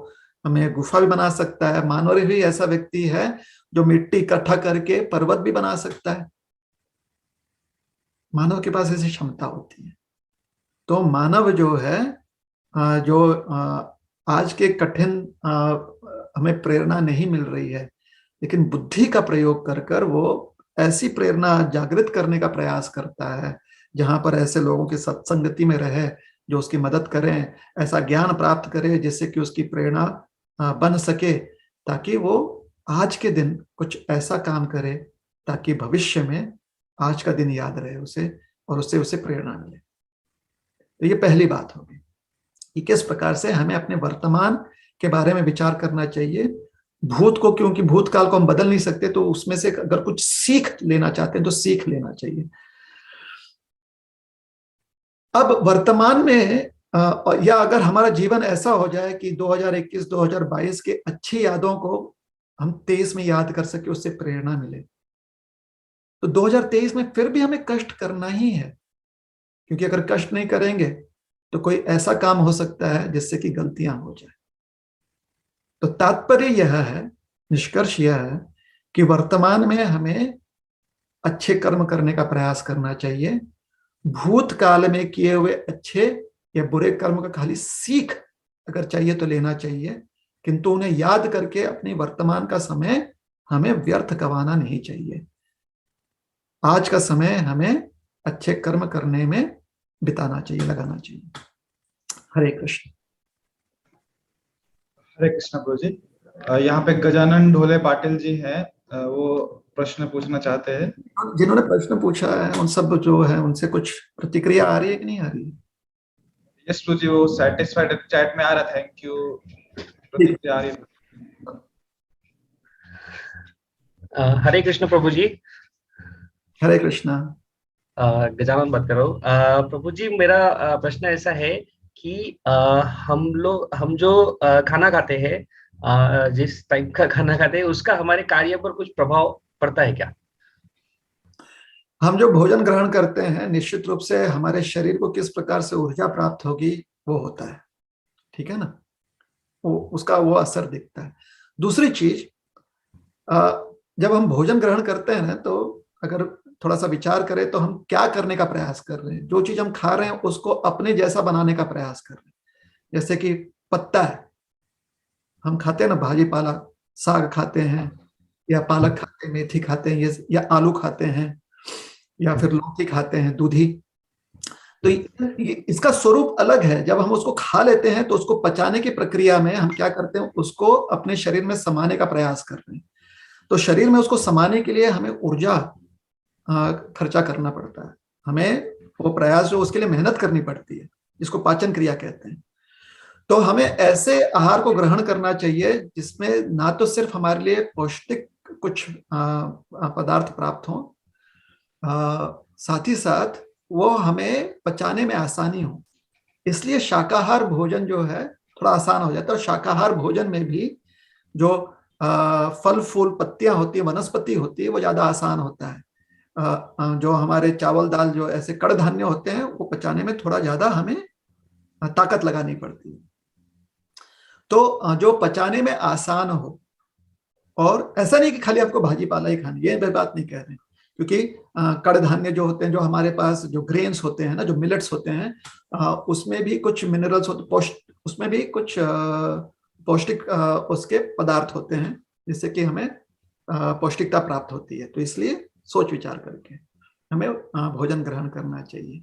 हमें गुफा भी बना सकता है। मानव भी ऐसा व्यक्ति है जो मिट्टी इकट्ठा करके पर्वत भी बना सकता है। मानव के पास ऐसी क्षमता होती है। तो मानव जो है जो आज के कठिन हमें प्रेरणा नहीं मिल रही है, लेकिन बुद्धि का प्रयोग कर वो ऐसी प्रेरणा जागृत करने का प्रयास करता है जहां पर ऐसे लोगों की सत्संगति में रहे जो उसकी मदद करें, ऐसा ज्ञान प्राप्त करे जिससे कि उसकी प्रेरणा बन सके, ताकि वो आज के दिन कुछ ऐसा काम करे ताकि भविष्य में आज का दिन याद रहे उसे और उससे उसे प्रेरणा मिले। तो ये पहली बात होगी कि किस प्रकार से हमें अपने वर्तमान के बारे में विचार करना चाहिए। भूत को, क्योंकि भूतकाल को हम बदल नहीं सकते, तो उसमें से अगर कुछ सीख लेना चाहते हैं तो सीख लेना चाहिए। अब वर्तमान में या अगर हमारा जीवन ऐसा हो जाए कि 2021 2022 के अच्छी यादों को हम 23 में याद कर सके, उससे प्रेरणा मिले, तो 2023 में फिर भी हमें कष्ट करना ही है, क्योंकि अगर कष्ट नहीं करेंगे तो कोई ऐसा काम हो सकता है जिससे कि गलतियां हो जाए। तो तात्पर्य यह है, निष्कर्ष यह है कि वर्तमान में हमें अच्छे कर्म करने का प्रयास करना चाहिए। भूतकाल में किए हुए अच्छे या बुरे कर्म का खाली सीख अगर चाहिए तो लेना चाहिए, किंतु उन्हें याद करके अपने वर्तमान का समय हमें व्यर्थ गंवाना नहीं चाहिए। आज का समय हमें अच्छे कर्म करने में बिताना चाहिए, लगाना चाहिए। हरे कृष्ण। हरे कृष्ण प्रभु जी। यहाँ पे गजानन ढोले पाटिल जी हैं, वो प्रश्न पूछना चाहते हैं। जिन्होंने प्रश्न पूछा है उन सब जो है उनसे कुछ प्रतिक्रिया आ रही है कि नहीं आ रही है? यस जी, वो सेटिस्फाइड चैट में आ रहा, थैंक यू, प्रतिक्रिया आ रही है। हरे कृष्ण प्रभु जी। हरे कृष्णा। गजानन बात कर रहा हूँ। प्रभु जी, मेरा प्रश्न ऐसा है कि हम जो खाना खाते हैं, जिस टाइप का खाना खाते हैं, उसका हमारे कार्य पर कुछ प्रभाव पड़ता है क्या? हम जो भोजन ग्रहण करते हैं निश्चित रूप से हमारे शरीर को किस प्रकार से ऊर्जा प्राप्त होगी वो होता है, ठीक है ना, उसका वो असर दिखता है। दूसरी चीज, जब हम भोजन ग्रहण करते हैं ना, तो अगर थोड़ा सा विचार करें तो हम क्या करने का प्रयास कर रहे हैं। जो चीज हम खा रहे हैं उसको अपने जैसा बनाने का प्रयास कर रहे हैं। जैसे कि पत्ता है, हम खाते हैं ना भाजी पाला, साग खाते हैं या पालक खाते हैं, मेथी खाते हैं, या आलू खाते हैं या फिर लौकी खाते हैं, दूधी। तो इसका स्वरूप अलग है। जब हम उसको खा लेते हैं तो उसको पचाने की प्रक्रिया में हम क्या करते हैं, उसको अपने शरीर में समाने का प्रयास कर रहे हैं। तो शरीर में उसको समाने के लिए हमें ऊर्जा खर्चा करना पड़ता है, हमें वो प्रयास जो उसके लिए मेहनत करनी पड़ती है, जिसको पाचन क्रिया कहते हैं। तो हमें ऐसे आहार को ग्रहण करना चाहिए जिसमें ना तो सिर्फ हमारे लिए पौष्टिक कुछ पदार्थ प्राप्त हो, साथ ही साथ वो हमें पचाने में आसानी हो। इसलिए शाकाहार भोजन जो है थोड़ा आसान हो जाता है। और शाकाहार भोजन में भी जो फल फूल पत्तियां होती है, वनस्पति होती है, वो ज्यादा आसान होता है। जो हमारे चावल दाल जो ऐसे कड़ धान्य होते हैं वो पचाने में थोड़ा ज्यादा हमें ताकत लगानी पड़ती है। तो जो पचाने में आसान हो, और ऐसा नहीं कि खाली आपको भाजी पाला ही खानी, ये बात नहीं कह रहे हैं, क्योंकि कड़ धान्य जो होते हैं, जो हमारे पास जो ग्रेन्स होते हैं ना, जो मिलेट्स होते हैं, उसमें भी कुछ मिनरल्स होते, उसमें भी कुछ पौष्टिक उसके पदार्थ होते हैं जिससे कि हमें पौष्टिकता प्राप्त होती है। तो इसलिए सोच विचार करके हमें भोजन ग्रहण करना चाहिए।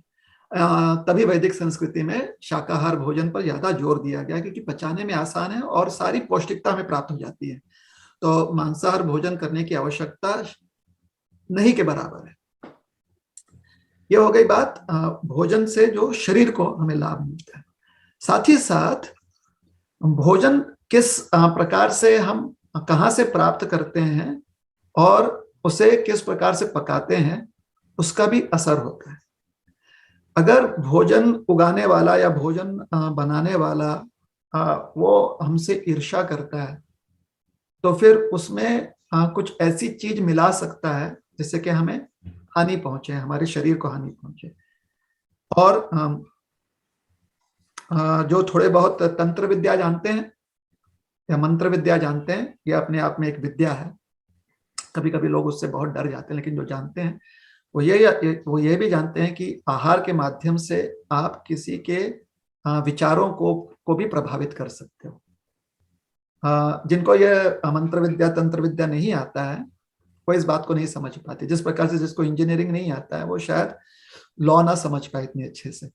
तभी वैदिक संस्कृति में शाकाहार भोजन पर ज्यादा जोर दिया गया, क्योंकि पचाने में आसान है और सारी पौष्टिकता हमें प्राप्त हो जाती है। तो मांसाहार भोजन करने की आवश्यकता नहीं के बराबर है। ये हो गई बात भोजन से जो शरीर को हमें लाभ मिलता है। साथ ही साथ भोजन किस प्रकार से हम कहाँ से प्राप्त करते हैं और उसे किस प्रकार से पकाते हैं, उसका भी असर होता है। अगर भोजन उगाने वाला या भोजन बनाने वाला वो हमसे ईर्ष्या करता है, तो फिर उसमें कुछ ऐसी चीज मिला सकता है जिससे कि हमें हानि पहुंचे, हमारे शरीर को हानि पहुंचे। और जो थोड़े बहुत तंत्र विद्या जानते हैं या मंत्र विद्या जानते हैं, ये अपने आप में एक विद्या है। कभी कभी लोग उससे बहुत डर जाते हैं, लेकिन जो जानते हैं वो ये भी जानते हैं कि आहार के माध्यम से आप किसी के विचारों को भी प्रभावित कर सकते हो। जिनको ये मंत्र विद्या तंत्र विद्या नहीं आता है वो इस बात को नहीं समझ पाते। जिस प्रकार से जिसको इंजीनियरिंग नहीं आता है वो शायद लॉ ना समझ पाए इतने अच्छे से।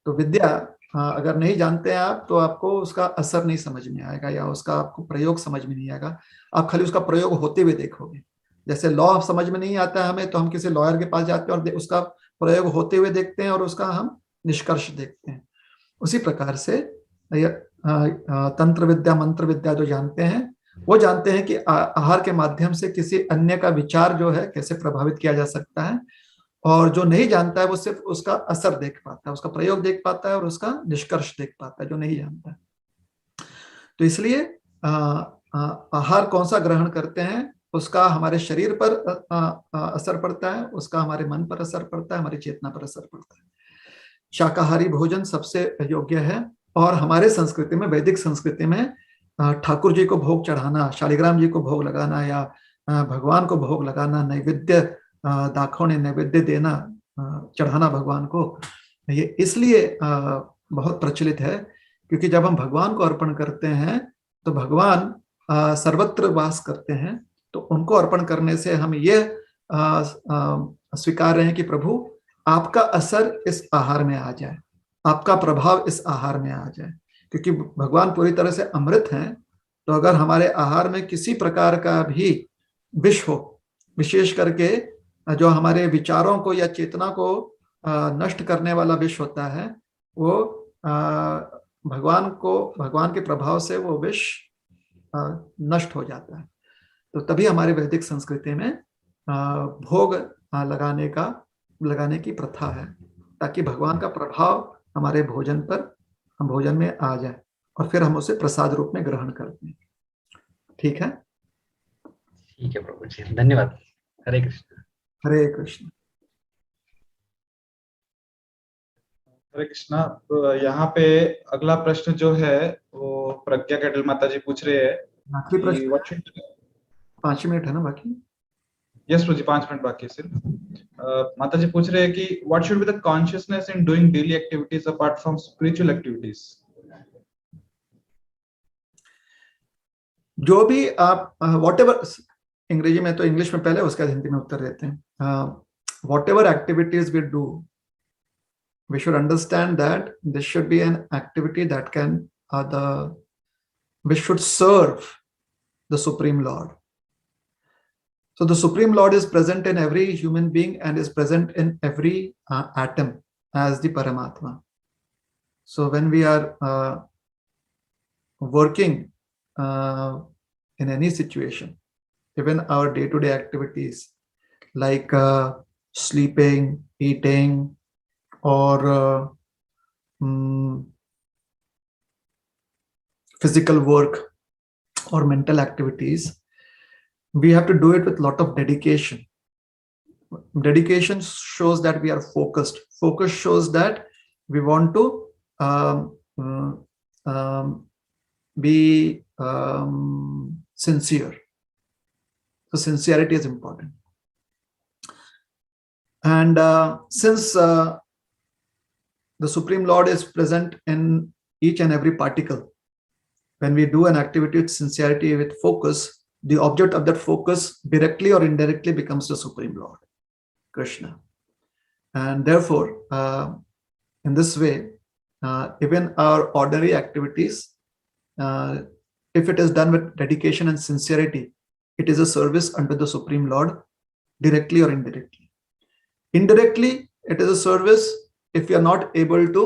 तो विद्या अगर नहीं जानते हैं आप, तो आपको उसका असर नहीं समझ में आएगा या उसका आपको प्रयोग समझ में नहीं आएगा। आप खाली उसका प्रयोग होते हुए देखोगे। जैसे लॉ समझ में नहीं आता है हमें, तो हम किसी लॉयर के पास जाते हैं और उसका प्रयोग होते हुए देखते हैं और उसका हम निष्कर्ष देखते हैं। उसी प्रकार से तंत्र विद्या मंत्र विद्या जो जानते हैं वो जानते हैं कि आहार के माध्यम से किसी अन्य का विचार जो है कैसे प्रभावित किया जा सकता है। और जो नहीं जानता है वो सिर्फ उसका असर देख पाता है, उसका प्रयोग देख पाता है और उसका निष्कर्ष देख पाता है, जो नहीं जानता है। तो इसलिए आहार कौन सा ग्रहण करते हैं उसका हमारे शरीर पर असर पड़ता है, उसका हमारे मन पर असर पड़ता है, हमारी चेतना पर असर पड़ता है। शाकाहारी भोजन सबसे योग्य है। और हमारे संस्कृति में, वैदिक संस्कृति में, ठाकुर जी को भोग चढ़ाना, शालिग्राम जी को भोग लगाना या भगवान को भोग लगाना, नैवेद्य दाखों नैवेद्य देना, चढ़ाना भगवान को, ये इसलिए बहुत प्रचलित है क्योंकि जब हम भगवान को अर्पण करते हैं तो भगवान सर्वत्र वास करते हैं। तो उनको अर्पण करने से हम ये स्वीकार रहे हैं कि प्रभु आपका असर इस आहार में आ जाए, आपका प्रभाव इस आहार में आ जाए। क्योंकि भगवान पूरी तरह से अमृत हैं, तो अगर हमारे आहार में किसी प्रकार का भी विष हो, विशेष करके जो हमारे विचारों को या चेतना को नष्ट करने वाला विष होता है, वो भगवान के प्रभाव से वो विष नष्ट हो जाता है। तो तभी हमारे वैदिक संस्कृति में भोग लगाने की प्रथा है, ताकि भगवान का प्रभाव हमारे भोजन में आ जाए और फिर हम उसे प्रसाद रूप में ग्रहण करते हैं। ठीक है? ठीक है प्रभु जी, धन्यवाद। हरे कृष्ण। हरे कृष्ण। हरे कृष्णा। तो यहाँ पे अगला प्रश्न जो है वो प्रज्ञा कैटल माता जी पूछ रहे हैं। आखिरी प्रश्न, 5 मिनट है ना बाकी? यस प्रभु जी, 5 मिनट बाकी है सिर्फ। माता जी पूछ रहे हैं कि what should be the consciousness in doing daily activities apart from spiritual activities. जो भी आप व्हाटएवर, अंग्रेजी में तो इंग्लिश में पहले, उसका हिंदी में उत्तर देते हैं। Whatever activities we do, we should understand that this should be an activity that can we should serve the Supreme Lord. So the Supreme Lord is present in every human being and is present in every atom as the Paramatma. So when we are working in any situation, even our day-to-day activities like sleeping, eating, or physical work or mental activities, we have to do it with a lot of dedication. Dedication shows that we are focused. Focus shows that we want to be sincere. So sincerity is important. And since the Supreme Lord is present in each and every particle, when we do an activity with sincerity, with focus, the object of that focus directly or indirectly becomes the Supreme Lord, Krishna. And therefore, in this way, even our ordinary activities, if it is done with dedication and sincerity, it is a service unto the Supreme Lord, directly or indirectly. Indirectly, it is a service if you are not able to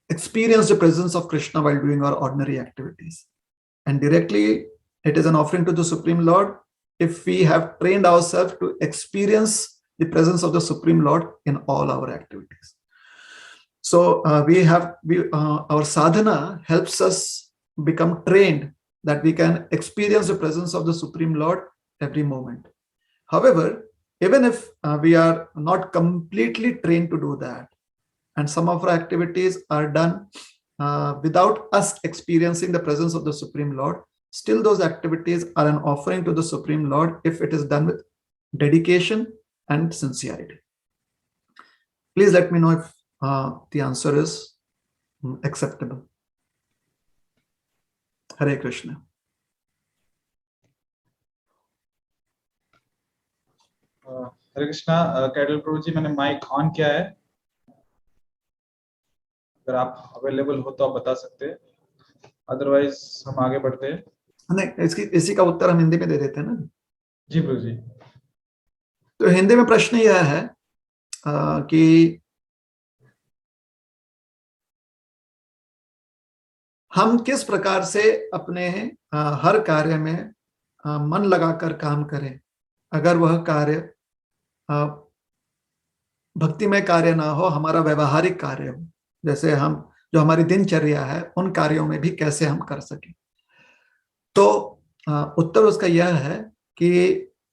experience the presence of Krishna while doing our ordinary activities. And directly, it is an offering to the Supreme Lord if we have trained ourselves to experience the presence of the Supreme Lord in all our activities. So our sadhana helps us become trained that we can experience the presence of the Supreme Lord every moment. However, even if we are not completely trained to do that, and some of our activities are done without us experiencing the presence of the Supreme Lord, still those activities are an offering to the Supreme Lord if it is done with dedication and sincerity. Please let me know if the answer is acceptable. Hare Krishna. Hare Krishna. कैटल प्रभु जी, मैंने mic on किया है, अगर आप available हो तो आप बता सकते हैं, अदरवाइज हम आगे बढ़ते हैं। नहीं, इसी का उत्तर हम हिंदी में दे देते हैं ना। जी प्रभु जी। तो हिंदी में प्रश्न यह है कि हम किस प्रकार से अपने हर कार्य में मन लगाकर काम करें। अगर वह कार्य भक्तिमय कार्य ना हो, हमारा व्यवहारिक कार्य हो, जैसे हम जो हमारी दिनचर्या है उन कार्यों में भी कैसे हम कर सकें। तो उत्तर उसका यह है कि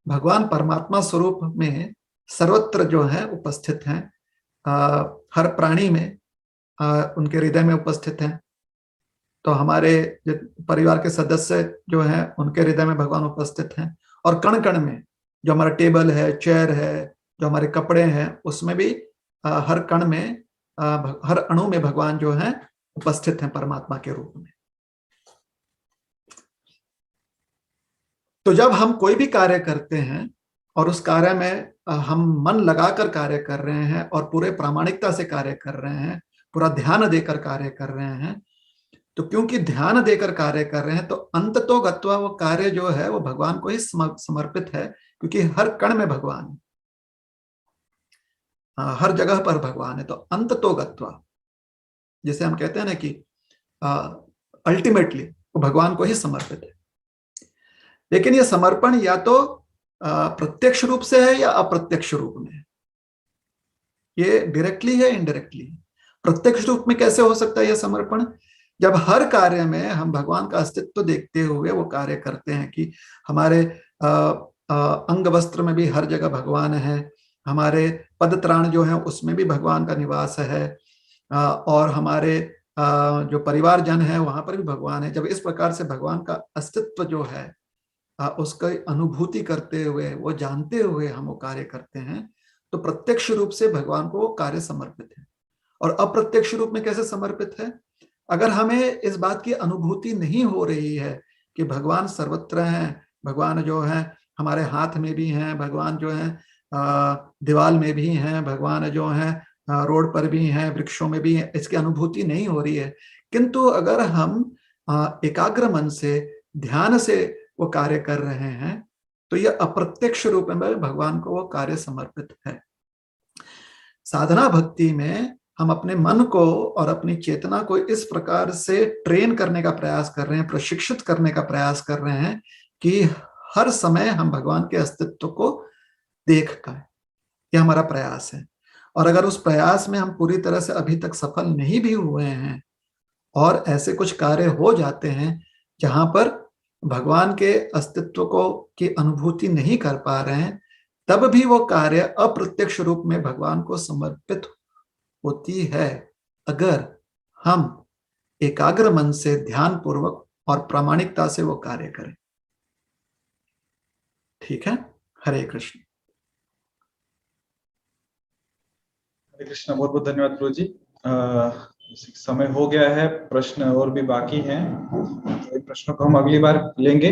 भगवान परमात्मा स्वरूप में सर्वत्र जो है उपस्थित हैं, हर प्राणी में उनके हृदय में उपस्थित हैं। तो हमारे जो परिवार के सदस्य जो हैं उनके हृदय में भगवान उपस्थित हैं, और कण कण में जो हमारा टेबल है, चेयर है, जो हमारे कपड़े हैं, उसमें भी हर कण में, हर अणु में भगवान जो है उपस्थित हैं परमात्मा के रूप में। तो जब हम कोई भी कार्य करते हैं और उस कार्य में हम मन लगाकर कार्य कर रहे हैं और पूरे प्रामाणिकता से कार्य कर रहे हैं, पूरा ध्यान देकर कार्य कर रहे हैं, तो क्योंकि ध्यान देकर कार्य कर रहे हैं तो अंत तो गत्वा वो कार्य जो है वो भगवान को ही समर्पित है, क्योंकि हर कण में भगवान है, हर जगह पर भगवान है। तो अंत तो गत्वा, जैसे हम कहते हैं ना कि अल्टीमेटली वो भगवान को ही समर्पित है। लेकिन ये समर्पण या तो प्रत्यक्ष रूप से है या अप्रत्यक्ष रूप में है, ये डायरेक्टली है इनडायरेक्टली। प्रत्यक्ष रूप में कैसे हो सकता है यह समर्पण? जब हर कार्य में हम भगवान का अस्तित्व देखते हुए वो कार्य करते हैं कि हमारे अंग वस्त्र में भी हर जगह भगवान है, हमारे पद त्राण जो है उसमें भी भगवान का निवास है, और हमारे जो परिवारजन है वहां पर भी भगवान है। जब इस प्रकार से भगवान का अस्तित्व जो है उसका अनुभूति करते हुए, वो जानते हुए हम वो कार्य करते हैं, तो प्रत्यक्ष रूप से भगवान को वो कार्य समर्पित है। और अप्रत्यक्ष रूप में कैसे समर्पित है? अगर हमें इस बात की अनुभूति नहीं हो रही है कि भगवान सर्वत्र हैं, भगवान जो है हमारे हाथ में भी हैं, भगवान जो है दीवाल में भी हैं, भगवान जो है रोड पर भी हैं, वृक्षों में भी हैं, इसकी अनुभूति नहीं हो रही है, किंतु अगर हम एकाग्र मन से ध्यान से वो कार्य कर रहे हैं तो यह अप्रत्यक्ष रूप में भगवान को वो कार्य समर्पित है। साधना भक्ति में हम अपने मन को और अपनी चेतना को इस प्रकार से ट्रेन करने का प्रयास कर रहे हैं, प्रशिक्षित करने का प्रयास कर रहे हैं कि हर समय हम भगवान के अस्तित्व को देख कर, यह हमारा प्रयास है। और अगर उस प्रयास में हम पूरी तरह से अभी तक सफल नहीं भी हुए हैं और ऐसे कुछ कार्य हो जाते हैं जहां पर भगवान के अस्तित्व को की अनुभूति नहीं कर पा रहे हैं, तब भी वो कार्य अप्रत्यक्ष रूप में भगवान को समर्पित होती है, अगर हम एकाग्र मन से ध्यान पूर्वक और प्रामाणिकता से वो कार्य करें। ठीक है, हरे कृष्ण। हरे कृष्ण, बहुत बहुत धन्यवाद प्रभु जी। समय हो गया है, प्रश्न और भी बाकी हैं, तो इन प्रश्नों को हम अगली बार लेंगे।